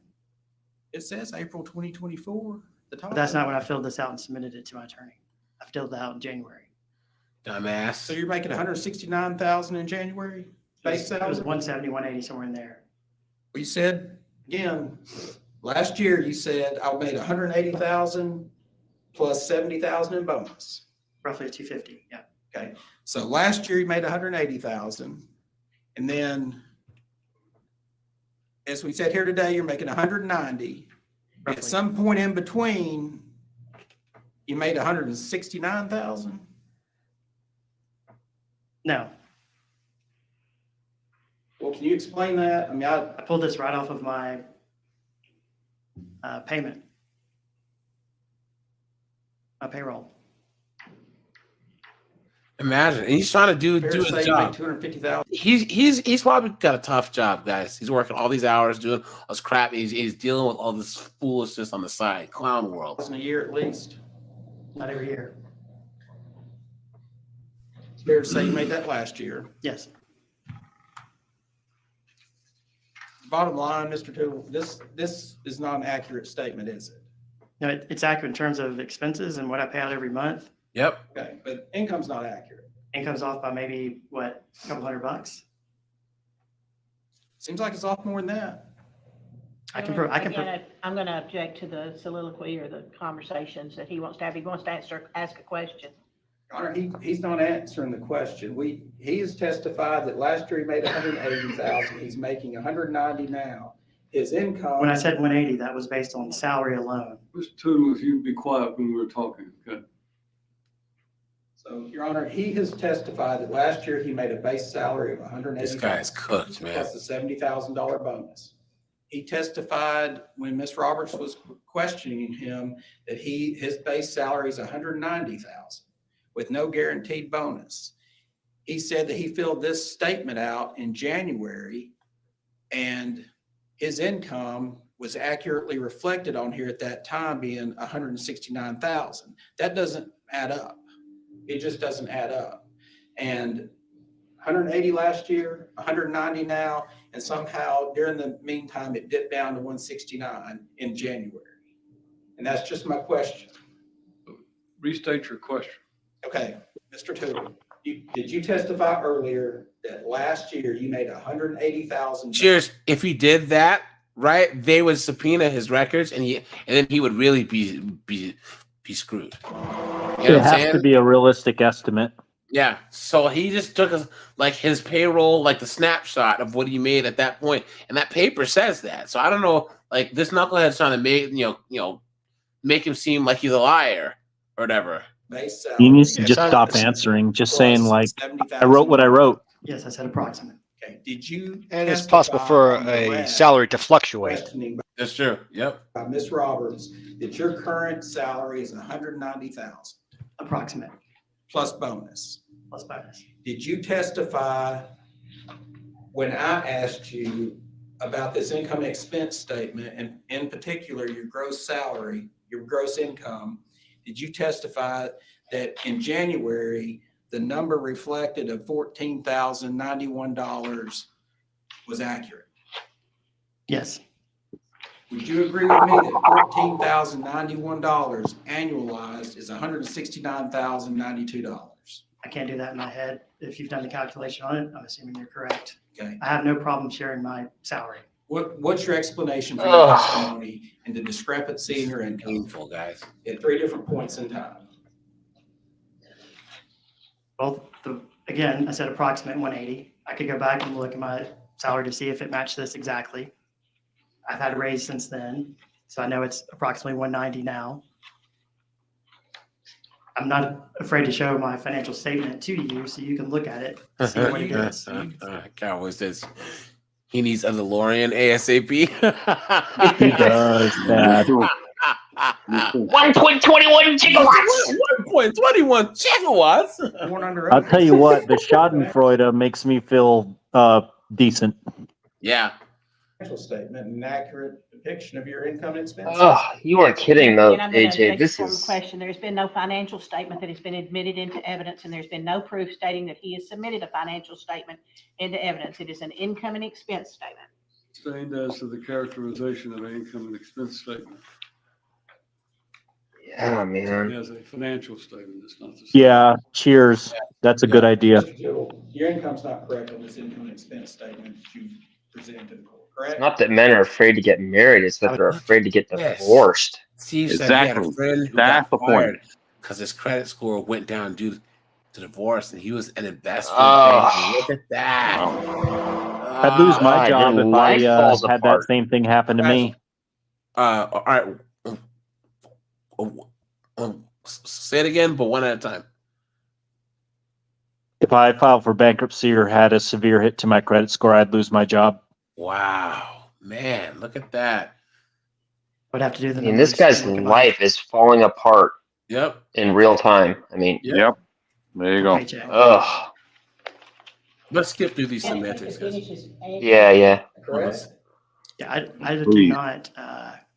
It says April 2024. But that's not when I filled this out and submitted it to my attorney. I filled it out in January. Dumbass. So you're making 169,000 in January base It was salary? 170, 180, somewhere in there. Well, you said, again, last year you said I made 180,000 plus 70,000 in bonus. Roughly 250, yeah. Okay, so last year you made 180,000, and then, as we said here today, you're making 190. Roughly. At some point in between, you made 169,000. No, Well, can you explain that? I mean, I pulled this right off of my payment, my payroll. Imagine, and he's trying to do fair to say his you make job. 250,000. He's probably got a tough job, guys. He's working all these hours doing all this crap. He's dealing with all this foolishness on the side. Clown world. A year at least. Not every year. It's fair to say you made that last year. Yes. Bottom line, Mr. Tootle, this is not an accurate statement, is it? No, it's accurate in terms of expenses and what I pay out every month. Yep. Okay, but income's not accurate. Income's off by maybe, what, a couple $100? Seems like it's off more than that. I'm going to object to the soliloquy or the conversations that he wants to have. He wants to ask a question. Your Honor, he's not answering the question. He has testified that last year he made 180,000. He's making 190 now. His income. When I said 180, that was based on salary alone. Mr. Tootle, if you'd be quiet when we're talking, okay? So, Your Honor, he has testified that last year he made a base salary of 180,000. This guy's cooked, man. Plus the $70,000 bonus. He testified when Ms. Roberts was questioning him that his base salary is 190,000 with no guaranteed bonus. He said that he filled this statement out in January and his income was accurately reflected on here at that time being 169,000. That doesn't add up. It just doesn't add up. And 180 last year, 190 now, and somehow during the meantime, it dipped down to 169 in January. And that's just my question. Restate your question. Okay, Mr. Tootle, did you testify earlier that last year you made 180,000? Cheers. If he did that, right, they would subpoena his records, and then he would really be screwed. You know it has to be a realistic estimate. Yeah. So he just took his payroll, like the snapshot of what he made at that point, and that paper says that. So I don't know, like this knucklehead's trying to make him seem like he's a liar or whatever. He needs to just stop answering, just saying like, I wrote what I wrote. Yes, I said approximate. Okay. Did you? And it's possible for a salary to fluctuate. That's true. Yep. By Ms. Roberts, that your current salary is 190,000. Approximate. Plus bonus. Plus bonus. Did you testify when I asked you about this income and expense statement, and in particular, your gross salary, your gross income? Did you testify that in January, the number reflected of $14,091 was accurate? Yes. Would you agree with me that $14,091 annualized is $169,092? I can't do that in my head. If you've done the calculation on it, I'm assuming you're correct. Okay. I have no problem sharing my salary. What's your explanation for your testimony and the discrepancy in your income? Painful, guys. At 3 different points in time. Well, again, I said approximate 180. I could go back and look at my salary to see if it matched this exactly. I've had a raise since then, so I know it's approximately 190 now. I'm not afraid to show my financial statement to you so you can look at it and see what it is. Cowboy says he needs a DeLorean ASAP. He does that. 1.21 gigawatts. 1.21 gigawatts. I'll tell you what, the Schadenfreude makes me feel decent. Yeah. Financial statement, an accurate depiction of your income and expenses. Oh, you are kidding though, And I'm gonna AJ. take This the form of is question. There's been no financial statement that has been admitted into evidence, and there's been no proof stating that he has submitted a financial statement into evidence. It is an income and expense statement. Sustained as to the characterization of an income and expense statement. Yeah, man. It has a financial statement. It's not the same. Yeah, cheers. That's a good idea. Mr. Tittle, your income's not correct on this income and expense statement that you presented to the court, It's correct? not that men are afraid to get married, it's that they're afraid to get Yes. divorced. Steve said he had a Exactly. friend who That's got the point. fired because his credit score went down due to divorce, and he was an investment Oh. banker. Look at that. I'd lose my God, job your if life I falls had that apart. same thing happen to me. All right. Say it again, but one at a time. If I filed for bankruptcy or had a severe hit to my credit score, I'd lose my job. Wow, man, look at that. Would have to do I the mean, this numbers. guy's Look at my life is falling apart Yep. in real time. I mean, Yep. There you go. paycheck. ugh. Let's skip through these semantics, guys. Yeah. Correct? Yeah, I do Please. not.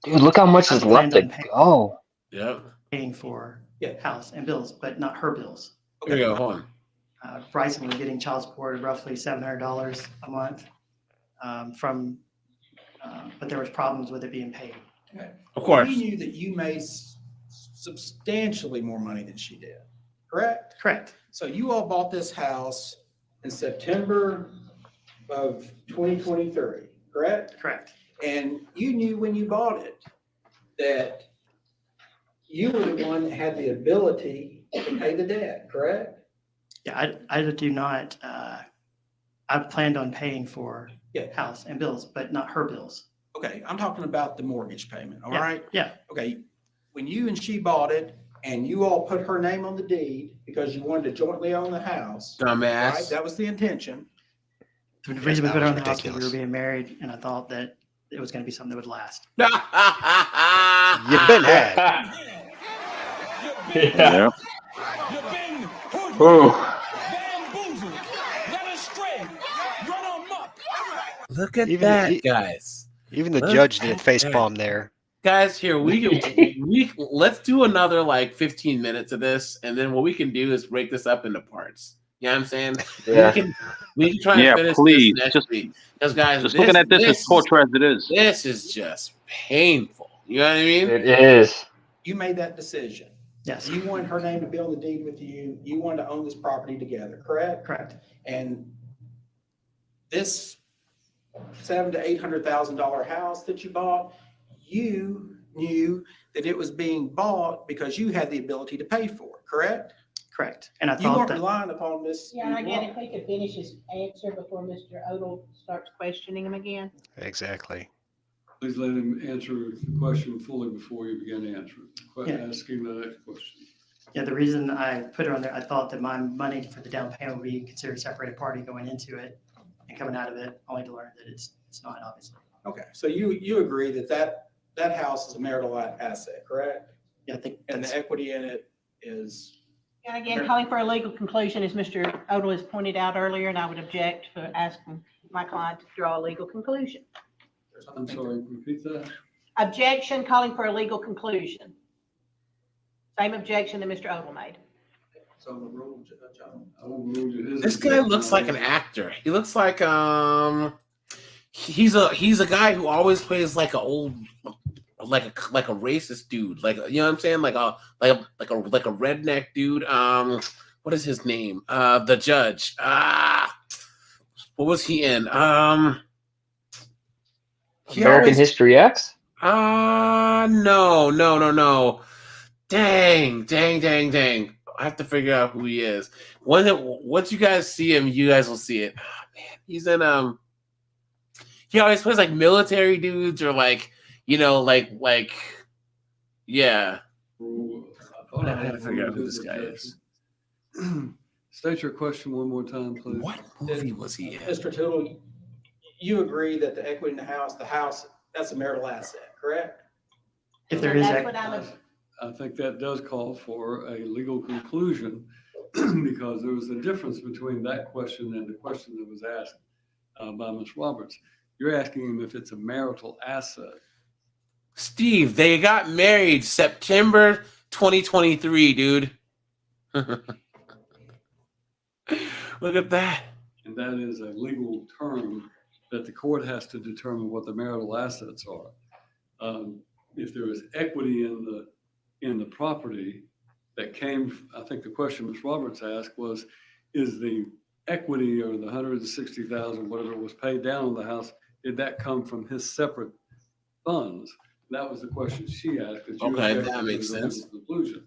Dude, look how much I is left planned to on go. Yep. paying for Yeah. house and bills, but not her bills. Here we go. Hold on. Bryson was getting child support of roughly $700 a month but there was problems with it being paid. Okay. Of course. We knew that you made substantially more money than she did, correct? Correct. So you all bought this house in September of 2023, correct? Correct. And you knew when you bought it that you were the one that had the ability to pay the debt, correct? Yeah, I do not. I planned on paying for house and bills, but not her bills. Okay, I'm talking about the mortgage payment, all Yeah, right? yeah. Okay, when you and she bought it and you all put her name on the deed because you wanted to jointly own the house. Dumbass. Right, that was the intention. The reason we that put her was on the house because we ridiculous. were being married, and I thought that it was going to be something that would last. You've been had. Yeah. You've been hoodwinked, Oh. bamboozled, led astray, run amok. Look at Even that, e- guys. Even the Look judge did a at face that. palm there. Guys, here let's do another like 15 minutes of this, and then what we can do is break this up into parts. You know what I'm saying? Yeah. We can try to Yeah, finish please. this next Just- week. Because guys, Just looking at this as torture as it is. This is just painful. You know what I mean? It is. You made that decision. Yes. You wanted her name to be on the deed with you. You wanted to own this property together, correct? Correct. And this $700,000 to $800,000 house that you bought, you knew that it was being bought because you had the ability to pay for it, correct? Correct. And I You thought weren't that relying upon this. Yeah, and again, if we could finish his answer before Mr. Odell starts questioning him again. Exactly. Please let him answer the question fully before you begin answering. Yeah. Ask him the next question. Yeah, the reason I put her on there, I thought that my money for the down payment would be considered a separated party going into it and coming out of it, only to learn that it's not, obviously. Okay, so you agree that house is a marital asset, correct? Yeah, I think And that's, the equity in it is, And again, calling for a legal conclusion, as Mr. Odell has pointed out earlier, and I would object for asking my client to draw a legal conclusion. I'm sorry, repeat that. Objection, calling for a legal conclusion. Same objection that Mr. Odell made. so the rule, John. I will rule you his This guy looks like an actor. He looks like he's a guy who always plays like a like a racist dude. Like, you know what I'm saying? Like a redneck dude. What is his name? The judge. What was he in? American History X? No. Dang. I have to figure out who he is. Once you guys see him, you guys will see it. Oh, man, he's in he always plays like military dudes or like, you know, like yeah. I gotta figure out who this guy is. State your question one more time, please. What movie was he in? Mr. Tittle, you agree that the equity in the house, that's a marital asset, correct? if there is, That's what I'm, I think that does call for a legal conclusion because there was a difference between that question and the question that was asked by Ms. Roberts. You're asking him if it's a marital asset. Steve, they got married September 2023, dude. Look at that. And that is a legal term that the court has to determine what the marital assets are. If there is equity in in the property that came, I think the question Ms. Roberts asked was, is the equity or the $160,000, whatever was paid down on the house, did that come from his separate funds? That was the question she asked. That you Okay, objected that to makes as a sense. legal conclusion.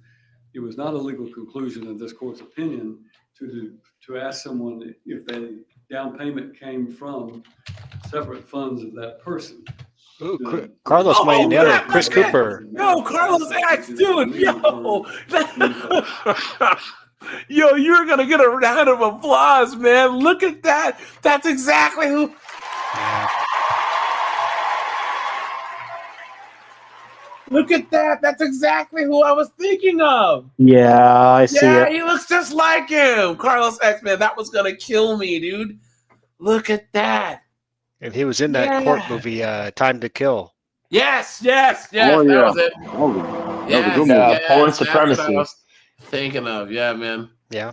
It was not a legal conclusion in this court's opinion to ask someone if a down payment came from separate funds of that person. Ooh, Carlos might have nailed it. Chris Cooper. No, Carlos X, dude, yo. Yo, you're going to get a round of applause, man. Look at that. That's exactly who. Look at that. That's exactly who I was thinking of. Yeah, I see Yeah, it. he looks just like him. Carlos X, man, that was going to kill me, dude. Look at that. And he was in that court movie, Time to Kill. Yes. Oh, That yeah. was it. That was a Yes, good movie. Born that's what I Supremacy. was thinking of. Yeah, man. Yeah.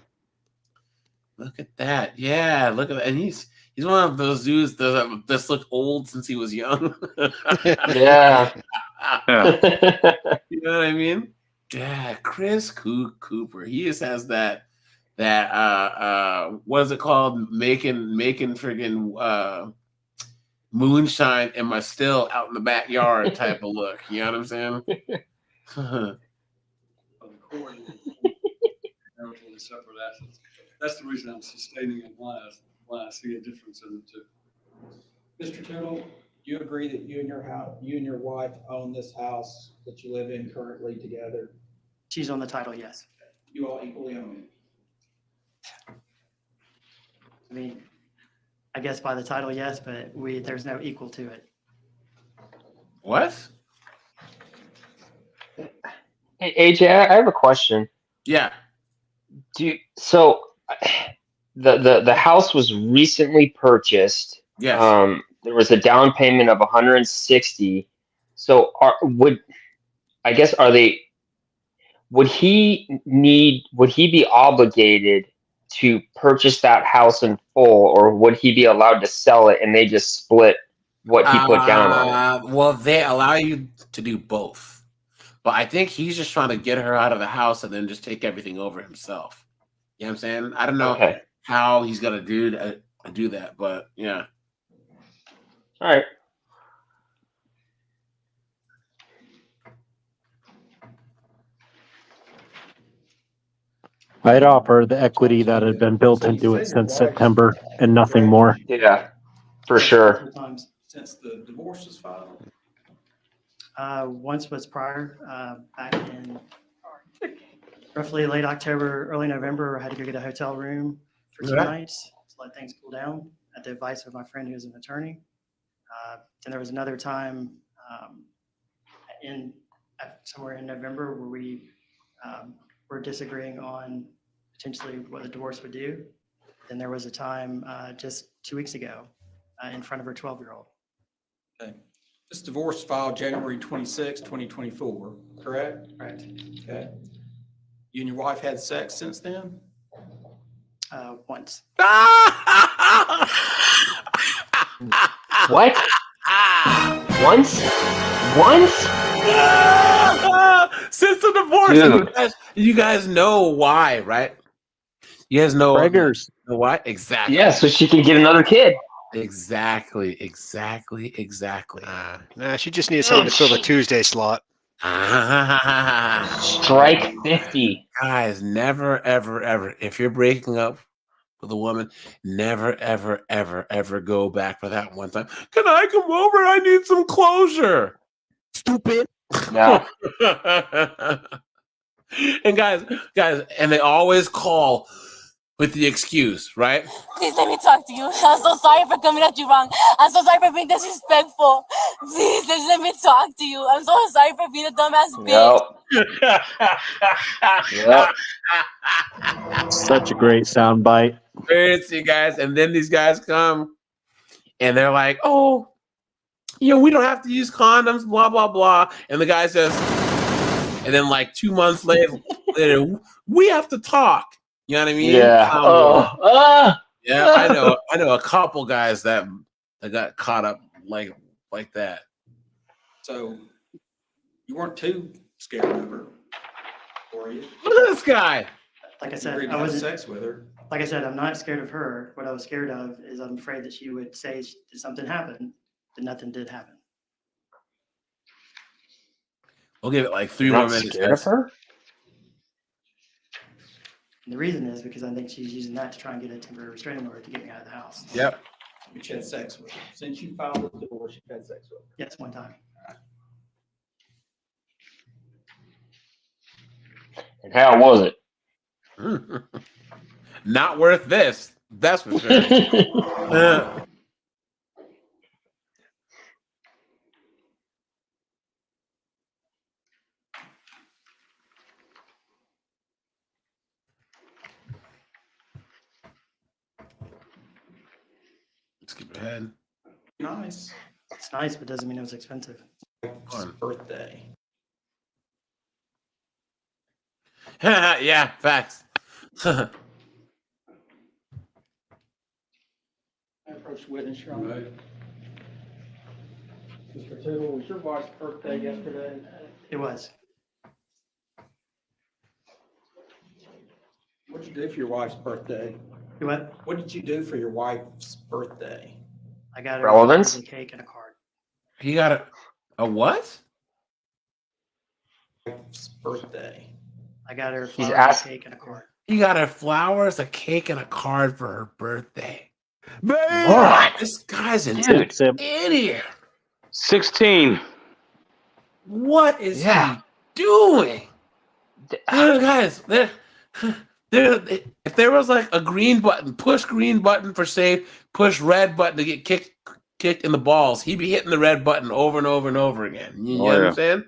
Look at that. Yeah, look at that. And he's one of those dudes that just look old since he was young. Yeah. You know what I mean? Yeah, Chris Cooper. He just has that what is it called? Making friggin' moonshine in my still out in the backyard type of look. You know what I'm saying? Marital and separate assets. That's the reason I'm sustaining and why I see a difference in the two. Mr. Tittle, do you agree that you and your wife own this house that you live in currently together? She's on the title, yes. You all equally own it? I mean, I guess by the title, yes, but there's no equal to it. What? Hey, AJ, I have a question. Yeah. So the house was recently purchased. Yes. There was a down payment of 160. So would he be obligated to purchase that house in full, or would he be allowed to sell it and they just split what he put down on it? Well, they allow you to do both. But I think he's just trying to get her out of the house and then just take everything over himself. You know what I'm saying? I don't know how he's going to do that, but yeah. All right. I'd offer the equity that had been built into it since September and nothing more. Yeah, for sure. Since the divorce was filed? Once was prior, back in roughly late October, early November. I had to go get a hotel room for 2 nights to let things cool down at the advice of my friend who's an attorney. Then there was another time somewhere in November where we were disagreeing on potentially what the divorce would do. Then there was a time just 2 weeks ago in front of her 12-year-old. Okay. This divorce filed January 26, 2024, correct? Right. Okay. You and your wife had sex since then? Once. What? Once? Since the divorce, you guys know why, right? You guys know why? Exactly. Yeah, so she can get another kid. Exactly. Nah, she just needs someone to fill the Tuesday slot. Strike 50. Guys, never, ever, if you're breaking up with a woman, never, ever go back for that one time. Can I come over? I need some closure. Stupid. No. And guys, and they always call with the excuse, right? Please let me talk to you. I'm so sorry for coming at you wrong. I'm so sorry for being disrespectful. Please just let me talk to you. I'm so sorry for being a dumbass bitch. Such a great soundbite. Fancy guys, and then these guys come and they're like, "Oh, we don't have to use condoms, blah blah blah." And the guy says, and then like 2 months later, we have to talk. You know what I mean? Yeah. Yeah, I know a couple guys that got caught up like that. So you weren't too scared of her. for you. Look at this guy. Like I You said, agreed to I have wasn't. sex with her. Like I said, I'm not scared of her. What I was scared of is I'm afraid that she would say that something happened, but nothing did happen. We'll give it like 3 You're more not minutes. scared of guys. her? And the reason is because I think she's using that to try and get a temporary restraining order to get me out of the house. Yep. Which had sex with her. Since you filed the divorce, you've had sex with her. Yes, one time. And how was it? Not worth this. That's for sure. Skip ahead. Nice. It's nice, but doesn't mean it was expensive. Birthday. Yeah, facts. I approached the witness, Your Honor. Right. Mr. Tootle, was your wife's birthday yesterday? It was. What did you do for your wife's birthday? You what? What did you do for your wife's birthday? I got her Relevance? a cake and a card. He got a what? Wife's birthday. I got her He's flowers, a asked- cake, and a card. He got her flowers, a cake, and a card for her birthday. Man, What? this guy's an Dude. idiot. 16. What is Yeah. he doing? Guys, if there was like a green button, push green button for save, push red button to get kicked in the balls, he'd be hitting the red button over and over and over again. You know what I'm saying?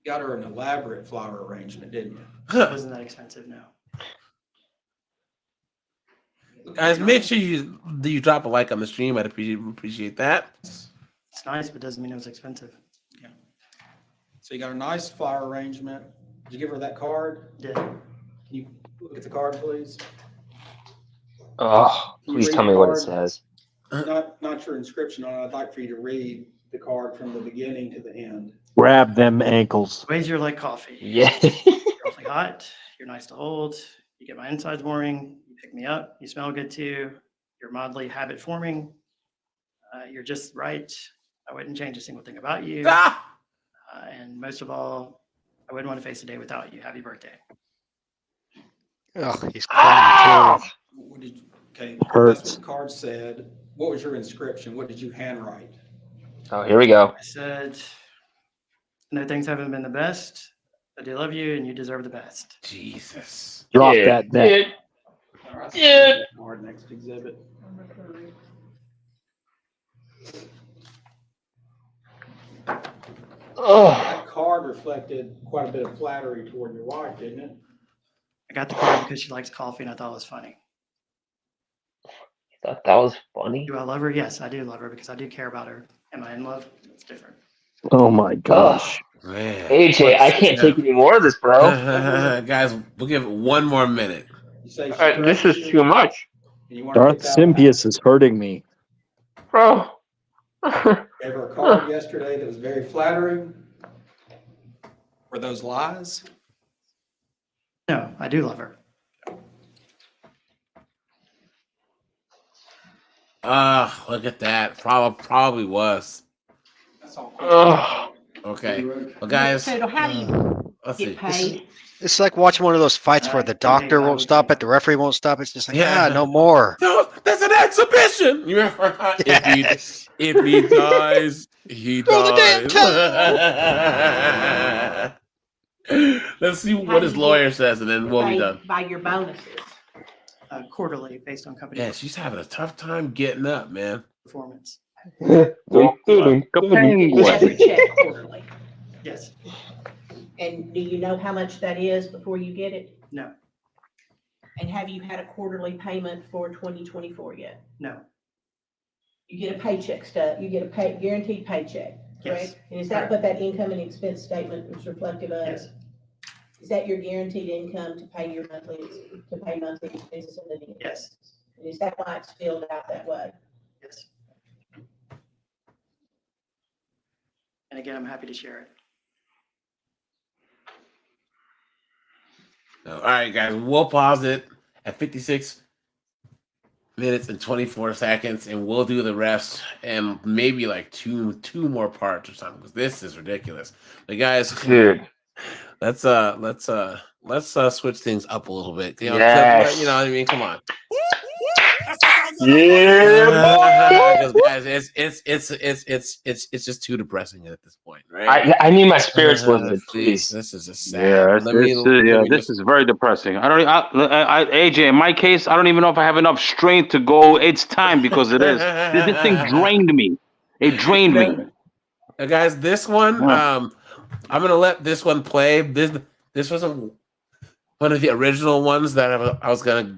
You got her an elaborate flower arrangement, didn't you? It wasn't that expensive, no. Guys, make sure you drop a like on the stream. I'd appreciate that. It's nice, but doesn't mean it was expensive. Yeah. So you got a nice flower arrangement. Did you give her that card? Yeah. Can you look at the card, please? Oh, Can you please read tell the me what it card? says. Not your inscription on it. I'd like for you to read the card from the beginning to the end. Grab them ankles. Ways you're like coffee. Yeah. You're awfully hot. You're nice to hold. You get my insides warming. You pick me up. You smell good too. You're mildly habit forming. You're just right. I wouldn't change a single thing about you. And most of all, I wouldn't want to face a day without you. Happy birthday. Oh, he's crying too. What did you, okay, Hurts. that's what the card said. What was your inscription? What did you handwrite? Oh, here we go. I said, no, things haven't been the best. I do love you and you deserve the best. Jesus. Drop Dude, that neck. dude. All right, Yeah. Card, next exhibit. Oh, That card reflected quite a bit of flattery toward your wife, didn't it? I got the card because she likes coffee and I thought it was funny. I thought that was funny. Do I love her? Yes, I do love her because I do care about her. Am I in love? It's different. Oh my gosh. Man. AJ, I can't take any more of this, bro. Guys, we'll give it 1 more minute. You say she This corrected is you, too much, and you wanna Darth get that one? Symbius is hurting me. bro. Gave her a card yesterday that was very flattering. Were those lies? No, I do love her. Look at that. Probably was. That's all. Ugh. Okay. Well, guys, Total, how do you let's get see. paid? It's like watching one of those fights where the doctor won't stop it, the referee won't stop it. It's just like, Yeah. no more. No, that's an exhibition. You remember? Yes. If he dies, he Throw the damn dies. Let's see what his lawyer says, and then we'll be done. By your bonuses. Quarterly based on company Yeah, she's having a tough time getting up, man. performance. That's your check quarterly. Yes. And do you know how much that is before you get it? No. And have you had a quarterly payment for 2024 yet? No. You get a paycheck you get a guaranteed paycheck, Yes. correct? And is that what that income and expense statement is reflective of? Yes. Is that your guaranteed income to pay your monthly expenses and living? Yes. And is that why it's filled out that way? Yes. And again, I'm happy to share it. So, all right, guys, we'll pause it at 56 minutes and 24 seconds, and we'll do the rest and maybe like two more parts or something because this is ridiculous. But guys, Dude. let's switch things up a little bit. You know, Yes. you know what I mean? Come on. Yeah, boy. Guys, it's just too depressing at this point, right? I need my spirits lifted, please. This is just sad. Yeah, Let me this is very depressing. AJ, in my case, I don't even know if I have enough strength to go. It's time because it is. This thing drained me. It drained me. Guys, this one, I'm gonna let this one play. This wasn't one of the original ones that I was gonna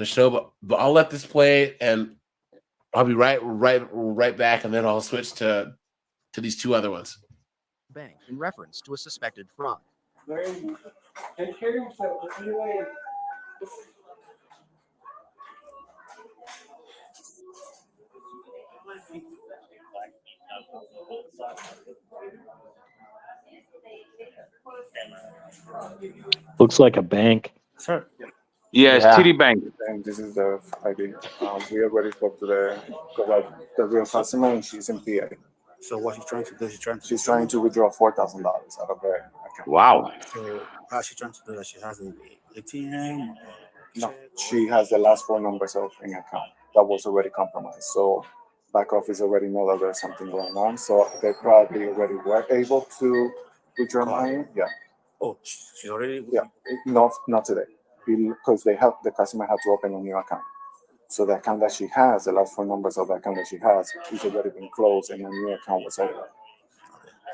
show, but I'll let this play, and I'll be right back, and then I'll switch to these two other ones. Bank in reference to a suspected fraud. Looks like a bank. Sir. Yeah, it's TD Bank. And this is the ID. We already spoke to the real customer, and she's in PA. So what she's trying to do? She's trying to withdraw $4,000 out of her account. Wow. So how's she trying to do that? She has an ATM. No, she has the last four numbers of an account that was already compromised. So back office already know that there's something going on. So they probably already were able to withdraw money. Yeah. Oh, she's already. Yeah. Not today, because the customer had to open a new account. So the account that she has, the last four numbers of the account that she has, is already been closed, and a new account was open.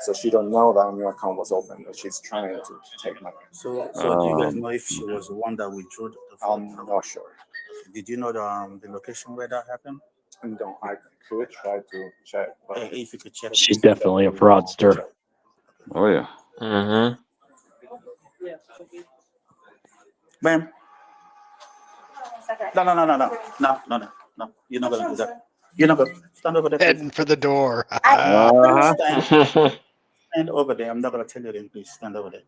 So she don't know that a new account was open, but she's trying to take money. So do you guys know if she was the one that withdrew the fund? I'm not sure. Did you know the location where that happened? No, I could try to check. But if you could check. She's definitely a fraudster. Oh yeah. Mm-hmm. Ma'am. No. You're not gonna do that. You're not gonna stand over there. Heading for the door. Stand over there. I'm not gonna tell you then. Please stand over there.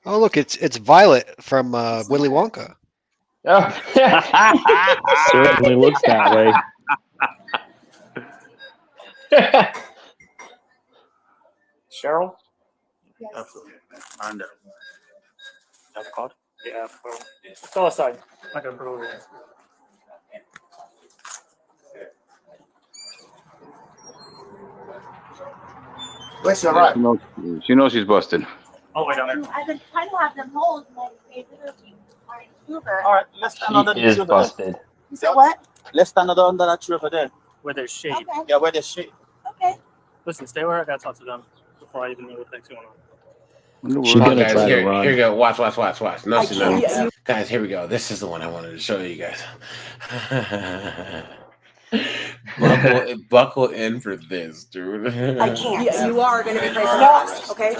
Oh, look, it's Violet from Willy Wonka. Certainly looks that way. Cheryl? Absolutely. And have a card? Yeah, well, step aside. I can prove it. Where's your right? She knows she's busted. Oh, wait, down there. I've been trying to have them hold my Uber. All right, let's stand under the He is tree over busted. You said what? Let's stand under that tree over there. Where there's shade. Okay. Yeah, where there's shade. Okay. Listen, stay where I gotta talk to them before I even know what the heck's going on. She's gonna guys, try here, to run. here you go. Watch. No, she's not. Yeah. Guys, here we go. This is the one I wanted to show you guys. buckle in for this, dude. I can't. Yeah, you are going to be praised. Okay?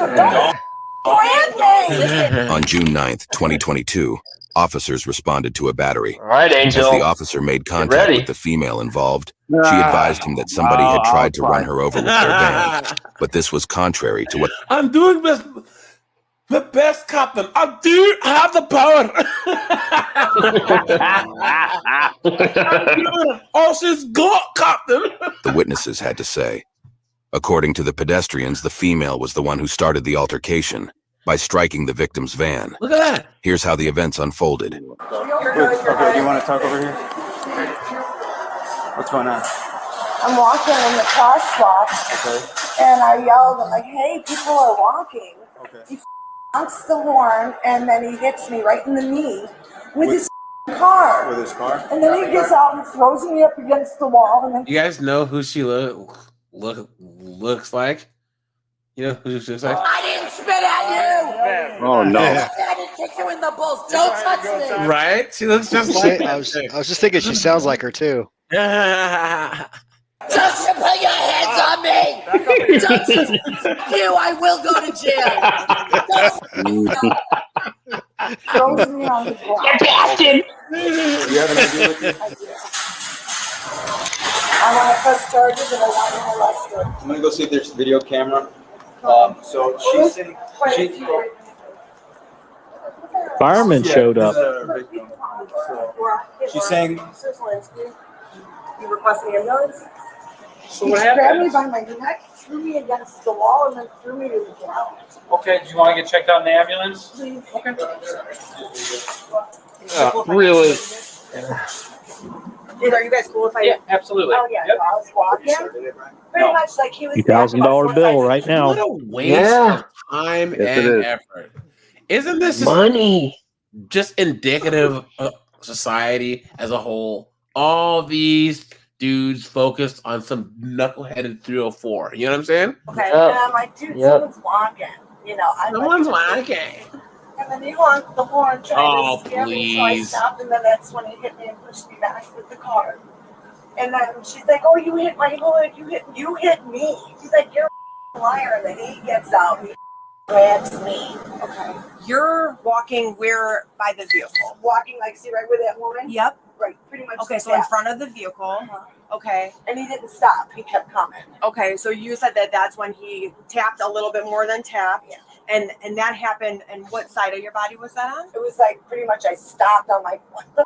On June 9th, 2022, officers responded to a battery. All right, Angel. As the officer made contact ready. with the female involved, she advised him that somebody had tried to run her over with their van, but this was contrary to what I'm doing the best, Captain. I do have the power. Oh, she's got, Captain. the witnesses had to say. According to the pedestrians, the female was the one who started the altercation by striking the victim's van. Look at that. Here's how the events unfolded. Okay, do you want to talk over here? What's going on? I'm walking in the crosswalk, and I yelled, I'm like, hey, people are walking. He honks the horn, and then he hits me right in the knee with his car. With his car? And then he gets out and throws me up against the wall. And then You guys know who she looks like? You know who she looks like? I didn't spit at you. Oh no. I didn't kick you in the balls. Don't touch me. Right? She looks just like I was just thinking she sounds like her too. Don't you put your hands on me! Don't you, I will go to jail! Throws me on the ground. You're blasted! You have an idea with you? I want to press charges and I want him arrested. I'm gonna go see if there's video camera So she's saying, Fireman showed up. She's saying, You request an ambulance? So He what grabbed happened? me by my neck, threw me against the wall, and then threw me to the ground. Okay, do you want to get checked out in the ambulance? Please. Okay. Really? Are you guys cool if I? Yeah, absolutely. Oh yeah, Yep. so I was walking. Pretty much like he was. $2,000 bill right now. What a waste of time Yes, it and is. effort. Isn't this just Money. just indicative of society as a whole? All these dudes focused on some knuckleheaded 304. You know what I'm saying? Okay, Yep. and I'm like, dude, Yep. someone's walking. You know, I'm Someone's like, walking. And then he honked the horn trying Oh, to scare me, so I please. stopped, and then that's when he hit me and pushed me back with the car. And then she's like, "Oh, you hit my hood. You hit me." She's like, "You're a liar." And then he gets out and he grabs me. Okay. You're walking where by the vehicle? Walking like, see right where that woman? Yep. Right, pretty much. Okay, so in front of the vehicle. Okay. And he didn't stop. He kept coming. Okay, so you said that that's when he tapped a little bit more than tapped. Yeah. And that happened, and what side of your body was that on? It was like pretty much I stopped on my what the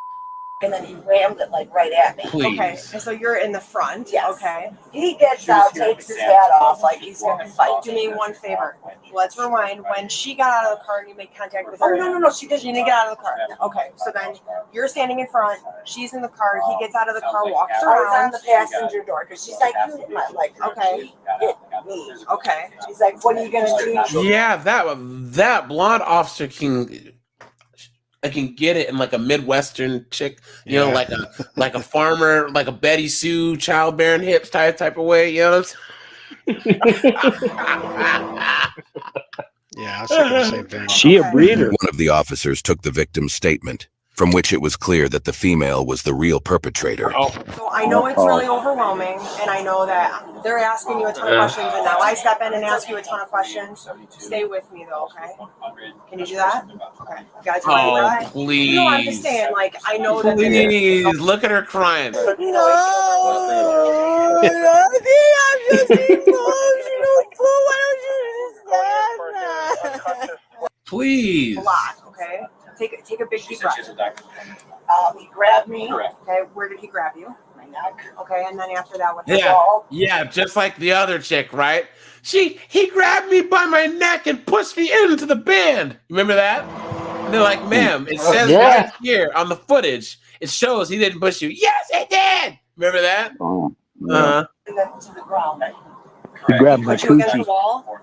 and then he rammed it like right at me. Please. Okay, and so you're in the front. Yes. Okay. He gets out, takes his hat off like he's gonna fight. Do me one favor. Let's rewind. When she got out of the car and you made contact with Oh her. no, she didn't. She didn't get out of the car. Okay, so then you're standing in front. She's in the car. He gets out of the car, walks I was on around. the passenger door because she's like, "You hit my leg." Okay. Hit me. Okay. She's like, "What are you gonna do?" Yeah, that blonde officer can get it in like a Midwestern chick, you know, like a farmer, like a Betty Sue, childbearing hips type of way, you know what I'm saying? Yeah, I was thinking the same thing. She a breeder. One of the officers took the victim's statement, from which it was clear that the female was the real perpetrator. So I know it's really overwhelming, and I know that they're asking you a ton of questions, and now I step in and ask you a ton of questions. Stay with me, though, okay? Can you do that? Okay. You guys ready, right? Please. No, I'm just saying, like, I know that this Please, look at her crying. No, I'm just emotional. Why don't you understand that? Please. A lot, okay? Take a big deep breath. He grabbed me. Okay, where did he grab you? My neck. Okay, and then after that, what Yeah, just like the other chick, right? He grabbed me by my neck and pushed me into the band. Remember that? And they're like, "Ma'am, it says right here on the footage, it shows he didn't push you." Yes, it did. Remember that? And then to the ground. He grabbed my Put you against the coochie. wall,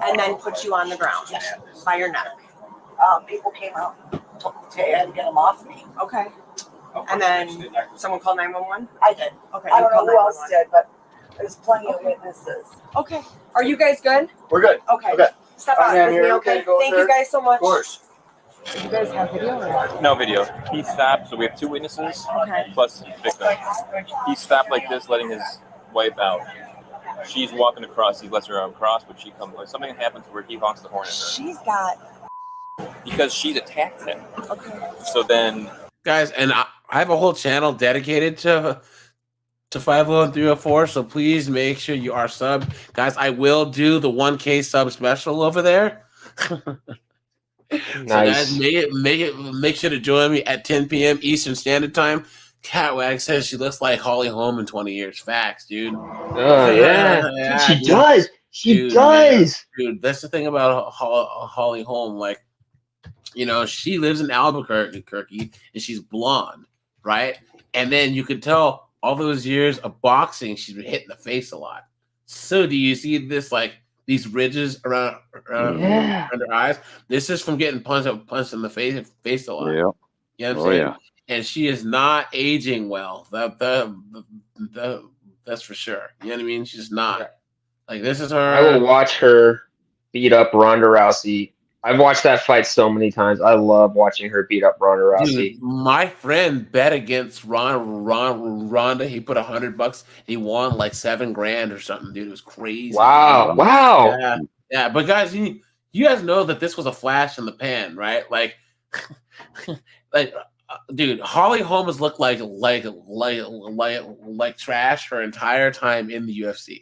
and then put you on the ground by your neck. People came out to get him off me. Okay. And then someone called 911? I did. Okay. I you don't know called who else 911. did, but there's plenty of witnesses. Okay. Are you guys good? we're good. Okay. Okay. Step Fine, out ma'am, with you're me, okay okay? to go, Thank sir? you guys so much. Of course. You guys have video or not? No video. He stopped, so we have two witnesses Okay. plus victim. He stopped like this, letting his wife out. She's walking across. He lets her arm cross, but she comes. Like something happens where he honks the horn at her She's got. because she's attacked him. Okay. So then, Guys, and I have a whole channel dedicated to 50 and 304, so please make sure you are subbed. Guys, I will do the 1K sub special over there. So guys, make sure to join me at 10 p.m. Eastern Standard Time. Catwag says she looks like Holly Holm in 20 years. Facts, dude. Oh yeah, she dude. does. She Dude, does. man. Dude, that's the thing about Holly Holm. Like, you know, she lives in Albuquerque and she's blonde, right? And then you could tell all those years of boxing, she's been hit in the face a lot. So do you see this, like, these ridges around her eyes? This is from getting punched in the face a lot. Yeah. You know what I'm Oh, saying? yeah. And she is not aging well. That's for sure. You know what I mean? She's not. Like, this is her. I will watch her beat up Ronda Rousey. I've watched that fight so many times. I love watching her beat up Ronda Rousey. Dude, my friend bet against Ronda. He put $100. He won like $7,000 or something, dude. It was crazy. Wow. Wow. Yeah. But guys, you guys know that this was a flash in the pan, right? Like, dude, Holly Holm has looked like trash her entire time in the UFC.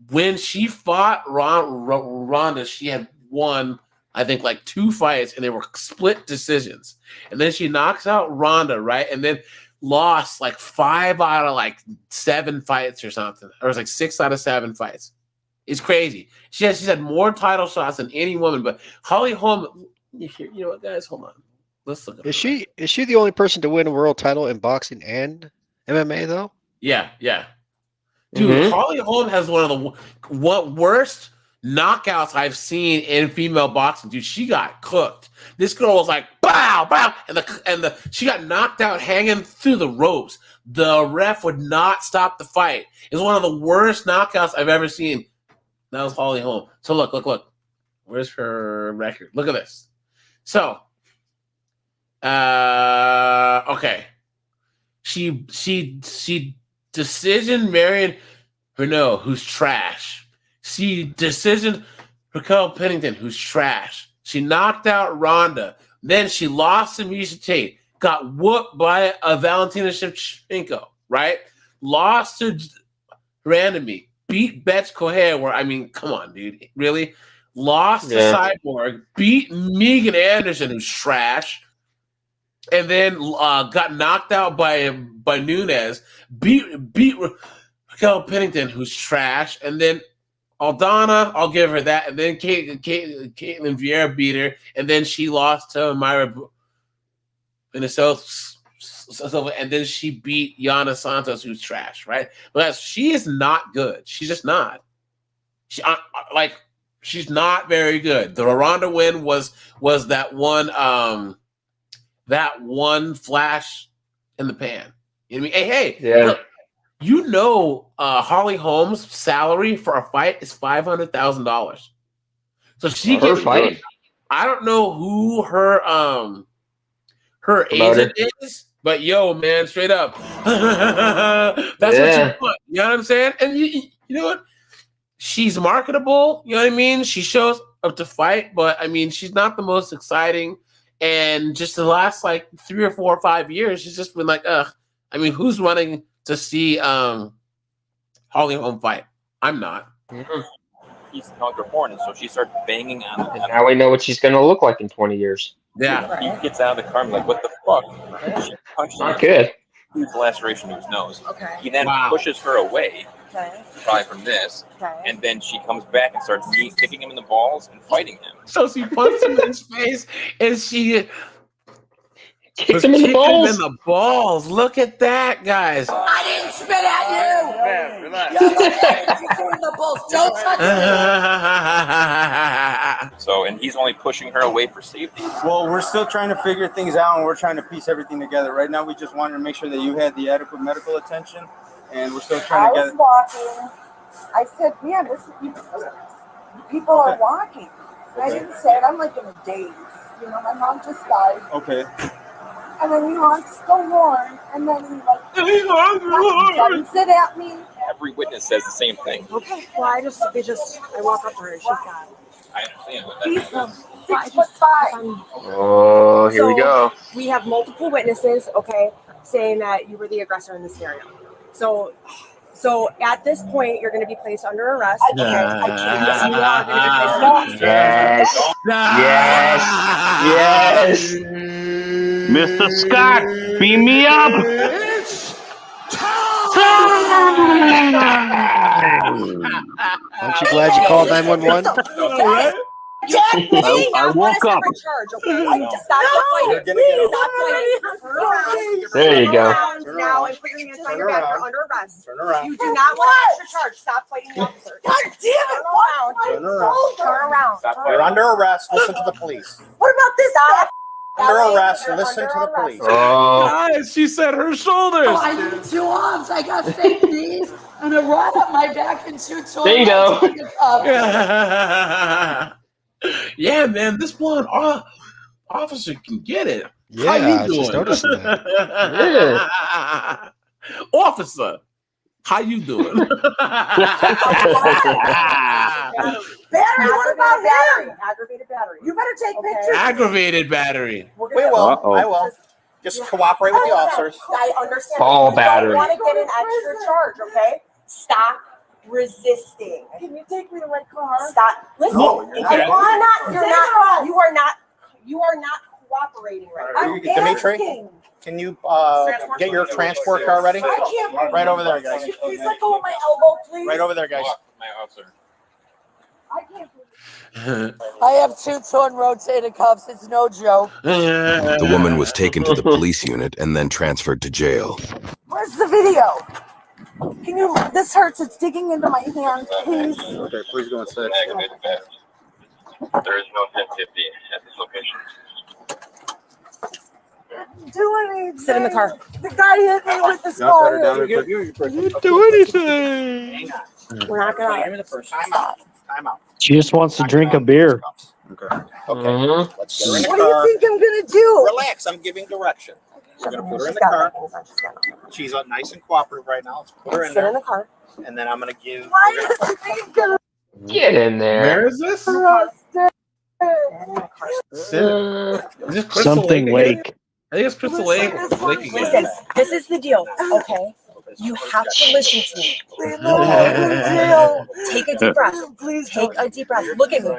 when she fought Ronda, she had won, I think, like 2 fights, and they were split decisions. And then she knocks out Ronda, right? And then lost like 5 out of like 7 fights or something. Or it was like 6 out of 7 fights. It's crazy. She's had more title shots than any woman, but Holly Holm, you know what, guys? Hold on. Let's look at Is she the only person to win a world title in boxing and MMA though? Yeah. Dude, Holly Holm has one of the worst knockouts I've seen in female boxing. Dude, she got cooked. This girl was like, bow, bow, and she got knocked out hanging through the ropes. The ref would not stop the fight. It was one of the worst knockouts I've ever seen. That was Holly Holm. So look. Where's her record? Look at this. So, okay. She decision Marion Renault, who's trash. She decision Raquel Pennington, who's trash. She knocked out Ronda. Then she lost to Miesha Tate. Got whooped by Valentina Shevchenko, right? Lost to Randomly. Beat Betts Coher, where, I mean, come on, dude. Really? Lost to Cyborg. Beat Megan Anderson, who's trash. And then got knocked out by Nunes. Beat Raquel Pennington, who's trash. And then Aldana, I'll give her that. And then Caitlin Vieira beat her. And then she lost to Myra Venezuela. And then she beat Yana Santos, who's trash, right? But she is not good. She's just not. She's not very good. The Ronda win was that one flash in the pan. You know what I mean? Hey, look, you know Holly Holm's salary for a fight is $500,000. So she gets fight. I don't know who her agent is, but yo, man, straight up, that's what you want. You know what I'm saying? And you know what? She's marketable. You know what I mean? She shows up to fight, but I mean, she's not the most exciting. And just the last like 3 or 4 or 5 years, she's just been like, ugh. I mean, who's running to see Holly Holm fight? I'm not. He's held her horn, and so she starts banging on him. And now we know what she's going to look like in 20 years. Yeah. He gets out of the car and like, what the fuck? She punches Not good. Huge laceration to his nose. Okay. He then pushes her away, Okay. probably from this, Okay. and then she comes back and starts kicking him in the balls and fighting him. So she punched him in his face, and she kicked him in the balls. Him in the balls. Look at that, guys. I didn't spit at you. Man, relax. You're the balls. Don't touch me. So, and he's only pushing her away for safety. Well, we're still trying to figure things out, and we're trying to piece everything together. Right now, we just wanted to make sure that you had the adequate medical attention, and we're still trying to get. I was walking. I said, man, people are walking. And I didn't say it. I'm like in a daze. You know, my mom just died. Okay. And then he honks the horn, and then he doesn't sit at me. Every witness says the same thing. Okay. Well, I walk up to her. She's got. I understand, but He's that's 6'5". Oh, here we go. We have multiple witnesses, okay, saying that you were the aggressor in this scenario. So at this point, you're going to be placed under arrest. Okay, I can't. You are going to be placed Yes. Mr. Scott, beam me up. Aren't you glad you called 911? I woke up. There you go. Now and put your hands on your back. You're under arrest. Turn around. You do not want extra charge. Stop fighting the officer. God damn it! Turn around. Turn around. You're under arrest. Listen to the police. What about this? Under arrest. Listen to the police. Oh, Guys, she said her shoulders. Oh, I need 2 arms. I got fake knees and a rod up my back and 2 toes. there you go. Yeah, man, this one officer can get it. Yeah, How you I doing? just noticed that. Officer, how you doing? Battery, what about battery? Aggravated battery. You better take pictures. Aggravated battery. We will. I will. Just cooperate with the officers. I understand. Ball You battery. don't want to get an extra charge, okay? Stop resisting. Can you take me to my car? Stop. Listen, No, you're not. You are not cooperating right now. I'm Dimitri? asking. Can you get your transport car ready? I can't. Right over there, guys. Please let go of my elbow, please. Right over there, guys. My officer. I can't. I have 2 torn rotator cuffs. It's no joke. The woman was taken to the police unit and then transferred to jail. Where's the video? Can you? This hurts. It's digging into my hand. Please. Okay, please go inside. There is no 1050 at this location. Do anything. Sit in the car. The guy hit me with this car. Do anything. We're not gonna. Give me the first. Time out. She just wants to drink a beer. Okay. Okay. Let's get her in the What do car. you think I'm gonna do? Relax. I'm giving direction. We're gonna put her in the car. She's nice and cooperative right now. Let's put her in Sit in there. the car. And then I'm gonna give. Why is he gonna Get in there. Where is this? Is this Crystal Something Lake? Lake. I think it's Crystal Lake. Lake again. Listen, this is the deal, okay? You have to listen to me. Take a deep breath. Please take a deep breath. Look at me.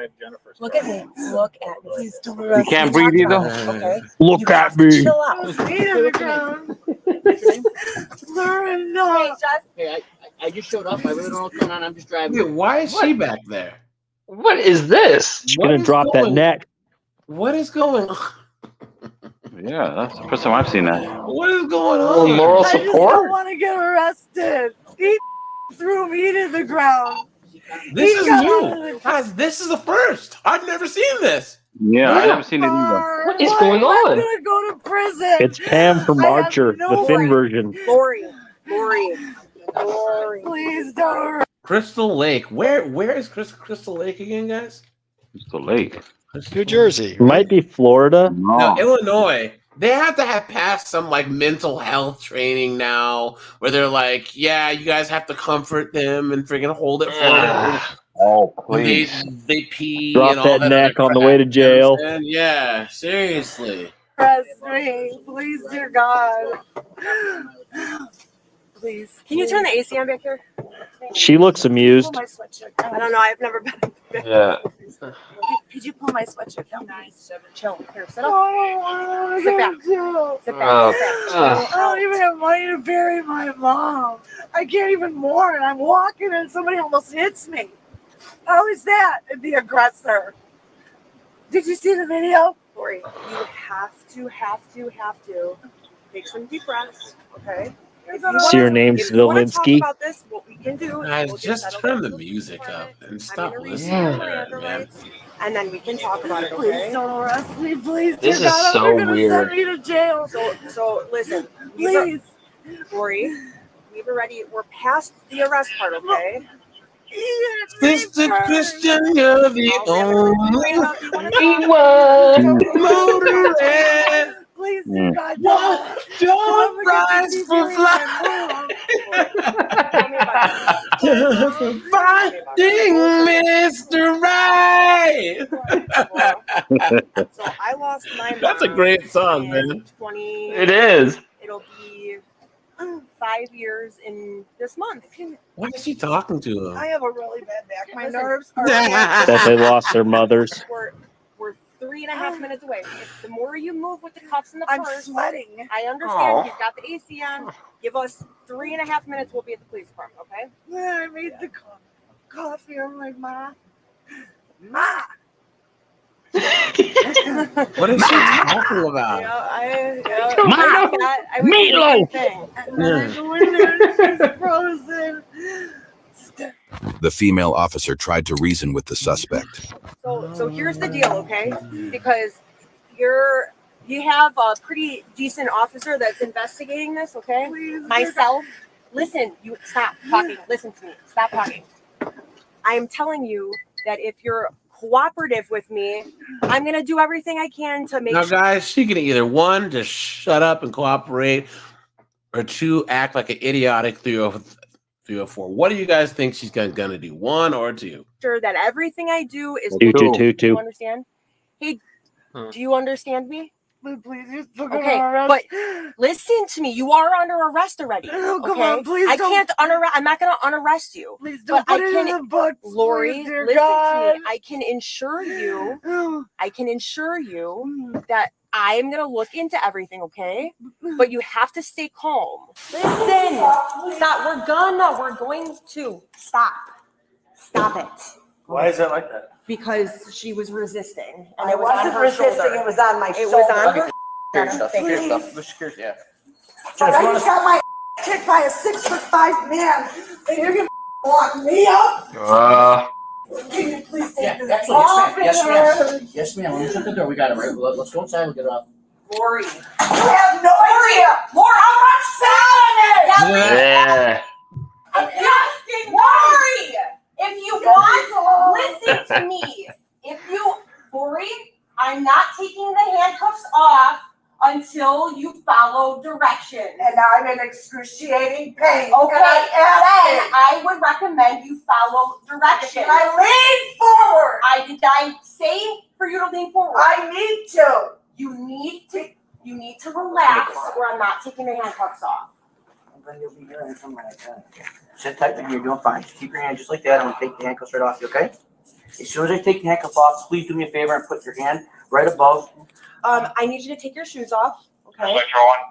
Look at me. Look at me. Please don't You arrest can't me. breathe either. Okay? Look You at have to me. chill out. Lauren, no. Hey, I just showed up. I really don't know what's going on. I'm just driving. Wait, why is she back there? What is this? She's gonna drop that neck. What is going on? Yeah, that's the first time I've seen that. What is going Oh, on? moral I just don't support? want to get arrested. He threw me to the ground. This He is got new. out of the Guys, this is the first. I've never seen this. Yeah, I haven't seen it either. car. What is going I'm on? gonna go to prison. It's Pam from I have Archer, no the thin right. version. Lori. Please don't arrest. Crystal Lake. Where is Crystal Lake again, guys? Crystal Lake. New Jersey. Might be Florida. No, Illinois. They have to have passed some like mental health training now, where they're like, yeah, you guys have to comfort them and freaking hold it for them. Oh, When please. they pee Drop and all that that neck other on the crap, way to you know what jail. I'm saying? Yeah, seriously. Arrest me, please, dear God. Please. Can you turn the AC on back here? She looks amused. Pull my sweatshirt I down. don't know. I've never been. Yeah. Could you pull my sweatshirt down? Nice. Chill. Here, sit I up. don't want to Sit go back. to jail. Sit back. Oh, Sit back. uh. I don't even have money to bury my mom. I can't even mourn. I'm walking and somebody almost hits me. How is that the aggressor? Did you see the video? Lori, you have to take some deep breaths, okay? See her name's If you want to talk Zelensky. about this, what we can do is Guys, we'll get just settled turn into the the music up department. and I'm stop gonna read listening your to Miranda that, man. rights, and then we can talk about it, Please okay? don't arrest me, please. This dear is God, so they're gonna weird. send me to jail. So listen, Please. Lori, we're past the arrest part, okay? Sister Christian, you're the only motorist. Please, dear God, Don't rise for flight. Finding Mr. Right. So I lost my mom. That's a great song, man. It is. It'll be 5 years in this month. Why is she talking to him? I have a really bad back. My nerves are. That they lost their mothers. We're 3.5 minutes away. If the more you move with the cuffs and the I'm purse, sweating. I understand. Aw. He's got the AC on. Give us 3.5 minutes. We'll be at the police department. Okay? I made the coffee. I'm like, Ma. Ma. What is she talking about? Meatloaf. And then I go in there and she's frozen. The female officer tried to reason with the suspect. So here's the deal, okay? Because you have a pretty decent officer that's investigating this, okay? Myself, listen, you stop talking. Listen to me. Stop talking. I am telling you that if you're cooperative with me, I'm gonna do everything I can to make Now, sure. guys, she can either one, just shut up and cooperate, or two, act like an idiotic 304. What do you guys think she's gonna do? One or two? Sure that everything I do is Two. Do you understand? Hey, do you understand me? Please, you still Okay, but listen to me. You are under arrest already. Oh, come okay? on, please I don't. can't I'm not gonna unarrest you. Please don't but put it in the books. Lori, Please, dear listen to God. me. I can ensure you. That I am gonna look into everything. Okay, but you have to stay calm. Listen, stop. We're going to stop. Stop it. Why is it like that? Because she was resisting, and I it was on wasn't her resisting, shoulder. it was on my It shoulder. was on her. Secure stuff. Secure stuff. Let's secure. Yeah. I just got my kicked by a 6'5" man, and you're gonna lock me up? Can you please take this off? Yes, ma'am. Let me shut the door. We got it right. Let's go inside. We'll get it off. Lori. You have no idea. Lori, how much salad? Yeah. Lori, if you want, listen to me. Lori, I'm not taking the handcuffs off until you follow directions. And I'm in excruciating pain. Okay, and I would recommend you follow directions. I lean forward. Did I say for you to lean forward? I need to. You need to relax, or I'm not taking the handcuffs off. Then you'll be hearing from my dad. Sit tight, man. You're doing fine. Just keep your hand just like that. I'm gonna take the handcuffs right off you, okay? As soon as I take the handcuffs off, please do me a favor and put your hand right above. I need you to take your shoes off. Okay.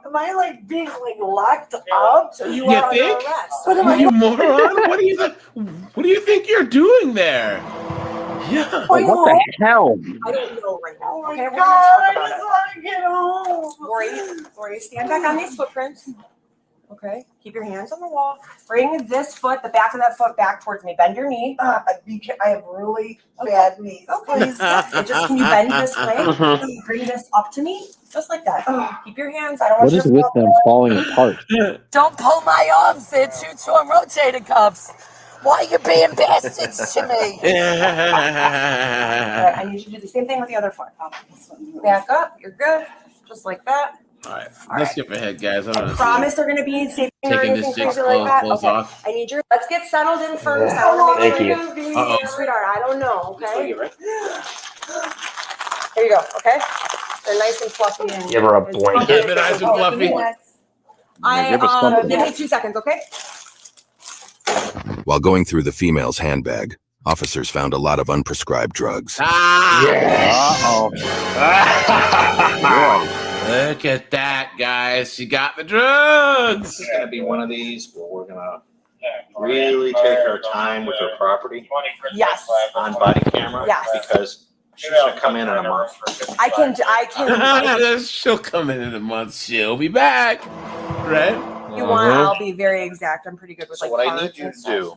Am I like being like locked up? So you You are think? under arrest. What am I? You moron! What do you think you're doing there? Yeah. What the hell? I don't know right now. Oh my Okay, we're God, gonna I talk about just it. want to get home. Lori, stand back on these footprints. Okay. Keep your hands on the wall. Bring this foot, the back of that foot, back towards me. Bend your knee. I have really bad knees. Please. And just can you bend this way? Bring this up to me, just like that. Keep your hands. I don't want What you is to with them falling apart? Don't pull my arms. They're two-tone rotating cuffs. Why are you being bastards to me? Alright, I need you to do the same thing with the other foot. Back up. You're good. Just like that. All right, let's skip ahead, guys. I don't know. Promise they're gonna be safe or Taking anything this chick's crazy like that. clothes Okay. off. I need your. Let's get settled in first. Yeah. I want to make Thank sure you. Uh-oh. sweetheart. I don't know. Okay. There you go. Okay. They're nice and fluffy and. Give her a blanket. They're nice and fluffy. Give us something. Give me 2 seconds, okay? While going through the female's handbag, officers found a lot of unprescribed drugs. Look at that, guys. She got the drugs. It's gonna be one of these where we're gonna really take our time with her property Yes. on body camera. Yes. Because she's gonna come in a month. I can. She'll come in a month. She'll be back. Right? You want? I'll be very exact. I'm pretty good with So like what I cards need you and to stuff. do,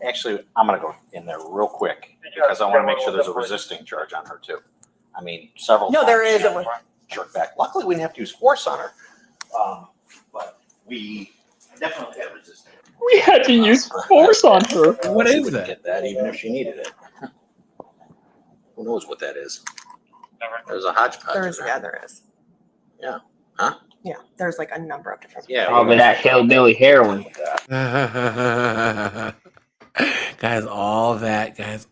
actually, I'm gonna go in there real quick because I wanna make sure there's a resisting charge on her too. I mean, several. No, there times is she jerked back. Luckily, we didn't have to use force on her. But we definitely had resistance. We had to use force on her. What She is wouldn't that? Get that even if she needed it. Who knows what that is? There's a hodgepodge. in there. There is. Yeah. Huh? Yeah, there's like a number of different. Yeah. Probably that hillbilly heroin. Guys, all that. That's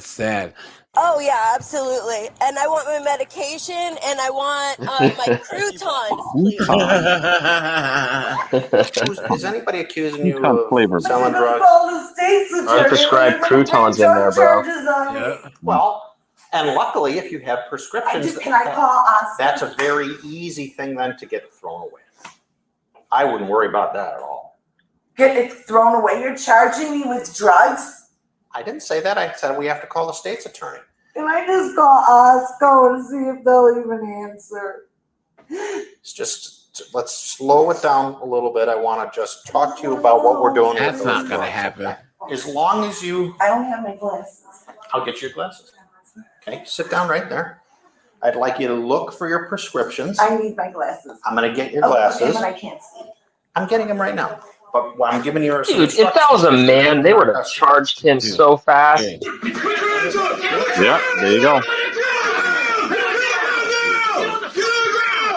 sad. Oh yeah, absolutely. And I want my medication, and I want my croutons, please. Is anybody accusing you Crouton of flavor. selling drugs? Unprescribed croutons in there, bro. Yeah. Well, and luckily, if you have prescriptions, Can I call us? that's a very easy thing then to get thrown away. I wouldn't worry about that at all. Get it thrown away? You're charging me with drugs? I didn't say that. I said we have to call the state's attorney. Can I just call Osco and see if they'll even answer? It's just, let's slow it down a little bit. I want to just talk to you about what we're doing. That's with not those gonna drugs. happen. As long as you, I don't have my glasses. I'll get you your glasses. Okay, sit down right there. I'd like you to look for your prescriptions. I need my glasses. I'm gonna get your Okay, glasses. but I can't see. I'm getting them right now. But what I'm giving you are some Dude, if that was a man, they would have charged him so fast. Yeah, there you go.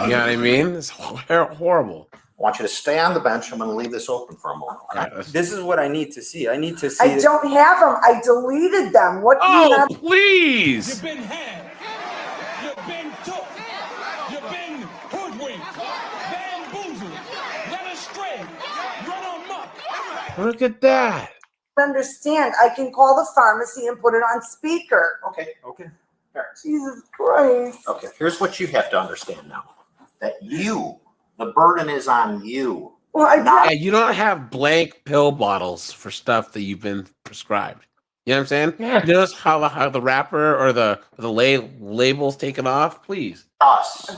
You know what I mean? It's horrible. I want you to stay on the bench. I'm going to leave this open for a moment. This is what I need to see. I need to see. I don't have them. I deleted them. What do you Oh, have? please. You've been had. You've been took. Look at that. Understand? I can call the pharmacy and put it on speaker. Okay. Jesus Christ. Okay, here's what you have to understand now. That the burden is on you. Well, Yeah, you don't have blank pill bottles for stuff that you've been prescribed. You know what I'm saying? Yeah. You notice how the wrapper or the label's taken off? Please. Us.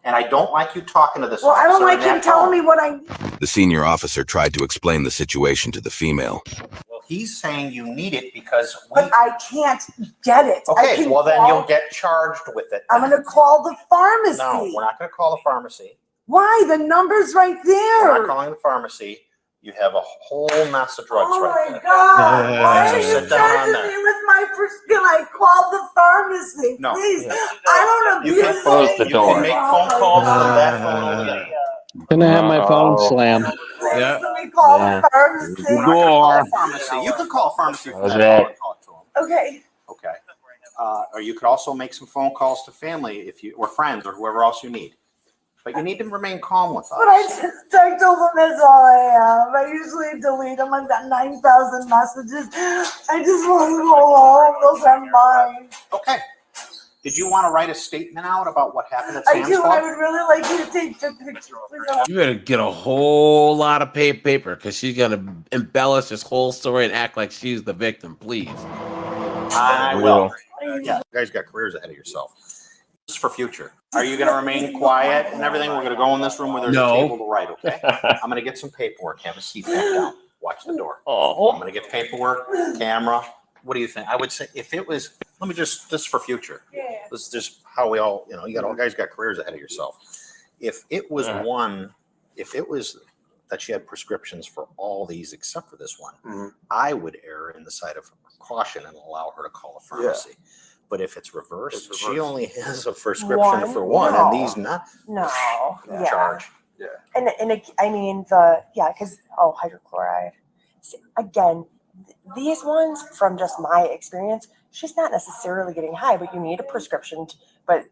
And I don't like you talking to this Well, I don't officer like in that him telling me tone. what I need. The senior officer tried to explain the situation to the female. Well, he's saying you need it because But I can't get it. I Okay, can well then call- you'll get charged with it. I'm going to call the pharmacy. No, we're not going to call the pharmacy. Why? The number's right there. We're not calling the pharmacy. You have a whole mess of drugs right there. Oh my God! Why So are you sit down on charging there. me with my prescription? I called the pharmacy. No. Please, I don't You abuse can close the it. You door. can make phone calls from that phone only. Gonna have my phone slam. Please, Yeah. let me call Yeah. the pharmacy. We're not gonna call a pharmacy. You can call a pharmacy. That was if you it. want to talk to them. Okay. Okay. Or you could also make some phone calls to family or friends or whoever else you need. But you need to remain calm with us. But I told them that's all I have. I usually delete them. I've got 9,000 messages. I just want to go home. Those are mine. Okay. Did you want to write a statement out about what happened at I Sam's do. Club? I would really like you to take the picture. Please. You better get a whole lot of paper because she's going to embellish this whole story and act like she's the victim. Please. I will. Yeah, you guys got careers ahead of yourself. This is for future. Are you going to remain quiet and everything? We're going to go in this room where there's a table to write, okay? I'm going to get some paperwork. Have a seat back down. Watch the door. I'm going to get paperwork, camera. What do you think? I would say if it was, this is for future. Yeah. This is just how we all, you guys got careers ahead of yourself. If it was that she had prescriptions for all these except for this one, I would err in the side of caution and allow her to call a pharmacy. But if it's reversed, she only has a prescription for one, and these not charge. Yeah. And I mean because hydrochloride. Again, these ones from just my experience, she's not necessarily getting high, but you need a prescription. But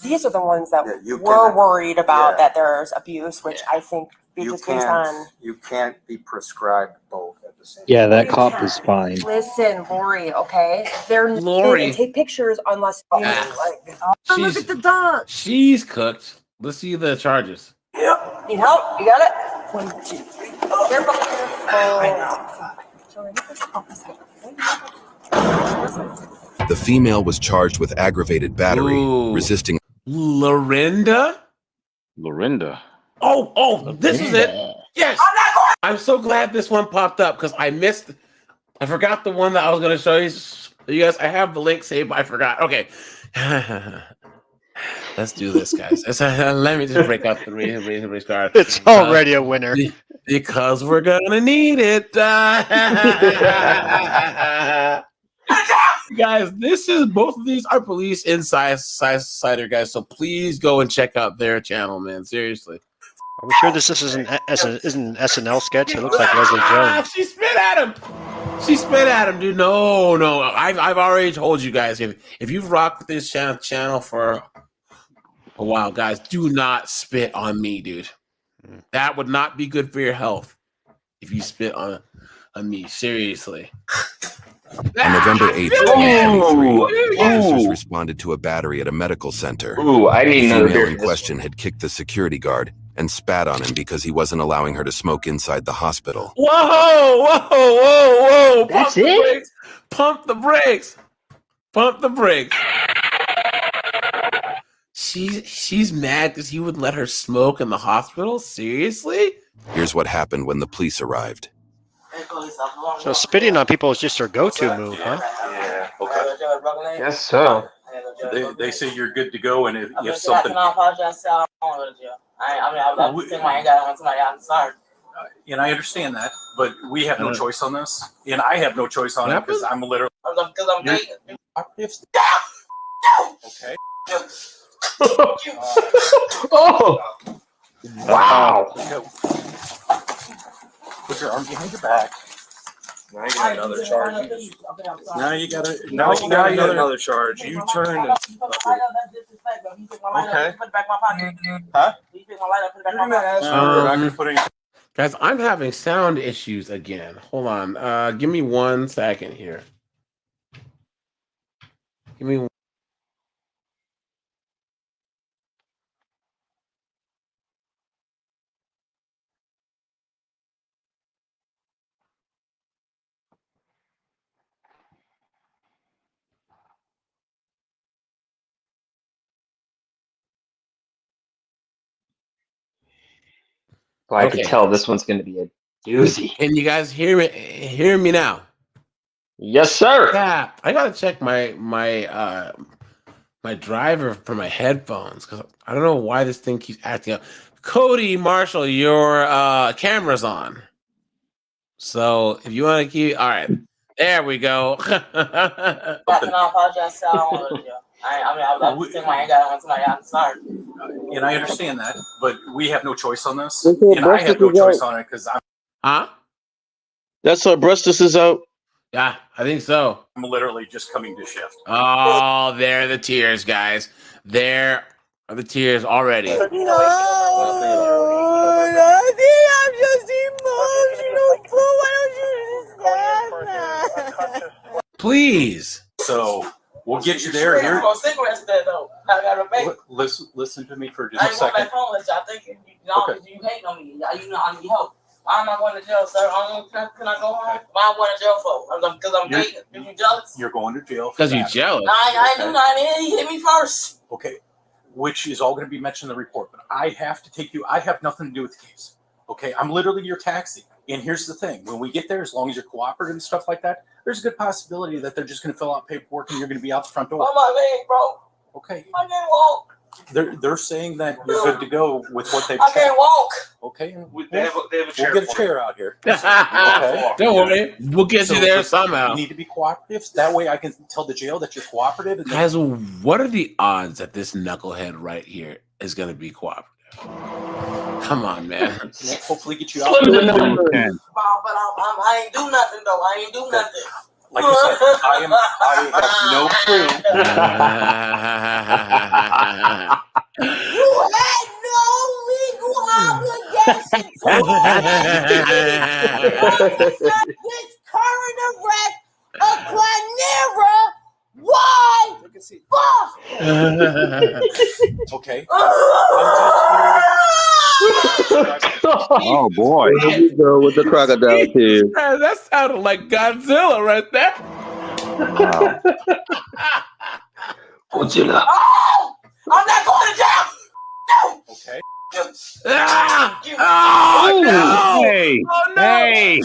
these are the ones that we're worried about that there's abuse, which I think just based on. You can't be prescribed both at the same time. Yeah, that cop is fine. Listen, Lori, okay? They're Lori. They take pictures unless look at the dog. She's cooked. Let's see the charges. Need help? You got it? 1, 2, 3. Careful. The female was charged with aggravated battery, resisting. Lorinda? Oh, this is it. Yes. I'm so glad this one popped up because I forgot the one that I was going to show you. You guys, I have the link saved, but I forgot. Okay. Let's do this, guys. Let me just break up the restart. It's already a winner. Because we're going to need it. Guys, both of these are police insider guys, so please go and check out their channel, man. Seriously. Are we sure this isn't an SNL sketch? It looks like Leslie Jones. She spit at him, dude. No. I've already told you guys, if you've rocked this channel for a while, guys, do not spit on me, dude. That would not be good for your health if you spit on me. Seriously. On November 8th, 2023, officers responded to a battery at a medical center. I didn't know the female in this. question had kicked the security guard and spat on him because he wasn't allowing her to smoke inside the hospital. Whoa! That's it? Pump the brakes. She's mad because he would let her smoke in the hospital? Seriously? Here's what happened when the police arrived. So spitting on people is just her go-to move, huh? Yeah. Okay. Guess so. They say you're good to go, and if something. And I understand that, but we have no choice on this, and I have no choice on it because I'm literally. Okay. Oh! Wow. Put your arm behind your back. Now you got another charge. Now you got another charge. You turn. Okay. Huh? You're not gonna put any. Guys, I'm having sound issues again. Hold on. Give me 1 second here. Give me. Well, I could tell this one's going to be a doozy. Can you guys hear me? Hear me now? Yes, sir. Yeah, I gotta check my driver for my headphones because I don't know why this thing keeps acting up. Cody Marshall, your camera's on. So if you want to keep, all right, there we go. I apologize. I don't want to do. I was saying I ain't got it on tonight. I'm sorry. And I understand that, but we have no choice on this. Okay, And I have no choice on it because Huh? That's our Brustus is out. Yeah, I think so. I'm literally just coming to shift. Oh, there are the tears, guys. There are the tears already. No, nothing. I'm just emotional. Why don't you just Please. So we'll get you there. Here. Cigarettes there though. I gotta make. Listen to me for just I a ain't going second. back home with y'all. Thinking you hate on me. You know I need help. Why am I going to jail, sir? Can I go home? Why am I going to jail for? Because I'm dating. Are you jealous? You're going to jail because you're jealous. I ain't do nothing. He hit me first. Okay, which is all going to be mentioned in the report. But I have to take you. I have nothing to do with the case. Okay, I'm literally your taxi. And here's the thing: when we get there, as long as you're cooperative and stuff like that, there's a good possibility that they're just going to fill out paperwork and you're going to be out the front door. Oh my leg, bro. Okay. I can't walk. They're saying that you're good to go with what they've I can't walk. Okay. They have a chair. We'll get a chair out here. Don't worry. We'll get you there somehow. You need to be cooperative. That way I can tell the jail that you're cooperative. And Guys, what are the odds that this knucklehead right here is going to be cooperative? Come on, man. Hopefully get you out. But I ain't do nothing though. I ain't do nothing. Like I said, I have no clue. You had no legal obligation to this current arrest of Clanera. Why? Okay. Oh boy. Here we go with the crocodile tears. Man, that sounded like Godzilla right there. Wow. Godzilla. Oh, I'm not going to jail. No. Okay. Oh, no. Hey. Oh, no. Hey.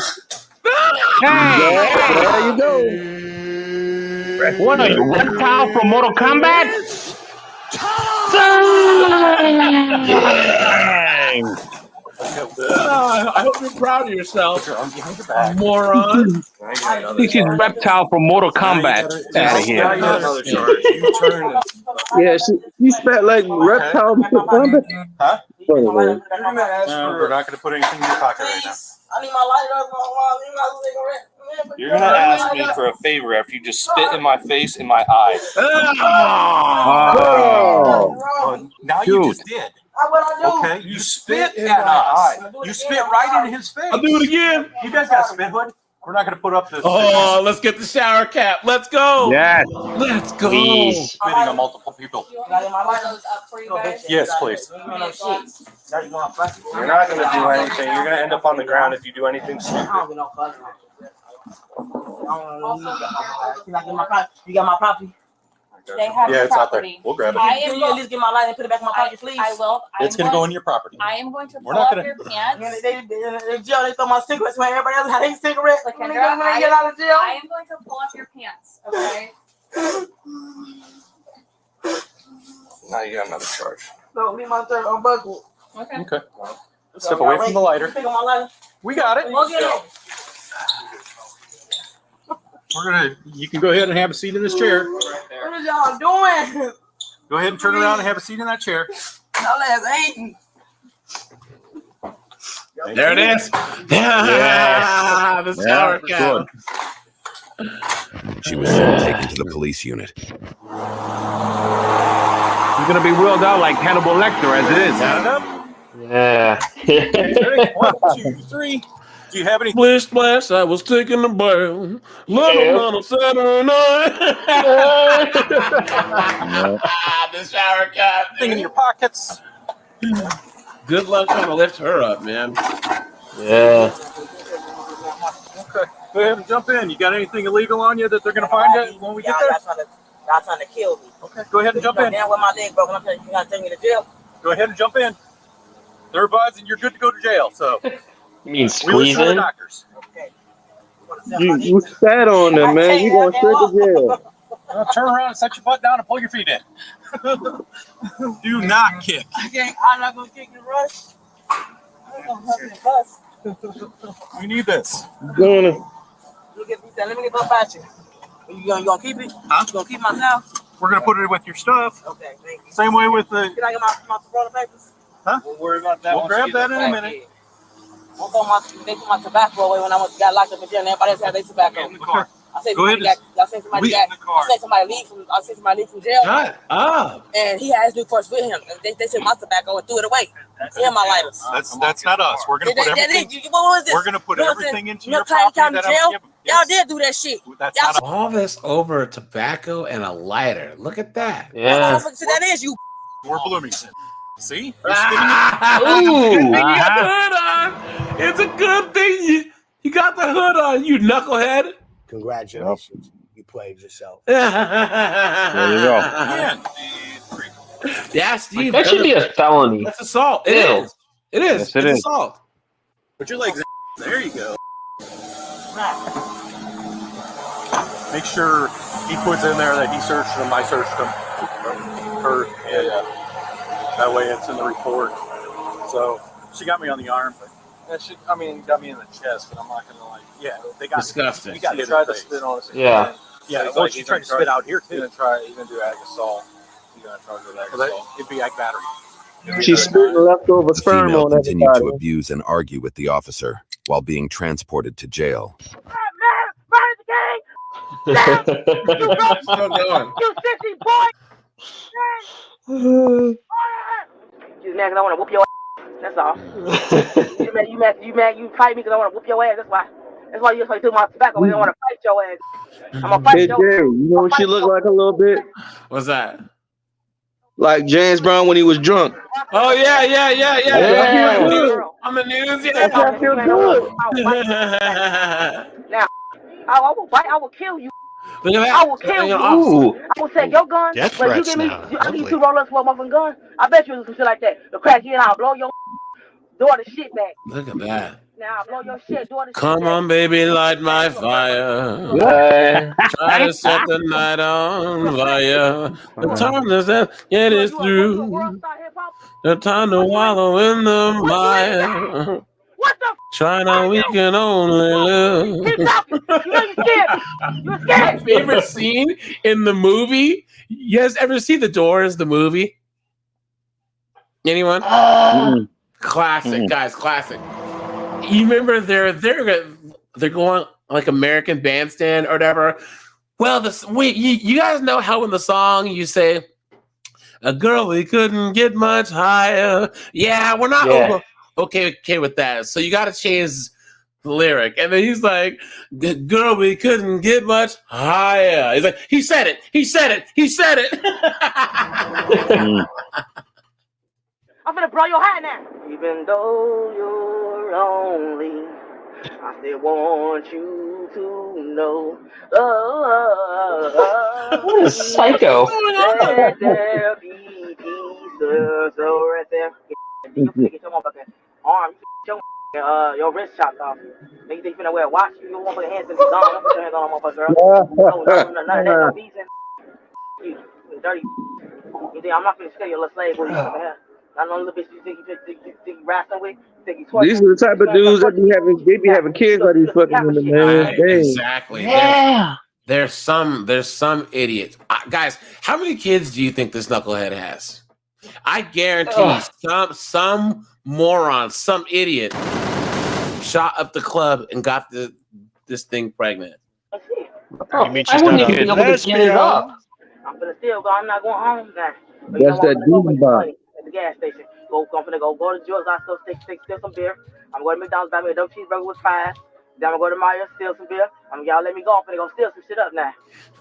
Hey. There you go. What are you, reptile from Mortal Kombat? I hope you're proud of yourself, moron. This is reptile from Mortal Kombat. Out of here. Yeah, she spat like reptile. Huh? We're We're not going to put anything in your pocket right now. I need my lighter. I need my cigarette. You're gonna ask me for a favor after you just spit in my face in my eye. Oh. Now you just did. Okay, you spit at us. You spit right in his face. I'll do it again. You guys got a spit hood? We're not going to put up this. Oh, let's get the shower cap. Let's go. Yes. Let's go. Please. Spitting on multiple people. Yes, please. You're not gonna do anything. You're gonna end up on the ground if you do anything stupid. You got my property? They have Yeah, the it's out there. property. We'll grab it. I Can am you at least get my light and put it back in my pocket, please? I will. It's going to go in your property. I am going to We're pull not up gonna- your pants. In jail, they throw my cigarettes when everybody else had their cigarettes. When Kendra, I get out of jail. I am going to pull up your pants, okay? Now you got another charge. No, me my third unbuckled. Okay. Okay. Step away from the lighter. Pick up my lighter. We got it. We'll get it. You can go ahead and have a seat in this chair. What is y'all doing? Go ahead and turn around and have a seat in that chair. Y'all ass hating. There it is. Yeah. The shower cap. She was soon taken to the police unit. You're gonna be wheeled out like Hannibal Lecter as it is. Yeah. Ready? 1, 2, 3. Do you have any? Splish splash, I was taking a bath. London on a Saturday night. The shower cap. Thing in your pockets? Good luck trying to lift her up, man. Yeah. Okay. Go ahead and jump in. You got anything illegal on you that they're going to find it when we get there? Y'all trying to kill me. Okay. Go ahead and jump in. Down with my leg broken. I'm telling you, you gotta take me to jail. Go ahead and jump in. They're advising you're good to go to jail. So You mean we listen to the squeezing? doctors. You sat on them, man. You going straight to jail. Turn around and set your butt down and pull your feet in. Do not kick. I'm not gonna kick and rush. I'm gonna huff and bust. We need this. Gonna. Let me get up at you. You gonna keep it? Huh? You gonna keep my towel? We're going to put it with your stuff. Okay, thank you. Same way with the... Can I get my Corona papers? Huh? We'll worry about that. We'll grab that in a minute. They put my tobacco away when I got locked up in jail and everybody else had their tobacco. In the car. I say somebody leave from jail. Shut up. And he had his new purse with him. And they took my tobacco and threw it away. And my lighters. That's not us. We're going to put everything... What was this? We're going to put everything into your County property that jail? I'm giving. Y'all did do that shit. All this over tobacco and a lighter. Look at that. Yeah. So that is you. We're Bloomington. See? Ooh. You got the hood on. It's a good thing you got the hood on, you knucklehead. Congratulations. You played yourself. There you go. Yeah. Yeah, Steve. That should be a felony. That's assault. It Ew. is. It is. Yes, it it's is. assault. Put your legs in. There you go. Make sure he puts in there that he searched them, I searched them. Her, that way it's in the report. So she got me on the arm, but got me in the chest, but I'm not gonna they got disgusting. You got to try to spit on us. Yeah. Yeah, well, she tried to spit out here too. He's gonna do ag assault. He's gonna charge with ag assault. It'd be ag battery. She spit leftover The sperm female on continued to everybody. abuse and argue with the officer while being transported to jail. You sissy boy! You mad because I want to whoop your ass. That's all. You mad, you fight me because I want to whoop your ass. That's why. That's why you took my tobacco. I don't want to fight your ass. I'm going to fight Hey, your Jerry, you know what she looked like a little bit? What's that? Like James Brown when he was drunk. Oh, yeah. Yeah. On the news, That's how I feel good. Now, I will fight. I will kill you. Look at that. I will kill you. Ooh. I will take your gun. Death But you threats give me, now. I give you 2 rollers for a motherfucking gun. I bet you some shit like that. The crack you and I'll blow your daughter's shit back. Look at that. Now I'll blow your shit, daughter's Come shit on, baby, light my fire. Try to set the night on fire. The time is that it is through. The time to wallow in the mire. China, we can only live. Keep talking. You know you're scared. You're My scared. favorite scene in the movie. You guys ever see The Doors, the movie? Anyone? Classic, guys, classic. You remember they're going like American Bandstand or whatever. Well, you guys know how in the song you say, "A girl we couldn't get much higher." Yeah, we're not okay with that. So you got to change the lyric. And then he's like, "Girl, we couldn't get much higher." He's like, he said it. I'm gonna blow your hat now. Even though you're lonely, I still want you to know. What a psycho. Let there be peace. So right there. You get your motherfucking arm, your wrist chopped off. Make you think you're gonna wear a watch. You don't want to put your hands in the gone. Don't put your hands on motherfucker, girl. No, none of that. No beats in. You dirty. You think I'm not gonna scare your little slave boy? I know little bitch you think you wrestling with. These are the type of dudes that be having kids like these fucking women, man. Exactly. Yeah. There's some idiots. Guys, how many kids do you think this knucklehead has? I guarantee some moron, some idiot shot up the club and got this thing pregnant. You mean she's I wouldn't not even a be able to get it up. I'm gonna still go. I'm not going home now. That's that demon bomb. the gas station. I'm finna go to George's, I steal some beer. I'm going to McDonald's, buy me a double cheeseburger with fries. Then I'm going to go to Mario, steal some beer. Y'all let me go. I'm finna go steal some shit up now.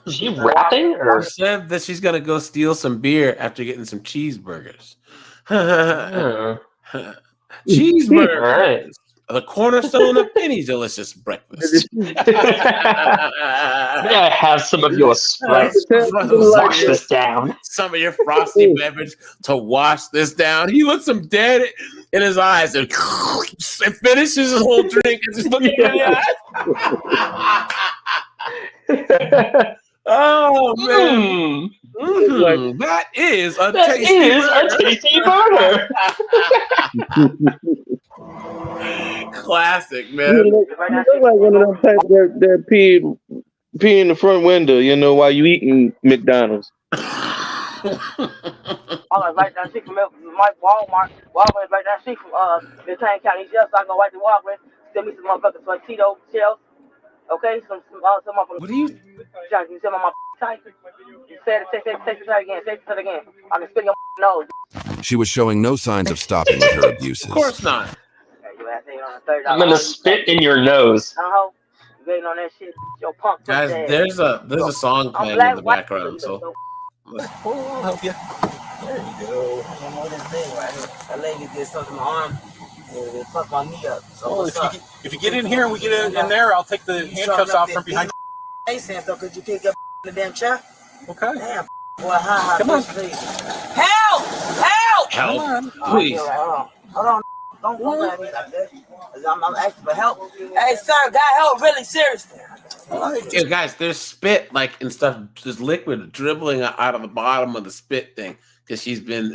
She rapping or She said that she's gonna go steal some beer after getting some cheeseburgers. Cheeseburgers, All right. the cornerstone of any delicious breakfast. May I have some of your Sprite to wash this down? Some of your frosty beverage to wash this down. He looks him dead in his eyes and finishes his whole drink and just looking at the eyes. Oh man, that is a tasty burger. Classic, man. You look like one of them types that pee in the front window, while you eating McDonald's. Walmart's right down the street from Walmart. Walgreens right down the street from the Tank County jail, so I can go right to Walgreens, steal me some motherfucking Tito shells. Okay, some motherfuckers. What do you? John, you say my type? You say it again. Say it again. I can spit your nose. She was showing no signs of stopping with her abuses. Of course not. I'm gonna spit in your nose. You waiting on that shit? Your punk. Guys, there's a song playing in the background, so. I'll help you. There you go. I know this thing right here. That lady did something to my arm. It fucked my knee up. So If you get in here and we get in there, I'll take the handcuffs off from behind. Hey, Sam, though, could you pick up the damn chair? Okay. Damn, boy, hi, Come on. please. Help! Help! Please. Hold on. Don't grab me like that. I'm asking for help. Hey, sir, got help really seriously. Yeah, guys, there's spit and stuff, just liquid dribbling out of the bottom of the spit thing because she's been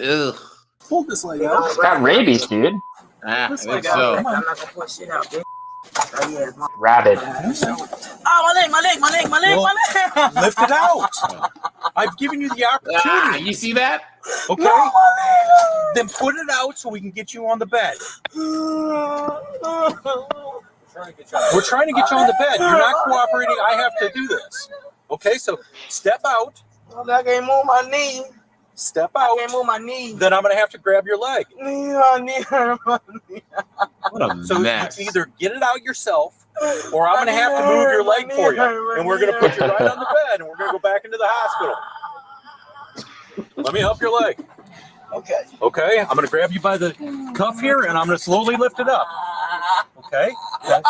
Pull this leg out. It's got rabies, dude. I think so. I'm not gonna put shit out, bitch. Rabid. Oh, my leg. Lift it out. I've given you the opportunity. You see that? Okay. Then put it out so we can get you on the bed. We're trying to get you on the bed. You're not cooperating. I have to do this. Okay, so step out. I can't move my knee. Step out. I can't move my knee. Then I'm going to have to grab your leg. What a So mess. you either get it out yourself, or I'm going to have to move your leg for you. And we're going to put you right on the bed, and we're going to go back into the hospital. Let me help your leg. Okay. Okay, I'm going to grab you by the cuff here, and I'm going to slowly lift it up. Okay? You're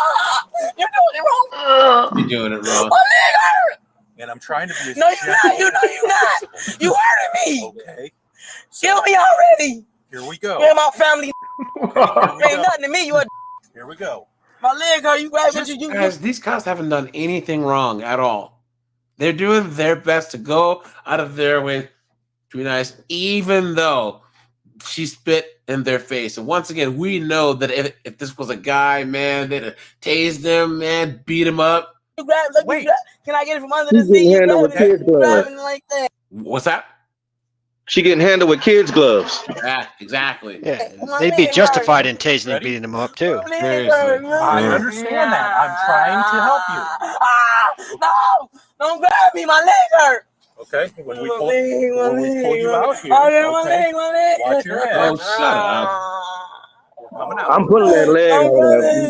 doing it wrong. You're doing it wrong. My leg hurt. And I'm trying to be as No, you're not. You're not. You hurting me. Okay. Kill me already. Here we go. You're my family. Ain't nothing to me. You a Here we go. my leg hurt. You grab it. You. Guys, these cops haven't done anything wrong at all. They're doing their best to go out of their way to be nice, even though she spit in their face. And once again, we know that if this was a guy, man, they'd have tased him, man, beat him up. You grab. Look, you grab. Can I get it from under the seat? You grab it like that. What's that? She getting handled with kids' gloves. Yeah, exactly. Yeah, they'd be justified in tasing and beating them up too. Seriously. I understand that. I'm trying to help you. No, don't grab me. My leg hurt. Okay, when we pull you out here, My okay, leg. watch your head. Oh, shut up. We're coming out. I'm pulling that leg out.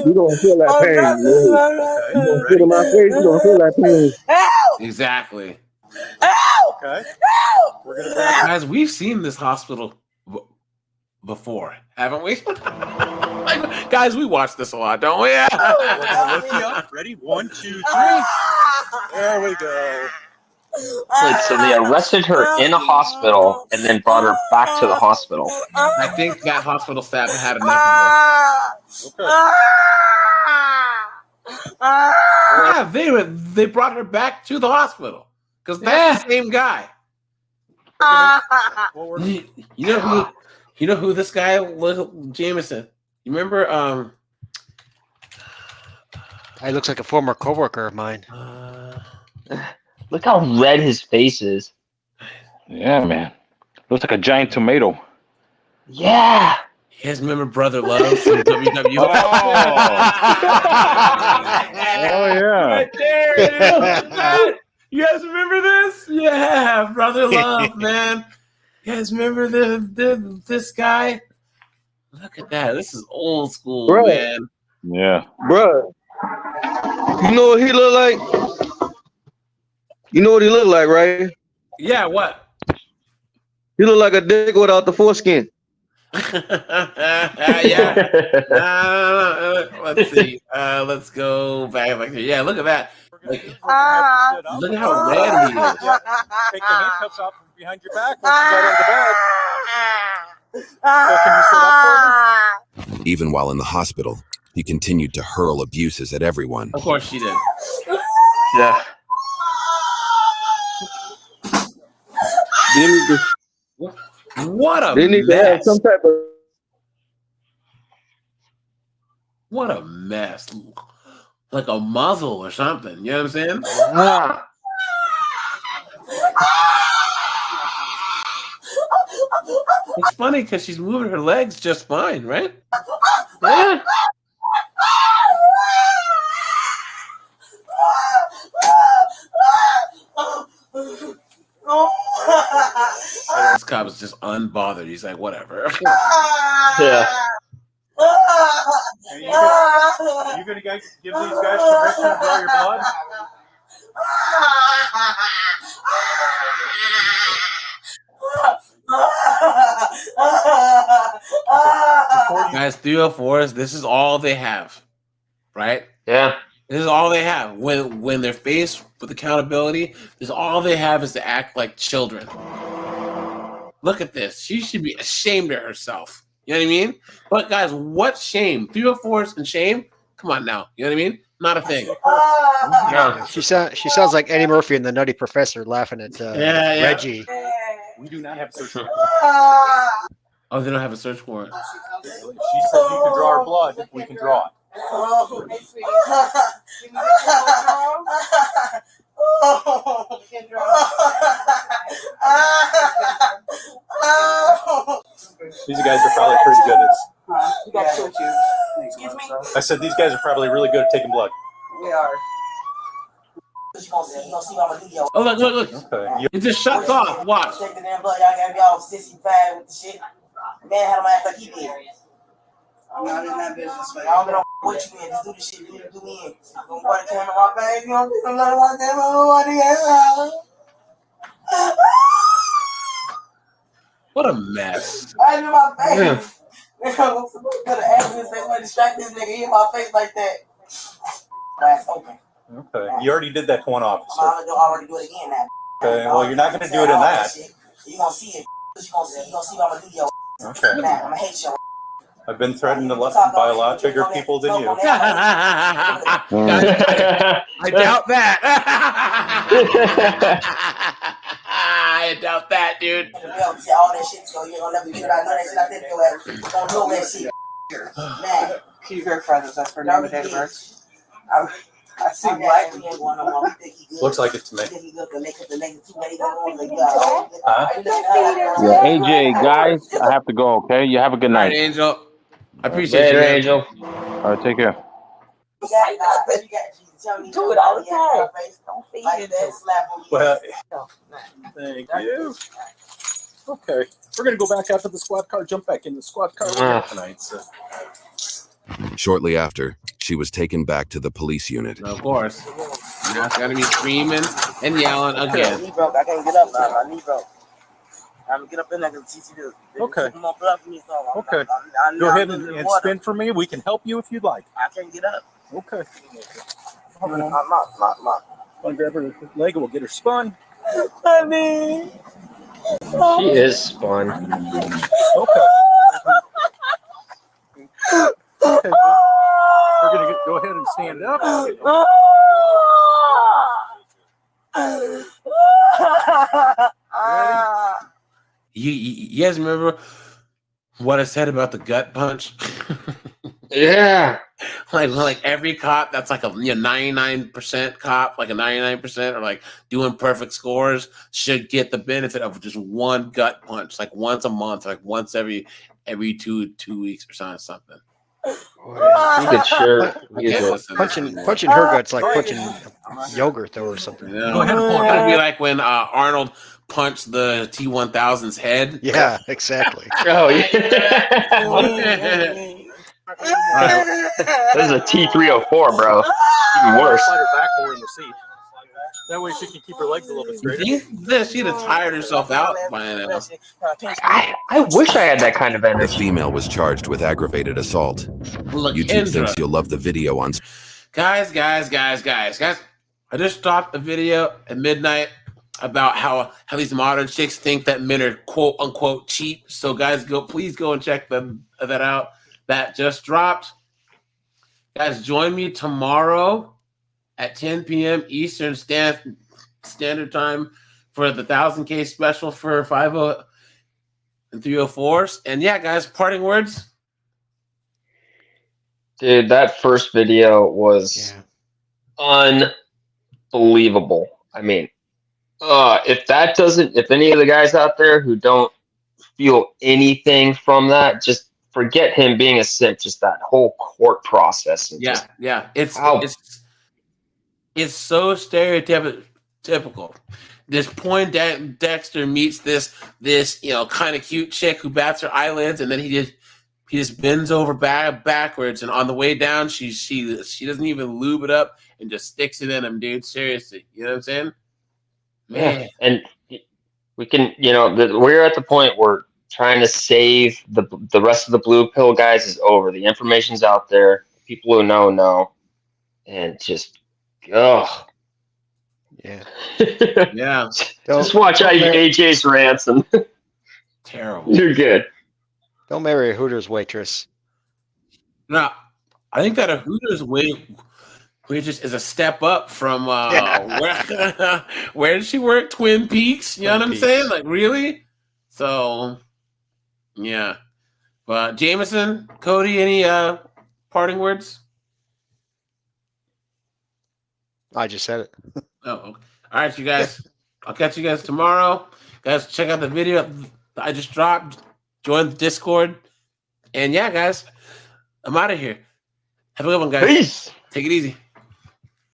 You gonna feel that pain. You gonna feel in my face. You gonna feel that pain. Help! Exactly. Help! Okay. Help! We're gonna grab Guys, we've seen this hospital before, haven't we? Guys, we watch this a lot, don't we? Lift you up. Ready? 1, 2, 3. There we go. Wait, so they arrested her in a hospital and then brought her back to the hospital. I think that hospital staff had enough of her. Okay. Yeah, they brought her back to the hospital because that's the same guy. You know who this guy was, Jameson? You remember? He looks like a former coworker of mine. Look how red his face is. Yeah, man. Looks like a giant tomato. Yeah. You guys remember Brother Love from WWE? Oh, yeah. Right there. You guys remember this? Yeah, Brother Love, man. You guys remember this guy? Look at that. This is old school, Bruh. man. Yeah. Bruh. You know what he look like? You know what he look like, right? Yeah, what? He look like a dick without the foreskin. Yeah. Let's see. Let's go back. Like, yeah, look at that. Like, look at how red he is. Take the handcuffs off from behind your back once you got on the bed. So can you sit up for me? Even while in the hospital, he continued to hurl abuses at everyone. Of course she did. Yeah. What a They need to have mess. some type of. What a mess. Like a muzzle or something. You know what I'm saying? It's funny because she's moving her legs just fine, right? Yeah. This cop is just unbothered. He's like, whatever. Yeah. Are you gonna guys give these guys permission to draw your blood? Guys, 304s, this is all they have, right? Yeah. This is all they have. When they're faced with accountability, this is all they have is to act like children. Look at this. She should be ashamed of herself. You know what I mean? But guys, what shame? 304s and shame? Come on now. You know what I mean? Not a thing. No, she sounds like Eddie Murphy and the Nutty Professor laughing at Reggie. We do not have a search warrant. Oh, they don't have a search warrant. She said you can draw her blood. We can draw it. These guys are probably pretty good at. You got to Excuse me? I said these guys are probably really good at taking blood. We are. Oh, look. Okay. It just shuts off. Watch. Take the damn blood. Y'all gotta be all sissy bad with the shit. Man had him act like he did. I'm not in that business, man. I don't know what you in. Just do the shit. Do me in. I'm gonna put the camera in my face. You know, I'm letting my camera. What a mess. I in my face. Put an ambulance face. Want to distract this nigga. He in my face like that. Glass open. Okay. You already did that to one officer. I'm gonna already do it again now. Okay. Well, you're not gonna do it in that. You gonna see it. You gonna see what I'm gonna do your. Okay. Nah, I'm gonna hate your. I've been threatened by a lot bigger people than you. I doubt that. I doubt that, dude. All that shit, so you don't never get out. None of that shit I did your ass. Don't know that shit. Man. Keep your presence. That's for number date of birth. I see black. Looks like it to me. Yeah, AJ, guys, I have to go, okay? You have a good All night. right, Angel. I appreciate you, man. Angel. All right, take care. Do it all the time. Don't feed it. Well, thank you. Okay, we're gonna go back out to the squad car. Jump back in the squad car tonight. So. Shortly after, she was taken back to the police unit. Of course. Now it's gonna be screaming and yelling again. My knee broke. I can't get up now. My knee broke. I'm gonna get up in there and teach you this. Okay. More blood for me, so Okay. Go ahead and spin for me. We can help you if you'd like. I can't get up. Okay. I'm I'll grab her leg and we'll get her spun. Honey. She is spun. Okay. Okay. We're gonna go ahead and stand up. You guys remember what I said about the gut punch? Yeah. like every cop that's like a 99% cop, like a 99%, or like doing perfect scores should get the benefit of just one gut punch, like once a month, like once every 2 weeks or something. He could sure use it. Punching her guts like punching yogurt though or something. Go ahead and pull it. That'd be like when Arnold punched the T-1000's head. Yeah, exactly. Oh yeah. This is a T304, bro. Even worse. Slide her back more in the seat. That way she can keep her legs a little bit straighter. She'd have tired herself out by now. I wish I had that kind of The energy. female was charged with aggravated assault. Look, YouTube Indra. thinks you'll love the video on. Guys. I just dropped a video at midnight about how these modern chicks think that men are quote unquote cheap. So guys, please go and check that out. That just dropped. Guys, join me tomorrow at 10 p.m. Eastern Standard Time for the 1000K special for 50 and 304s. And yeah, guys, parting words. Dude, that first video was unbelievable. I mean, if any of the guys out there who don't feel anything from that, just forget him being a simp. Just that whole court process. And It's so stereotypical. This Poindexter meets this kind of cute chick who bats her eyelids, and then he just bends over backwards, and on the way down, she doesn't even lube it up and just sticks it in him, dude. Seriously, you know what I'm saying? Man. yeah, and we can, we're at the point where trying to save the rest of the blue pill guys is over. The information's out there. People who know, and just yeah. Yeah. Just watch AJ's rants and terrible. You're good. Don't marry a Hooters waitress. No, I think that a Hooters waitress is a step up from where did she work? Twin Peaks. You know what I'm saying? Like really? So yeah. But Jameson, Cody, any parting words? I just said it. Oh, okay. All right, you guys. I'll catch you guys tomorrow. Guys, check out the video I just dropped. Join the Discord. And yeah, guys, I'm out of here. Have a good one, guys. Peace. Take it easy.